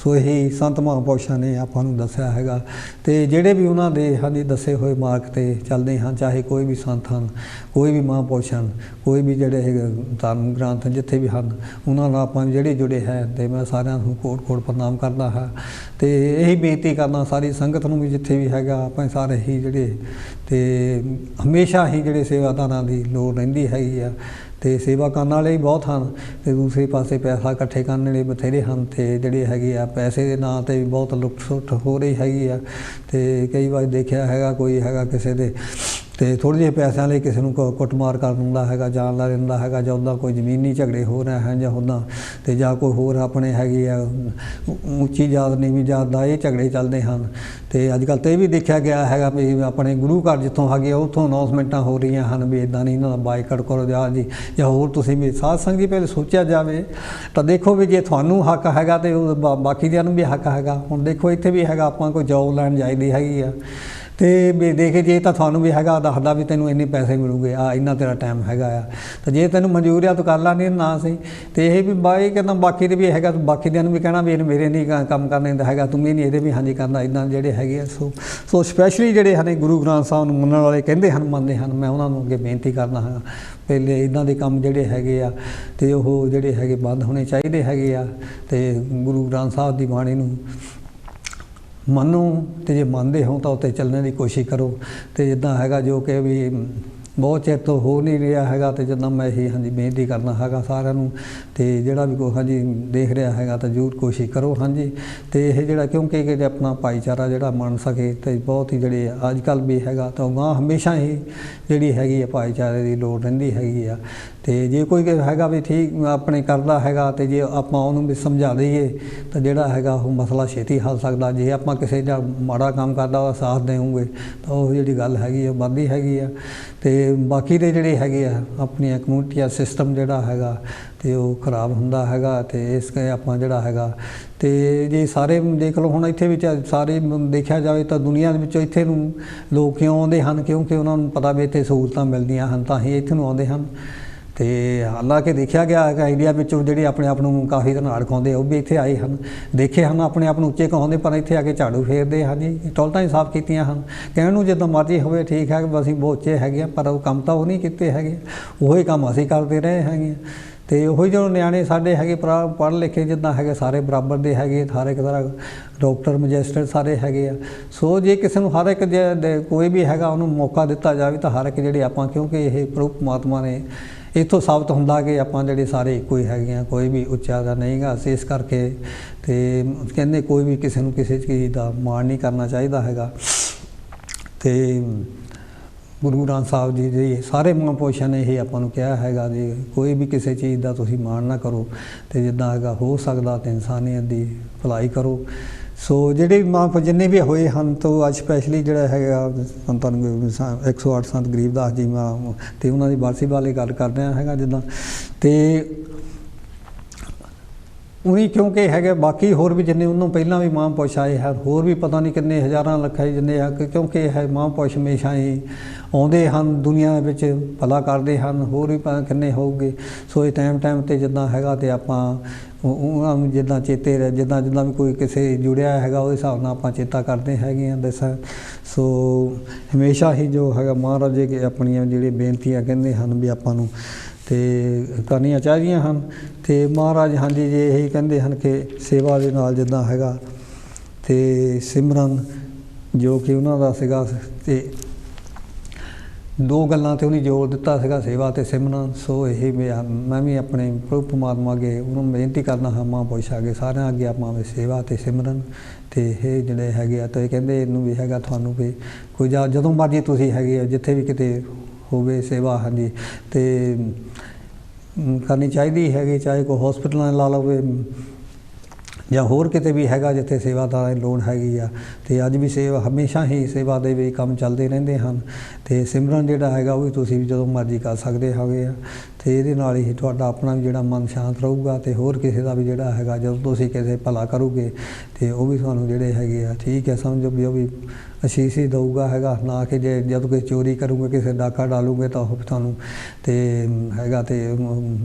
ਸੋ ਇਹੀ ਸੰਤ ਮਹਾਂਪੁਰਸ਼ਾਂ ਨੇ ਆਪਾਂ ਨੂੰ ਦੱਸਿਆ ਹੈਗਾ। ਅਤੇ ਜਿਹੜੇ ਵੀ ਉਹਨਾਂ ਦੇ ਹਾਂਜੀ ਦੱਸੇ ਹੋਏ ਮਾਰਗ 'ਤੇ ਚੱਲਦੇ ਹਨ, ਚਾਹੇ ਕੋਈ ਵੀ ਸੰਤ ਹਨ, ਕੋਈ ਵੀ ਮਹਾਂਪੁਰਸ਼ ਹਨ, ਕੋਈ ਵੀ ਜਿਹੜੇ ਹੈਗੇ ਧਰਮ ਗ੍ਰੰਥ ਜਿੱਥੇ ਵੀ ਹਨ ਉਹਨਾਂ ਨਾਲ ਆਪਾਂ ਜਿਹੜੇ ਜੁੜੇ ਹੈ। ਅਤੇ ਮੈਂ ਸਾਰਿਆਂ ਨੂੰ ਕੋਟ ਕੋਟ ਪ੍ਰਣਾਮ ਕਰਦਾ ਹਾਂ। ਅਤੇ ਇਹੀ ਬੇਨਤੀ ਕਰਦਾ ਸਾਰੀ ਸੰਗਤ ਨੂੰ ਵੀ ਜਿੱਥੇ ਵੀ ਹੈਗਾ ਆਪਾਂ ਸਾਰੇ ਹੀ ਜਿਹੜੇ ਅਤੇ ਹਮੇਸ਼ਾ ਹੀ ਜਿਹੜੇ ਸੇਵਾਦਾਰਾਂ ਦੀ ਲੋੜ ਰਹਿੰਦੀ ਹੈਗੀ ਆ। ਅਤੇ ਸੇਵਾ ਕਰਨ ਵਾਲੇ ਵੀ ਬਹੁਤ ਹਨ ਅਤੇ ਦੂਸਰੇ ਪਾਸੇ ਪੈਸਾ ਇਕੱਠੇ ਕਰਨ ਵਾਲੇ ਬਥੇਰੇ ਹਨ। ਅਤੇ ਜਿਹੜੇ ਹੈਗੇ ਆ ਪੈਸੇ ਦੇ ਨਾਂ 'ਤੇ ਵੀ ਬਹੁਤ ਲੁੱਟ ਸੁੱਟ ਹੋ ਰਹੀ ਹੈਗੀ ਆ। ਅਤੇ ਕਈ ਵਾਰ ਦੇਖਿਆ ਹੈਗਾ ਕੋਈ ਹੈਗਾ ਕਿਸੇ ਦੇ ਅਤੇ ਥੋੜ੍ਹੇ ਜਿਹੇ ਪੈਸਿਆਂ ਲਈ ਕਿਸੇ ਨੂੰ ਕੁੱਟਮਾਰ ਕਰ ਦਿੰਦਾ ਹੈਗਾ, ਜਾਨ ਲਾ ਦਿੰਦਾ ਹੈਗਾ, ਜਾਂ ਉੱਦਾਂ ਕੋਈ ਜ਼ਮੀਨੀ ਝਗੜੇ ਹੋ ਰਹੇ ਹਨ ਜਾਂ ਉੱਦਾਂ ਅਤੇ ਜਾਂ ਕੋਈ ਹੋਰ ਆਪਣੇ ਹੈਗੇ ਆ ਉੱਚੀ ਜਾਤ ਨੀਵੀਂ ਜਾਤ ਦਾ ਇਹ ਝਗੜੇ ਚੱਲਦੇ ਹਨ। ਅਤੇ ਅੱਜ ਕੱਲ੍ਹ ਤਾਂ ਇਹ ਵੀ ਦੇਖਿਆ ਗਿਆ ਹੈਗਾ ਵੀ ਆਪਣੇ ਗੁਰੂ ਘਰ ਜਿੱਥੋਂ ਹੈਗੇ ਉੱਥੋਂ ਅਨਾਊਂਸਮੈਂਟਾਂ ਹੋ ਰਹੀਆਂ ਹਨ ਵੀ ਇੱਦਾਂ ਨਹੀਂ ਇਹਨਾਂ ਦਾ ਬਾਈਕਾਟ ਕਰੋ ਜਾਂ ਹੋਰ ਤੁਸੀਂ ਵੀ ਸਾਧ ਸੰਗਤ ਜੀ ਪਹਿਲੇ ਸੋਚਿਆ ਜਾਵੇ ਤਾਂ ਦੇਖੋ ਵੀ ਜੇ ਤੁਹਾਨੂੰ ਹੱਕ ਹੈਗਾ ਅਤੇ ਬਾਕੀ ਦਿਆਂ ਨੂੰ ਵੀ ਹੱਕ ਹੈਗਾ। ਹੁਣ ਦੇਖੋ ਇੱਥੇ ਵੀ ਹੈਗਾ ਆਪਾਂ ਕੋਈ ਜੋਬ ਲੈਣ ਜਾਈਦੀ ਹੈਗੀ ਆ ਅਤੇ ਵੀ ਦੇਖੇ ਜੇ ਤਾਂ ਤੁਹਾਨੂੰ ਵੀ ਹੈਗਾ ਦੱਸਦਾ ਵੀ ਤੈਨੂੰ ਇੰਨੇ ਪੈਸੇ ਮਿਲੂਗੇ ਆ ਇੰਨਾ ਤੇਰਾ ਟਾਈਮ ਹੈਗਾ ਆ, ਤਾਂ ਜੇ ਤੈਨੂੰ ਮਨਜ਼ੂਰ ਆ ਤੂੰ ਕਰ ਲਾ, ਨਹੀਂ ਨਾ ਸਹੀ। ਅਤੇ ਇਹ ਵੀ ਬਾਈ ਕਹਿੰਦਾ ਬਾਕੀ ਦੇ ਵੀ ਹੈਗਾ ਬਾਕੀ ਦਿਆਂ ਨੂੰ ਵੀ ਕਹਿਣਾ ਵੀ ਇਹਨੂੰ ਮੇਰੇ ਨਹੀਂ ਕੰਮ ਕਰਨੇ ਦਾ ਹੈਗਾ, ਤੂੰ ਵੀ ਨਹੀਂ ਇਹਦੇ ਵੀ ਹਾਂਜੀ ਕਰਨਾ ਇੱਦਾਂ ਜਿਹੜੇ ਹੈਗੇ ਆ। ਸੋ ਸਪੈਸ਼ਲੀ ਜਿਹੜੇ ਹਨ ਗੁਰੂ ਗ੍ਰੰਥ ਸਾਹਿਬ ਨੂੰ ਮੰਨਣ ਵਾਲੇ ਕਹਿੰਦੇ ਹਨ ਮੰਨਦੇ ਹਨ, ਮੈਂ ਉਹਨਾਂ ਨੂੰ ਅੱਗੇ ਬੇਨਤੀ ਕਰਦਾ ਹਾਂ ਪਹਿਲੇ ਇੱਦਾਂ ਦੇ ਕੰਮ ਜਿਹੜੇ ਹੈਗੇ ਆ ਅਤੇ ਉਹ ਜਿਹੜੇ ਹੈਗੇ ਬੰਦ ਹੋਣੇ ਚਾਹੀਦੇ ਹੈਗੇ ਆ। ਅਤੇ ਗੁਰੂ ਗ੍ਰੰਥ ਸਾਹਿਬ ਦੀ ਬਾਣੀ ਨੂੰ ਮੰਨੋ ਅਤੇ ਜੇ ਮੰਨਦੇ ਹੋ ਤਾਂ ਉੱਤੇ ਚੱਲਣ ਦੀ ਕੋਸ਼ਿਸ਼ ਕਰੋ। ਅਤੇ ਜਿੱਦਾਂ ਹੈਗਾ ਜੋ ਕਿ ਵੀ ਬਹੁਤ ਚਿਰ ਤੋਂ ਹੋ ਨਹੀਂ ਰਿਹਾ ਹੈਗਾ ਅਤੇ ਜਿੱਦਾਂ ਮੈਂ ਇਹੀ ਹਾਂਜੀ ਬੇਨਤੀ ਕਰਨਾ ਹੈਗਾ ਸਾਰਿਆਂ ਨੂੰ। ਅਤੇ ਜਿਹੜਾ ਵੀ ਕੋਈ ਹਾਂਜੀ ਦੇਖ ਰਿਹਾ ਹੈਗਾ ਤਾਂ ਜ਼ਰੂਰ ਕੋਸ਼ਿਸ਼ ਕਰੋ ਹਾਂਜੀ। ਅਤੇ ਇਹ ਜਿਹੜਾ ਕਿਉਂਕਿ ਕਿ ਆਪਣਾ ਭਾਈਚਾਰਾ ਜਿਹੜਾ ਬਣ ਸਕੇ ਅਤੇ ਬਹੁਤ ਹੀ ਜਿਹੜੇ ਅੱਜ ਕੱਲ੍ਹ ਵੀ ਹੈਗਾ ਤਾਂ ਅਗਾਂਹ ਹਮੇਸ਼ਾ ਹੀ ਜਿਹੜੀ ਹੈਗੀ ਆ ਭਾਈਚਾਰੇ ਦੀ ਲੋੜ ਰਹਿੰਦੀ ਹੈਗੀ ਆ। ਤੇ ਜੇ ਕੋਈ ਹੈਗਾ ਵੀ ਠੀਕ ਆਪਣੇ ਕਰਦਾ ਹੈਗਾ ਤੇ ਜੇ ਆਪਾਂ ਉਹਨੂੰ ਵੀ ਸਮਝਾ ਦਈਏ ਤਾਂ ਜਿਹੜਾ ਹੈਗਾ ਉਹ ਮਸਲਾ ਛੇਤੀ ਹੱਲ ਸਕਦਾ। ਜੇ ਆਪਾਂ ਕਿਸੇ ਦਾ ਮਾੜਾ ਕੰਮ ਕਰਦਾ ਉਹਦਾ ਸਾਥ ਦੇਵਾਂਗੇ ਤਾਂ ਉਹ ਜਿਹੜੀ ਗੱਲ ਹੈਗੀ ਆ ਬਣਦੀ ਹੈਗੀ ਆ। ਤੇ ਬਾਕੀ ਦੇ ਜਿਹੜੇ ਹੈਗੇ ਆ ਆਪਣੀਆਂ ਕਮਿਊਨਿਟੀ ਦਾ ਸਿਸਟਮ ਜਿਹੜਾ ਹੈਗਾ ਤੇ ਉਹ ਖਰਾਬ ਹੁੰਦਾ ਹੈਗਾ। ਤੇ ਇਸ ਕਰਕੇ ਆਪਾਂ ਜਿਹੜਾ ਹੈਗਾ ਤੇ ਜੇ ਸਾਰੇ ਦੇਖ ਲਓ ਹੁਣ ਇੱਥੇ ਵਿੱਚ ਸਾਰੇ ਦੇਖਿਆ ਜਾਵੇ ਤਾਂ ਦੁਨੀਆ ਦੇ ਵਿੱਚੋਂ ਇੱਥੇ ਨੂੰ ਲੋਕ ਕਿਉਂ ਆਉਂਦੇ ਹਨ, ਕਿਉਂਕਿ ਉਹਨਾਂ ਨੂੰ ਪਤਾ ਵੀ ਇੱਥੇ ਸਹੂਲਤਾਂ ਮਿਲਦੀਆਂ ਹਨ ਤਾਂ ਹੀ ਇੱਥੇ ਨੂੰ ਆਉਂਦੇ ਹਨ। ਤੇ ਹਾਲਾਂਕਿ ਦੇਖਿਆ ਗਿਆ ਹੈਗਾ ਇੰਡੀਆ ਵਿੱਚੋਂ ਜਿਹੜੇ ਆਪਣੇ ਆਪ ਨੂੰ ਕਾਫੀ ਧਨਾੜ ਖਾਉਂਦੇ ਉਹ ਵੀ ਇੱਥੇ ਆਏ ਹਨ, ਦੇਖੇ ਹਨ ਆਪਣੇ ਆਪ ਨੂੰ ਉੱਚੇ ਕਹਾਉਂਦੇ, ਪਰ ਇੱਥੇ ਆ ਕੇ ਝਾੜੂ ਫੇਰਦੇ ਹਨ ਜੀ, ਟੋਇਲਟਾਂ ਹੀ ਸਾਫ਼ ਕੀਤੀਆਂ ਹਨ। ਕਹਿਣ ਨੂੰ ਜਿੱਦਾਂ ਮਰਜ਼ੀ ਹੋਵੇ ਠੀਕ ਹੈ ਕਿ ਅਸੀਂ ਬਹੁਤ ਉੱਚੇ ਹੈਗੇ, ਪਰ ਉਹ ਕੰਮ ਤਾਂ ਉਹ ਨਹੀਂ ਕੀਤੇ ਹੈਗੇ, ਉਹੀ ਕੰਮ ਅਸੀਂ ਕਰਦੇ ਰਹੇ ਹੈਗੇ। ਤੇ ਉਹੀ ਜਦੋਂ ਨਿਆਣੇ ਸਾਡੇ ਹੈਗੇ ਪੜ੍ਹ ਲਿਖੇ ਜਿੱਦਾਂ ਹੈਗੇ ਸਾਰੇ ਬਰਾਬਰ ਦੇ ਹੈਗੇ, ਹਰ ਇੱਕ ਤਰ੍ਹਾਂ ਡਾਕਟਰ ਮੈਜਿਸਟਰੇਟ ਸਾਰੇ ਹੈਗੇ ਆ। ਸੋ ਜੇ ਕਿਸੇ ਨੂੰ ਹਰ ਇੱਕ ਕੋਈ ਵੀ ਹੈਗਾ ਉਹਨੂੰ ਮੌਕਾ ਦਿੱਤਾ ਜਾਵੇ ਤਾਂ ਹਰ ਇੱਕ ਜਿਹੜੇ ਆਪਾਂ, ਕਿਉਂਕਿ ਇਹ ਪ੍ਰਭੂ ਪਰਮਾਤਮਾ ਨੇ ਇੱਥੋਂ ਸਾਬਤ ਹੁੰਦਾ ਕਿ ਆਪਾਂ ਜਿਹੜੇ ਸਾਰੇ ਇੱਕੋ ਹੀ ਹੈਗੇ ਆ, ਕੋਈ ਵੀ ਉੱਚਾ ਦਾ ਨਹੀਂ ਗਾ। ਅਸੀਂ ਇਸ ਕਰਕੇ ਤੇ ਕਹਿੰਦੇ ਕੋਈ ਵੀ ਕਿਸੇ ਨੂੰ ਕਿਸੇ ਚੀਜ਼ ਦਾ ਮਾਣ ਨਹੀਂ ਕਰਨਾ ਚਾਹੀਦਾ ਹੈਗਾ। ਤੇ ਗੁਰੂ ਗ੍ਰੰਥ ਸਾਹਿਬ ਜੀ ਦੇ ਸਾਰੇ ਮਹਾਂਪੁਰਸ਼ਾਂ ਨੇ ਇਹ ਆਪਾਂ ਨੂੰ ਕਿਹਾ ਹੈਗਾ ਜੀ ਕੋਈ ਵੀ ਕਿਸੇ ਚੀਜ਼ ਦਾ ਤੁਸੀਂ ਮਾਣ ਨਾ ਕਰੋ, ਤੇ ਜਿੱਦਾਂ ਹੈਗਾ ਹੋ ਸਕਦਾ ਤਾਂ ਇਨਸਾਨੀਅਤ ਦੀ ਭਲਾਈ ਕਰੋ। ਸੋ ਜਿਹੜੇ ਮਹਾਂਪੁਰਸ਼ ਜਿੰਨੇ ਵੀ ਹੋਏ ਹਨ ਤਾਂ ਅੱਜ ਸਪੈਸ਼ਲੀ ਜਿਹੜਾ ਹੈਗਾ ਤੁਹਾਨੂੰ 108 ਸੰਤ ਗਰੀਬਦਾਸ ਜੀ ਤੇ ਉਹਨਾਂ ਦੀ ਬਰਸੀ ਬਾਰੇ ਗੱਲ ਕਰ ਰਿਹਾ ਹੈਗਾ ਜਿੱਦਾਂ। ਤੇ ਉਹੀ ਕਿਉਂਕਿ ਹੈਗੇ ਬਾਕੀ ਹੋਰ ਵੀ ਜਿੰਨੇ ਉਹਨੂੰ ਪਹਿਲਾਂ ਵੀ ਮਹਾਂਪੁਰਸ਼ ਆਏ ਹਨ, ਹੋਰ ਵੀ ਪਤਾ ਨਹੀਂ ਕਿੰਨੇ ਹਜ਼ਾਰਾਂ ਲੱਖਾਂ ਜਿੰਨੇ ਆ, ਕਿਉਂਕਿ ਇਹ ਮਹਾਂਪੁਰਸ਼ ਹਮੇਸ਼ਾ ਹੀ ਆਉਂਦੇ ਹਨ ਦੁਨੀਆ ਵਿੱਚ ਭਲਾ ਕਰਦੇ ਹਨ, ਹੋਰ ਵੀ ਕਿੰਨੇ ਹੋਊਗੇ। ਸੋ ਇਹ ਟਾਈਮ 'ਤੇ ਜਿੱਦਾਂ ਹੈਗਾ ਤੇ ਆਪਾਂ ਉਹਨਾਂ ਨੂੰ ਜਿੱਦਾਂ ਚੇਤੇ ਜਿੱਦਾਂ ਵੀ ਕੋਈ ਕਿਸੇ ਜੁੜਿਆ ਹੈਗਾ ਉਹਦੇ ਹਿਸਾਬ ਨਾਲ ਆਪਾਂ ਚੇਤਾ ਕਰਦੇ ਹੈਗੇ ਹਾਂ ਦੱਸਾਂ। ਸੋ ਹਮੇਸ਼ਾ ਹੀ ਜੋ ਹੈਗਾ ਮਹਾਰਾਜ ਜੀ ਆਪਣੀਆਂ ਜਿਹੜੇ ਬੇਨਤੀਆਂ ਕਹਿੰਦੇ ਹਨ ਵੀ ਆਪਾਂ ਨੂੰ ਤੇ ਕਰਨੀਆਂ ਚਾਹੀਦੀਆਂ ਹਨ। ਤੇ ਮਹਾਰਾਜ ਹਾਂਜੀ ਜੀ ਇਹੀ ਕਹਿੰਦੇ ਹਨ ਕਿ ਸੇਵਾ ਦੇ ਨਾਲ ਜਿੱਦਾਂ ਹੈਗਾ ਤੇ ਸਿਮਰਨ ਜੋ ਕਿ ਉਹਨਾਂ ਦਾ ਸੀਗਾ, ਤੇ ਦੋ ਗੱਲਾਂ 'ਤੇ ਉਹਨੇ ਜ਼ੋਰ ਦਿੱਤਾ ਸੀਗਾ, ਸੇਵਾ ਅਤੇ ਸਿਮਰਨ। ਸੋ ਇਹ ਮੈਂ ਵੀ ਆਪਣੇ ਪ੍ਰਭੂ ਪਰਮਾਤਮਾ ਅੱਗੇ ਉਹਨੂੰ ਬੇਨਤੀ ਕਰਦਾ ਹਾਂ, ਮਹਾਂਪੁਰਸ਼ ਅੱਗੇ ਸਾਰਿਆਂ ਅੱਗੇ ਆਪਾਂ ਵੀ ਸੇਵਾ ਅਤੇ ਸਿਮਰਨ ਅਤੇ ਇਹ ਜਿਹੜੇ ਹੈਗੇ ਆ ਤਾਂ ਇਹ ਕਹਿੰਦੇ ਇਹਨੂੰ ਵੀ ਹੈਗਾ ਤੁਹਾਨੂੰ ਵੀ ਕੋਈ ਜਦੋਂ ਮਰਜ਼ੀ ਤੁਸੀਂ ਹੈਗੇ ਆ ਜਿੱਥੇ ਵੀ ਕਿਤੇ ਹੋਵੇ ਸੇਵਾ ਹਾਂਜੀ ਅਤੇ ਕਰਨੀ ਚਾਹੀਦੀ ਹੈਗੀ, ਚਾਹੇ ਕੋਈ ਹੋਸਪਿਟਲਾਂ ਲਾ ਲਵੇ ਜਾਂ ਹੋਰ ਕਿਤੇ ਵੀ ਹੈਗਾ ਜਿੱਥੇ ਸੇਵਾਦਾਰਾਂ ਦੀ ਲੋੜ ਹੈਗੀ ਆ। ਅਤੇ ਅੱਜ ਵੀ ਸੇਵਾ ਹਮੇਸ਼ਾ ਹੀ ਸੇਵਾ ਦੇ ਵੀ ਕੰਮ ਚੱਲਦੇ ਰਹਿੰਦੇ ਹਨ। ਅਤੇ ਸਿਮਰਨ ਜਿਹੜਾ ਹੈਗਾ ਉਹ ਵੀ ਤੁਸੀਂ ਵੀ ਜਦੋਂ ਮਰਜ਼ੀ ਕਰ ਸਕਦੇ ਹੈਗੇ ਆ। ਅਤੇ ਇਹਦੇ ਨਾਲ ਹੀ ਤੁਹਾਡਾ ਆਪਣਾ ਵੀ ਜਿਹੜਾ ਮਨ ਸ਼ਾਂਤ ਰਹੂਗਾ ਅਤੇ ਹੋਰ ਕਿਸੇ ਦਾ ਵੀ ਜਿਹੜਾ ਹੈਗਾ ਜਦੋਂ ਤੁਸੀਂ ਕਿਸੇ ਭਲਾ ਕਰੋਗੇ ਅਤੇ ਉਹ ਵੀ ਤੁਹਾਨੂੰ ਜਿਹੜੇ ਹੈਗੇ ਆ ਠੀਕ ਹੈ ਸਮਝੋ ਵੀ ਉਹ ਵੀ ਅਸੀਸ ਹੀ ਦਊਗਾ ਹੈਗਾ, ਨਾ ਕਿ ਜੇ ਜਦੋਂ ਕੋਈ ਚੋਰੀ ਕਰੋਗੇ ਕਿਸੇ ਡਾਕਾ ਡਾਲੂਗੇ ਤਾਂ ਉਹ ਤੁਹਾਨੂੰ ਅਤੇ ਹੈਗਾ ਅਤੇ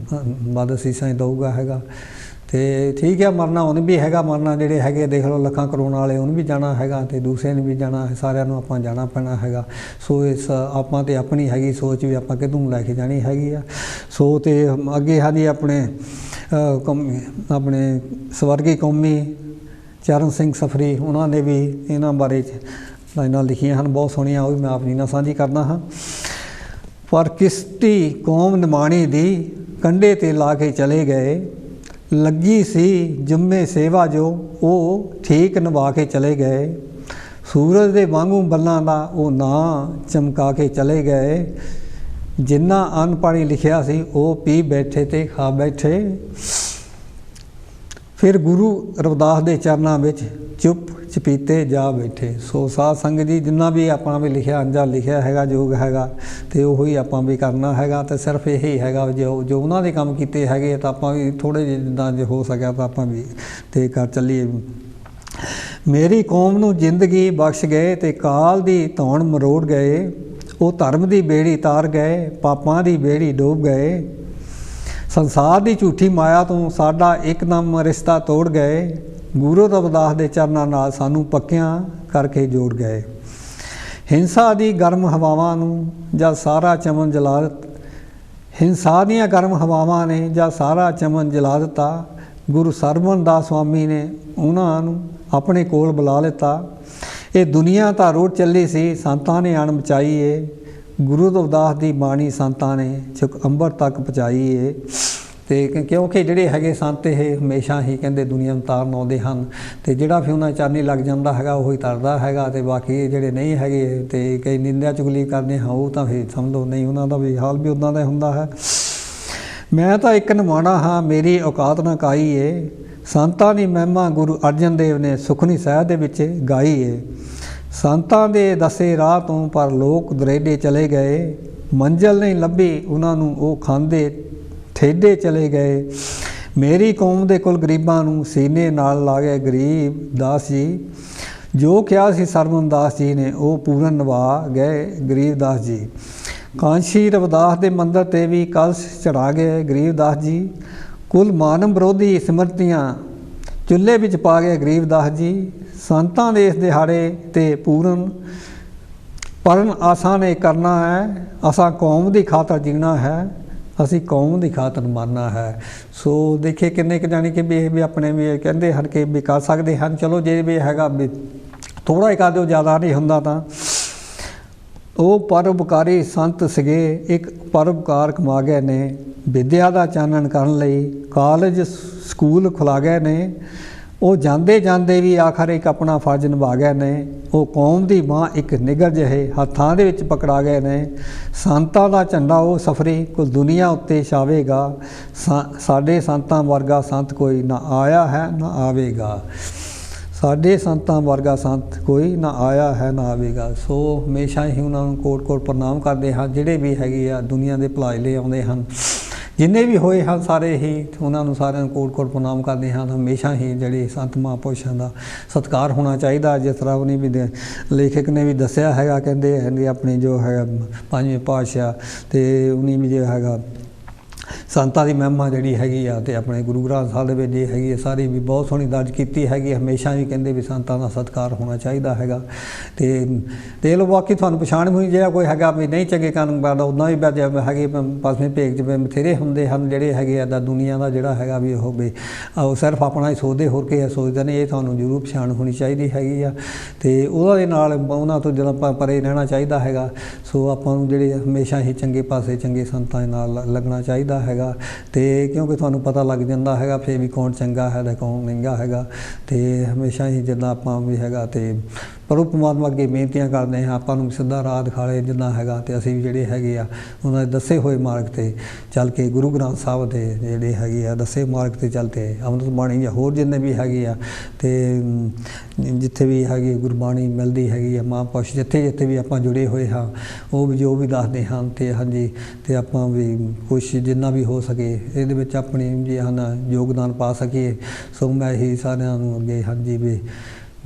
ਵੱਧ ਅਸੀਸਾਂ ਹੀ ਦਊਗਾ ਹੈਗਾ। ਅਤੇ ਠੀਕ ਹੈ ਮਰਨਾ ਉਹਨੇ ਵੀ ਹੈਗਾ, ਮਰਨਾ ਜਿਹੜੇ ਹੈਗੇ ਦੇਖ ਲਓ ਲੱਖਾਂ ਕਰੋੜਾਂ ਵਾਲੇ ਉਹਨੂੰ ਵੀ ਜਾਣਾ ਹੈਗਾ ਅਤੇ ਦੂਸਰੇ ਨੇ ਵੀ ਜਾਣਾ, ਸਾਰਿਆਂ ਨੂੰ ਆਪਾਂ ਜਾਣਾ ਪੈਣਾ ਹੈਗਾ। ਸੋ ਇਸ ਆਪਾਂ ਤਾਂ ਆਪਣੀ ਹੈਗੀ ਸੋਚ ਵੀ ਆਪਾਂ ਕਿੱਧਰ ਨੂੰ ਲੈ ਕੇ ਜਾਣੀ ਹੈਗੀ ਆ। ਸੋ ਅਤੇ ਅੱਗੇ ਹਾਂਜੀ ਆਪਣੇ ਸਵਰਗੀ ਕੌਮੀ ਚਰਨ ਸਿੰਘ ਸਫਰੀ ਉਹਨਾਂ ਨੇ ਵੀ ਇਹਨਾਂ ਬਾਰੇ ਲਾਈਨਾਂ ਲਿਖੀਆਂ ਹਨ ਬਹੁਤ ਸੋਹਣੀਆਂ, ਉਹ ਵੀ ਮੈਂ ਆਪਣੀ ਨਾਲ ਸਾਂਝੀ ਕਰਦਾ ਹਾਂ। ਪਰ ਕਿਸ਼ਤੀ ਕੌਮ ਨਿਮਾਣੀ ਦੀ ਕੰਢੇ 'ਤੇ ਲਾ ਕੇ ਚਲੇ ਗਏ, ਲੱਗੀ ਸੀ ਜੁੰਮੇ ਸੇਵਾ ਜੋ ਉਹ ਠੀਕ ਨਿਭਾ ਕੇ ਚਲੇ ਗਏ, ਸੂਰਜ ਦੇ ਵਾਂਗੂ ਬੱਲਾਂ ਦਾ ਉਹ ਨਾਂ ਚਮਕਾ ਕੇ ਚਲੇ ਗਏ, ਜਿੰਨਾ ਅੰਨ ਪਾਣੀ ਲਿਖਿਆ ਸੀ ਉਹ ਪੀ ਬੈਠੇ ਤੇ ਖਾ ਬੈਠੇ, ਫਿਰ ਗੁਰੂ ਰਵਿਦਾਸ ਦੇ ਚਰਨਾਂ ਵਿੱਚ ਚੁੱਪ ਚਪੀਤੇ ਜਾ ਬੈਠੇ। ਸੋ ਸਾਧ ਸੰਗਤ ਜੀ ਜਿੰਨਾ ਵੀ ਆਪਾਂ ਵੀ ਲਿਖਿਆ ਅੰਜਾ ਲਿਖਿਆ ਹੈਗਾ ਯੋਗ ਹੈਗਾ ਅਤੇ ਉਹੀ ਆਪਾਂ ਵੀ ਕਰਨਾ ਹੈਗਾ। ਅਤੇ ਸਿਰਫ ਇਹੀ ਹੈਗਾ ਜੋ ਉਹਨਾਂ ਦੇ ਕੰਮ ਕੀਤੇ ਹੈਗੇ ਤਾਂ ਆਪਾਂ ਵੀ ਥੋੜ੍ਹੇ ਜਿਹੇ ਜਿੱਦਾਂ ਜੇ ਹੋ ਸਕਿਆ ਤਾਂ ਆਪਾਂ ਵੀ ਅਤੇ ਕਰ ਚੱਲੀਏ। ਮੇਰੀ ਕੌਮ ਨੂੰ ਜ਼ਿੰਦਗੀ ਬਖਸ਼ ਗਏ ਅਤੇ ਕਾਲ ਦੀ ਧੌਣ ਮਰੋੜ ਗਏ, ਉਹ ਧਰਮ ਦੀ ਬੇੜੀ ਤਾਰ ਗਏ, ਪਾਪਾਂ ਦੀ ਬੇੜੀ ਡੋਬ ਗਏ, ਸੰਸਾਰ ਦੀ ਝੂਠੀ ਮਾਇਆ ਤੋਂ ਸਾਡਾ ਇੱਕਦਮ ਰਿਸ਼ਤਾ ਤੋੜ ਗਏ, ਗੁਰੂ ਰਵਿਦਾਸ ਦੇ ਚਰਨਾਂ ਨਾਲ ਸਾਨੂੰ ਪੱਕਿਆਂ ਕਰਕੇ ਜੋੜ ਗਏ। ਹਿੰਸਾ ਦੀ ਗਰਮ ਹਵਾਵਾਂ ਨੂੰ ਜਾਂ ਸਾਰਾ ਚਮਨ ਜਲਾ ਦਿੱਤਾ, ਹਿੰਸਾ ਦੀਆਂ ਗਰਮ ਹਵਾਵਾਂ ਨੇ ਜਾਂ ਸਾਰਾ ਚਮਨ ਜਲਾ ਦਿੱਤਾ, ਗੁਰੂ ਸਰਵਣ ਦਾਸ ਸਵਾਮੀ ਨੇ ਉਹਨਾਂ ਨੂੰ ਆਪਣੇ ਕੋਲ ਬੁਲਾ ਲਿੱਤਾ। ਇਹ ਦੁਨੀਆ ਤਾਂ ਰੋੜ ਚੱਲੀ ਸੀ ਸੰਤਾਂ ਨੇ ਅਣ ਮਚਾਈ ਏ, ਗੁਰੂ ਰਵਿਦਾਸ ਦੀ ਬਾਣੀ ਸੰਤਾਂ ਨੇ ਚੁੱਕ ਅੰਬਰ ਤੱਕ ਪਹੁੰਚਾਈ ਏ। ਅਤੇ ਕਿਉਂਕਿ ਜਿਹੜੇ ਹੈਗੇ ਸੰਤ ਇਹ ਹਮੇਸ਼ਾ ਹੀ ਕਹਿੰਦੇ ਦੁਨੀਆ ਨੂੰ ਤਾਰਨ ਆਉਂਦੇ ਹਨ, ਅਤੇ ਜਿਹੜਾ ਫਿਰ ਉਹਨਾਂ ਚਰਨੀ ਲੱਗ ਜਾਂਦਾ ਹੈਗਾ ਉਹੀ ਤਰਦਾ ਹੈਗਾ। ਅਤੇ ਬਾਕੀ ਜਿਹੜੇ ਨਹੀਂ ਹੈਗੇ ਅਤੇ ਕਈ ਨਿੰਦਿਆ ਚੁਗਲੀ ਕਰਦੇ ਹਾਂ ਉਹ ਤਾਂ ਫਿਰ ਸਮਝ ਲਓ ਨਹੀਂ, ਉਹਨਾਂ ਦਾ ਵੀ ਹਾਲ ਵੀ ਉੱਦਾਂ ਦਾ ਹੁੰਦਾ ਹੈ। मैं तो एक निमाणा हाँ, मेरी औकात ना काई है। संतां दी महिमा गुरु अर्जन देव ने सुखनी ਸਾਹਿਬ ਦੇ ਵਿੱਚ ਗਾਈ ਏ। ਸੰਤਾਂ ਦੇ ਦੱਸੇ ਰਾਹ ਤੋਂ ਪਰ ਲੋਕ ਦੁਰੇਡੇ ਚਲੇ ਗਏ, ਮੰਜ਼ਿਲ ਨਹੀਂ ਲੱਭੀ ਉਹਨਾਂ ਨੂੰ ਉਹ ਖਾਂਦੇ ਠੇਡੇ ਚਲੇ ਗਏ। ਮੇਰੀ ਕੌਮ ਦੇ ਕੁਲ ਗਰੀਬਾਂ ਨੂੰ ਸੀਨੇ ਨਾਲ ਲਾ ਗਏ ਗਰੀਬ ਦਾਸ ਜੀ, ਜੋ ਕਿਹਾ ਸੀ ਸਰਵਨ ਦਾਸ ਜੀ ਨੇ ਉਹ ਪੂਰਨ ਨਿਭਾ ਗਏ ਗਰੀਬਦਾਸ ਜੀ। ਕਾਂਸ਼ੀ ਰਵਿਦਾਸ ਦੇ ਮੰਦਰ 'ਤੇ ਵੀ ਕਲਸ਼ ਚੜਾ ਗਏ ਗਰੀਬਦਾਸ ਜੀ, ਕੁਲ ਮਾਨਵ ਵਿਰੋਧੀ ਸਮਰਤੀਆਂ ਚੁੱਲ੍ਹੇ ਵਿੱਚ ਪਾ ਗਏ ਗਰੀਬਦਾਸ ਜੀ। ਸੰਤਾਂ ਦੇ ਇਸ ਦਿਹਾੜੇ 'ਤੇ ਪੂਰਨ ਪਰਨ ਆਸਾਂ ਨੇ ਕਰਨਾ ਹੈ, ਅਸਾਂ ਕੌਮ ਦੀ ਖਾਤਰ ਜੀਣਾ ਹੈ, ਅਸੀਂ ਕੌਮ ਦੀ ਖਾਤਰ ਮਰਨਾ ਹੈ। ਸੋ ਦੇਖੇ ਕਿੰਨੇ ਕੁ ਜਾਣੀ ਕਿ ਵੀ ਆਪਣੇ ਵੀ ਕਹਿੰਦੇ ਹਨ ਕਿ ਵੀ ਕਰ ਸਕਦੇ ਹਨ। ਚਲੋ ਜੇ ਵੀ ਹੈਗਾ ਵੀ ਥੋੜ੍ਹਾ ਹੀ ਕਰ ਦਿਓ, ਜ਼ਿਆਦਾ ਨਹੀਂ ਹੁੰਦਾ ਤਾਂ। ਉਹ ਪਰਉਪਕਾਰੀ ਸੰਤ ਸੀਗੇ, ਇੱਕ ਪਰਉਪਕਾਰ ਕਮਾ ਗਏ ਨੇ, ਵਿੱਦਿਆ ਦਾ ਚਾਨਣ ਕਰਨ ਲਈ ਕਾਲਜ ਸਕੂਲ ਖੁਲਾ ਗਏ ਨੇ। ਉਹ ਜਾਂਦੇ ਜਾਂਦੇ ਵੀ ਆਖਰ ਇੱਕ ਆਪਣਾ ਫਰਜ਼ ਨਿਭਾ ਗਏ ਨੇ। ਉਹ ਕੌਮ ਦੀ ਮਾਂ ਇੱਕ ਨਿੱਘਰ ਜਿਹੇ ਹੱਥਾਂ ਦੇ ਵਿੱਚ ਪਕੜਾ ਗਏ ਨੇ। ਸੰਤਾਂ ਦਾ ਝੰਡਾ ਉਹ ਸਫਰੀ ਕੁਲ ਦੁਨੀਆ ਉੱਤੇ ਛਾਵੇਗਾ, ਸਾਡੇ ਸੰਤਾਂ ਵਰਗਾ ਸੰਤ ਕੋਈ ਨਾ ਆਇਆ ਹੈ ਨਾ ਆਵੇਗਾ, ਸਾਡੇ ਸੰਤਾਂ ਵਰਗਾ ਸੰਤ ਕੋਈ ਨਾ ਆਇਆ ਹੈ ਨਾ ਆਵੇਗਾ। ਸੋ ਹਮੇਸ਼ਾ ਹੀ ਉਹਨਾਂ ਨੂੰ ਕੋਟ ਕੋਟ ਪ੍ਰਣਾਮ ਕਰਦੇ ਹਾਂ, ਜਿਹੜੇ ਵੀ ਹੈਗੇ ਆ ਦੁਨੀਆ ਦੇ ਭਲਾਈ ਲਈ ਆਉਂਦੇ ਹਨ, ਜਿੰਨੇ ਵੀ ਹੋਏ ਹਨ ਸਾਰੇ ਹੀ ਉਹਨਾਂ ਨੂੰ ਸਾਰਿਆਂ ਨੂੰ ਕੋਟ ਕੋਟ ਪ੍ਰਣਾਮ ਕਰਦੇ ਹਨ। ਹਮੇਸ਼ਾ ਹੀ ਜਿਹੜੇ ਸੰਤ ਮਹਾਂਪੁਰਸ਼ਾਂ ਦਾ ਸਤਿਕਾਰ ਹੋਣਾ ਚਾਹੀਦਾ। ਜਿਸ ਤਰ੍ਹਾਂ ਉਹਨੇ ਵੀ ਲੇਖਕ ਨੇ ਵੀ ਦੱਸਿਆ ਹੈਗਾ, ਕਹਿੰਦੇ ਹੈਗੇ ਆਪਣੇ ਜੋ ਹੈਗਾ ਪੰਜਵੇਂ ਪਾਤਸ਼ਾਹ ਅਤੇ ਉਹਨੇ ਵੀ ਜੋ ਹੈਗਾ ਸੰਤਾਂ ਦੀ ਮਹਿਮਾ ਜਿਹੜੀ ਹੈਗੀ ਆ ਅਤੇ ਆਪਣੇ ਗੁਰੂ ਗ੍ਰੰਥ ਸਾਹਿਬ ਦੇ ਵਿੱਚ ਜੇ ਹੈਗੀ ਆ ਸਾਰੀ ਵੀ ਬਹੁਤ ਸੋਹਣੀ ਦਰਜ ਕੀਤੀ ਹੈਗੀ। ਹਮੇਸ਼ਾ ਵੀ ਕਹਿੰਦੇ ਵੀ ਸੰਤਾਂ ਦਾ ਸਤਿਕਾਰ ਹੋਣਾ ਚਾਹੀਦਾ ਹੈਗਾ। ਅਤੇ ਦੇਖ ਲਓ ਬਾਕੀ ਤੁਹਾਨੂੰ ਪਛਾਣ ਹੋਈ ਜਿਹੜਾ ਕੋਈ ਹੈਗਾ ਵੀ ਨਹੀਂ ਚੰਗੇ ਕੰਮ ਕਰਦਾ ਉੱਦਾਂ ਵੀ ਹੈਗੇ ਪਸਵੇਂ ਭੇਗ 'ਚ ਬਥੇਰੇ ਹੁੰਦੇ ਹਨ ਜਿਹੜੇ ਹੈਗੇ ਆ ਦੁਨੀਆ ਦਾ ਜਿਹੜਾ ਹੈਗਾ ਵੀ ਉਹ ਵੀ ਉਹ ਸਿਰਫ ਆਪਣਾ ਹੀ ਸੋਚਦੇ, ਹੋਰ ਕਿਸੇ ਸੋਚਦੇ ਨੇ। ਇਹ ਤੁਹਾਨੂੰ ਜ਼ਰੂਰ ਪਛਾਣ ਹੋਣੀ ਚਾਹੀਦੀ ਹੈਗੀ ਆ ਅਤੇ ਉਹਦਾ ਦੇ ਨਾਲ ਉਹਨਾਂ ਤੋਂ ਜਦੋਂ ਆਪਾਂ ਪਰੇ ਰਹਿਣਾ ਚਾਹੀਦਾ ਹੈਗਾ। ਸੋ ਆਪਾਂ ਨੂੰ ਜਿਹੜੇ ਹਮੇਸ਼ਾ ਹੀ ਚੰਗੇ ਪਾਸੇ ਚੰਗੇ ਸੰਤਾਂ ਦੇ ਨਾਲ ਲੱਗਣਾ ਚਾਹੀਦਾ ਹੈਗਾ। ਅਤੇ ਕਿਉਂਕਿ ਤੁਹਾਨੂੰ ਪਤਾ ਲੱਗ ਜਾਂਦਾ ਹੈਗਾ ਫਿਰ ਵੀ ਕੌਣ ਚੰਗਾ ਹੈ ਅਤੇ ਕੌਣ ਮਹਿੰਗਾ ਹੈਗਾ। ਅਤੇ ਹਮੇਸ਼ਾ ਹੀ ਜਿੱਦਾਂ ਆਪਾਂ ਵੀ ਹੈਗਾ ਅਤੇ ਪ੍ਰਭੂ ਪਰਮਾਤਮਾ ਅੱਗੇ ਬੇਨਤੀਆਂ ਕਰਦੇ ਹਾਂ ਆਪਾਂ ਨੂੰ ਸਿੱਧਾ ਰਾਹ ਦਿਖਾਲੇ ਜਿੱਦਾਂ ਹੈਗਾ। ਅਤੇ ਅਸੀਂ ਵੀ ਜਿਹੜੇ ਹੈਗੇ ਆ ਉਹਨਾਂ ਦੇ ਦੱਸੇ ਹੋਏ ਮਾਰਗ 'ਤੇ ਚੱਲ ਕੇ ਗੁਰੂ ਗ੍ਰੰਥ ਸਾਹਿਬ ਦੇ ਜਿਹੜੇ ਹੈਗੇ ਆ ਦੱਸੇ ਮਾਰਗ 'ਤੇ ਚੱਲ ਕੇ ਅੰਮ੍ਰਿਤ ਬਾਣੀ ਜਾਂ ਹੋਰ ਜਿੰਨੇ ਵੀ ਹੈਗੇ ਆ ਅਤੇ ਜਿੱਥੇ ਵੀ ਹੈਗੀ ਗੁਰਬਾਣੀ ਮਿਲਦੀ ਹੈਗੀ ਆ ਮਹਾਂਪੁਰਸ਼ ਜਿੱਥੇ ਜਿੱਥੇ ਵੀ ਆਪਾਂ ਜੁੜੇ ਹੋਏ ਹਾਂ ਉਹ ਵੀ ਜੋ ਵੀ ਦੱਸਦੇ ਹਨ। ਅਤੇ ਹਾਂਜੀ ਅਤੇ ਆਪਾਂ ਵੀ ਕੁਛ ਜਿੰਨਾ ਵੀ ਹੋ ਸਕੇ ਇਹਦੇ ਵਿੱਚ ਆਪਣੀ ਜੇ ਹਨ ਯੋਗਦਾਨ ਪਾ ਸਕੀਏ। ਸੋ ਮੈਂ ਇਹੀ ਸਾਰਿਆਂ ਨੂੰ ਅੱਗੇ ਹਾਂਜੀ ਵੀ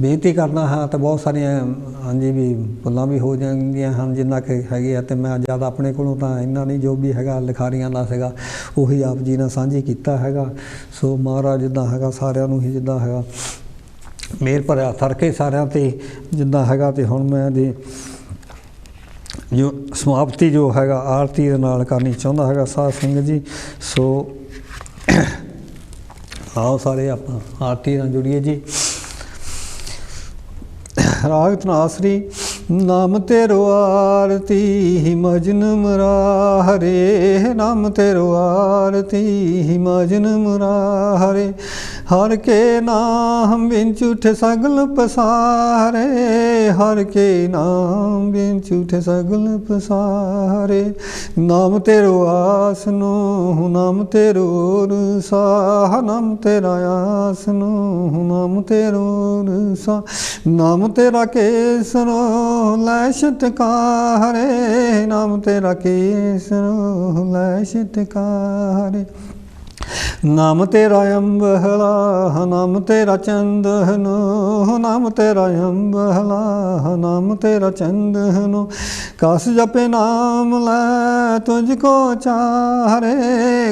ਬੇਨਤੀ ਕਰਨਾ ਹਾਂ। ਅਤੇ ਬਹੁਤ ਸਾਰੀਆਂ ਹਾਂਜੀ ਵੀ ਗੱਲਾਂ ਵੀ ਹੋ ਜਾਂਦੀਆਂ ਹਨ ਜਿੰਨਾ ਕਿ ਹੈਗੇ ਆ। ਅਤੇ ਮੈਂ ਜ਼ਿਆਦਾ ਆਪਣੇ ਕੋਲੋਂ ਤਾਂ ਇੰਨਾ ਨਹੀਂ, ਜੋ ਵੀ ਹੈਗਾ ਲਿਖਾਰੀਆਂ ਦਾ ਸੀਗਾ ਉਹੀ ਆਪ ਜੀ ਨਾਲ ਸਾਂਝੀ ਕੀਤਾ ਹੈਗਾ। ਸੋ ਮਹਾਰਾਜ ਜਿੱਦਾਂ ਹੈਗਾ ਸਾਰਿਆਂ ਨੂੰ ਹੀ ਜਿੱਦਾਂ ਹੈਗਾ ਮਿਹਰ ਭਰਿਆ ਹੱਥ ਰੱਖੇ ਸਾਰਿਆਂ 'ਤੇ ਜਿੱਦਾਂ ਹੈਗਾ। ਅਤੇ ਹੁਣ ਮੈਂ ਦੀ ਜੋ ਸਮਾਪਤੀ ਜੋ ਹੈਗਾ ਆਰਤੀ ਦੇ ਨਾਲ ਕਰਨੀ ਚਾਹੁੰਦਾ ਹੈਗਾ ਸਾਧ ਸੰਗਤ ਜੀ। ਸੋ ਆਓ ਸਾਰੇ ਆਪਾਂ ਆਰਤੀ ਨਾਲ ਜੁੜੀਏ ਜੀ। ਰਾਗ ਧਨਾਸਰੀ ਨਾਮ ਤੇਰੋ ਆਰਤੀ ਮਜਨ ਮੁਰਾਰੇ, ਨਾਮ ਤੇਰੋ ਆਰਤੀ ਮਜਨ ਮੁਰਾਰੇ, ਹਰ ਕੇ ਨਾਮ ਬਿਨ ਝੂਠੇ ਸਗਲ ਪਸਾਰੇ, ਹਰ ਕੇ ਨਾਮ ਬਿਨ ਝੂਠੇ ਸਗਲ ਪਸਾਰੇ, ਨਾਮ ਤੇਰੋ ਆਸਨੋ ਨਾਮ ਤੇਰੋ ਰਸਾ, ਨਾਮ ਤੇਰਾ ਆਸਨੋ ਨਾਮ ਤੇਰੋ ਰਸਾ, ਨਾਮ ਤੇਰਾ ਕੇਸਰੋ ਲੈ ਛਟਕਾਰੇ, ਨਾਮ ਤੇਰਾ ਕੇਸਰੋ ਲੈ ਛਟਕਾਰੇ, ਨਾਮ ਤੇਰਾ ਅੰਬਹਲਾ ਨਾਮ ਤੇਰਾ ਚੰਦਨੋ, ਨਾਮ ਤੇਰਾ ਅੰਬਹਲਾ ਨਾਮ ਤੇਰਾ ਚੰਦਨੋ, ਕਸ ਜਪੇ ਨਾਮ ਲੈ ਤੁਝ ਕੋ ਚਾਰੇ,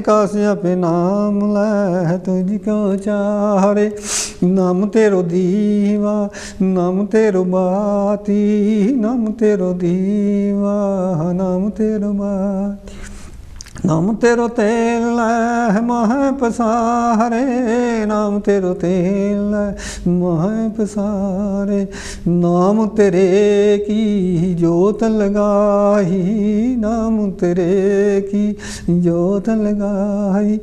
ਕਸ ਜਪੇ ਨਾਮ ਲੈ ਤੁਝ ਕੋ ਚਾਰੇ, ਨਾਮ ਤੇਰੋ ਦੀਵਾ ਨਾਮ ਤੇਰੋ ਬਾਤੀ, ਨਾਮ ਤੇਰੋ ਦੀਵਾ ਨਾਮ ਤੇਰੋ ਬਾਤੀ, ਨਾਮ ਤੇਰੋ ਤੇਲ ਲੈ ਮਹਿ ਪਸਾਰੇ, ਨਾਮ ਤੇਰੋ ਤੇਲ ਲੈ ਮਹਿ ਪਸਾਰੇ, ਨਾਮ ਤੇਰੇ ਕੀ ਜੋਤ ਲਗਾਈ, ਨਾਮ ਤੇਰੇ ਕੀ ਜੋਤ ਲਗਾਈ,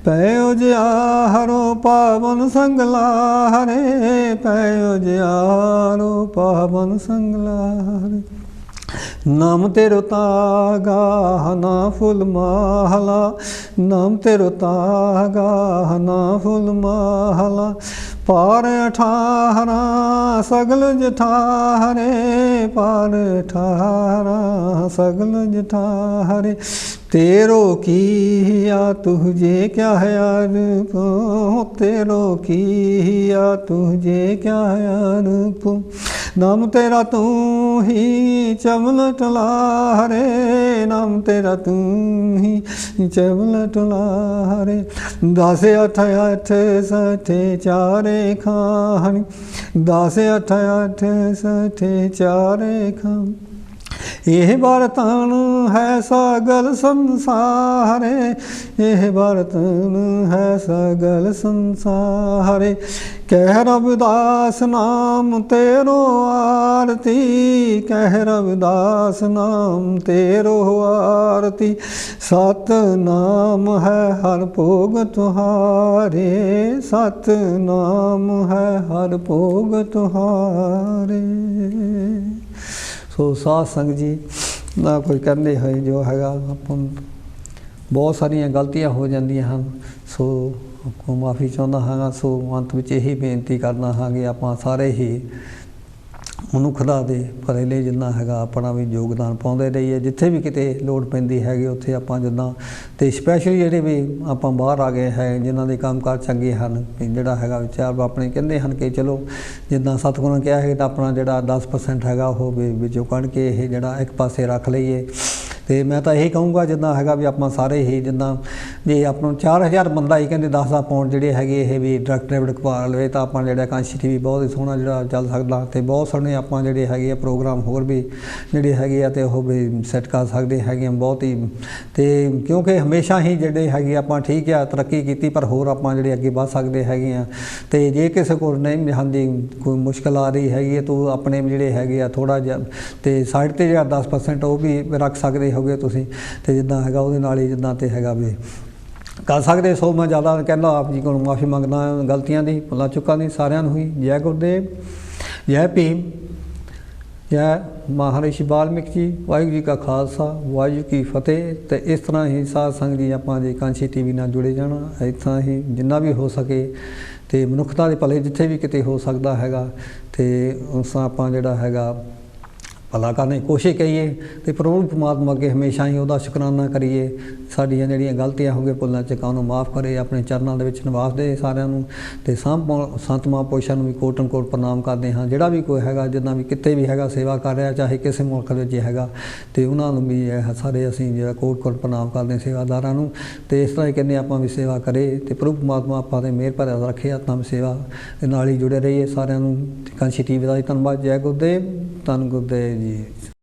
ਪੈ ਉਜਿਆਰੋ ਪਾਵਨ ਸੰਗ ਲਾਰੇ, ਪੈ ਉਜਿਆਰੋ ਪਾਵਨ ਸੰਗ ਲਾਰੇ, नाम तेरो तागा ना फुल महला, नाम तेरो तागा ना फुल महला, पार 18 सगल जठारे, पार 18 सगल जठारे, तेरो किया तुझे क्या है अर्प, तेरो किया तुझे क्या है अर्प, नाम तेरा तू ही चमलट लारे, नाम तेरा तू ही चमलट लारे, 10 8 8 सठे चारे खान, 10 8 8 सठे चारे खान, यह बर्तन है सगल संसारे, यह बर्तन है सगल संसारे, कह रविदास नाम तेरो आरती, कह रविदास नाम तेरो आरती, सत नाम है हर भोग तुहारे, सत नाम है हर भोग तुहारे। सो साध संगत जी ना कोई करने है जो हैगा अपन बहुत सारिया गलतियां हो जांदियां हैं, सो आपको माफ़ी चाहता हाँ। सो अंत में यही बेनती करना हाँ कि आप सारे ही मनुखता के भले लिए जिन्ना हैगा अपना भी योगदान पाते रहिए, जिथे भी किते लोड़ पैंदी हैगी उत्थे आपां जिद्दां ते स्पैशली जिहड़े भी आपां बाहर आ गए है जिन्हां दे काम कार चंगे हन, जिहड़ा हैगा विचार अपने कहंदे हन कि चलो जिद्दां सतगुरां कहा है तां अपना जिहड़ा 10% हैगा वो विचों कढ के इह जिहड़ा एक पासे रख लईए। तो मैं तो यही कहूँगा जिदा है भी आप सारे ही जिदा जे आप 4000 बंदा ही कहते 10 पाउंड जोड़े है ये भी डायरैक्ट डेबिट पा लवे तो आप जो कांशी टीवी बहुत ही सोहना जो चल सकता, तो बहुत सोहने आप जोड़े है प्रोग्राम होर भी जोड़े है तो वह भी सैट कर सकते हैं बहुत ही। तो क्योंकि हमेशा ही जोड़े है आप ठीक है तरक्की की पर होर आप जोड़े अगे बढ़ सकते हैं। तो जे किसी को नहीं हाँ जी कोई मुश्किल आ रही हैगी तो अपने जोड़े है थोड़ा जहा तो साइड पर जो 10% वो भी रख सकते हो गए तुसीं, तो जिद्दां हैगा उहदे नाल ही जिद्दां ते हैगा भी कर सकते। सो मैं ज़्यादा कहना आप जी को माफ़ी मंगदा गलतियां दी भुलां चुकां दी सारिआं नूं ही। जय गुरुदेव, जय भीम, जय महर्षि वाल्मीकि जी। वाहिगुरू जी का खालसा वाहिगुरू की फतेह। तो इस तरह ही साध संगत जी आपां जे कांशी टीवी नाल जुड़े जाना, इस तरह ही जिन्ना भी हो सके तो मनुखता के भले जिथे भी किते हो सकता हैगा तो उस आपां जिहड़ा हैगा भला करने की कोशिश करिए। तो प्रभु परमात्मा अगे हमेशा ही वह शुकराना करिए, साड़ियाँ जिहड़ियां गलतियां हो गए भुलां चुकां नूं माफ़ करे, अपने चरणों के निवास दे सारिआं नूं। ते संत महापुरुषां नूं भी कोटन कोट प्रणाम करते हाँ। जिहड़ा भी कोई हैगा जिन्ना भी किते भी हैगा सेवा कर रहा चाहे किसी मुल्क विच हैगा तो उन्हां नूं भी सारे असीं जिहड़ा कोट कोट प्रणाम करते हैं सेवादारां नूं। ते इस तरह ही कहने आपां भी सेवा करे तो प्रभु परमात्मा आपां ते मेहर भरिआ रखे हत्थां में सेवा दे नाल ही जुड़े रहिए सारिआं नूं। कांशी टीवी दा धन्नवाद। जय गुरुदेव, धन गुरुदेव जी।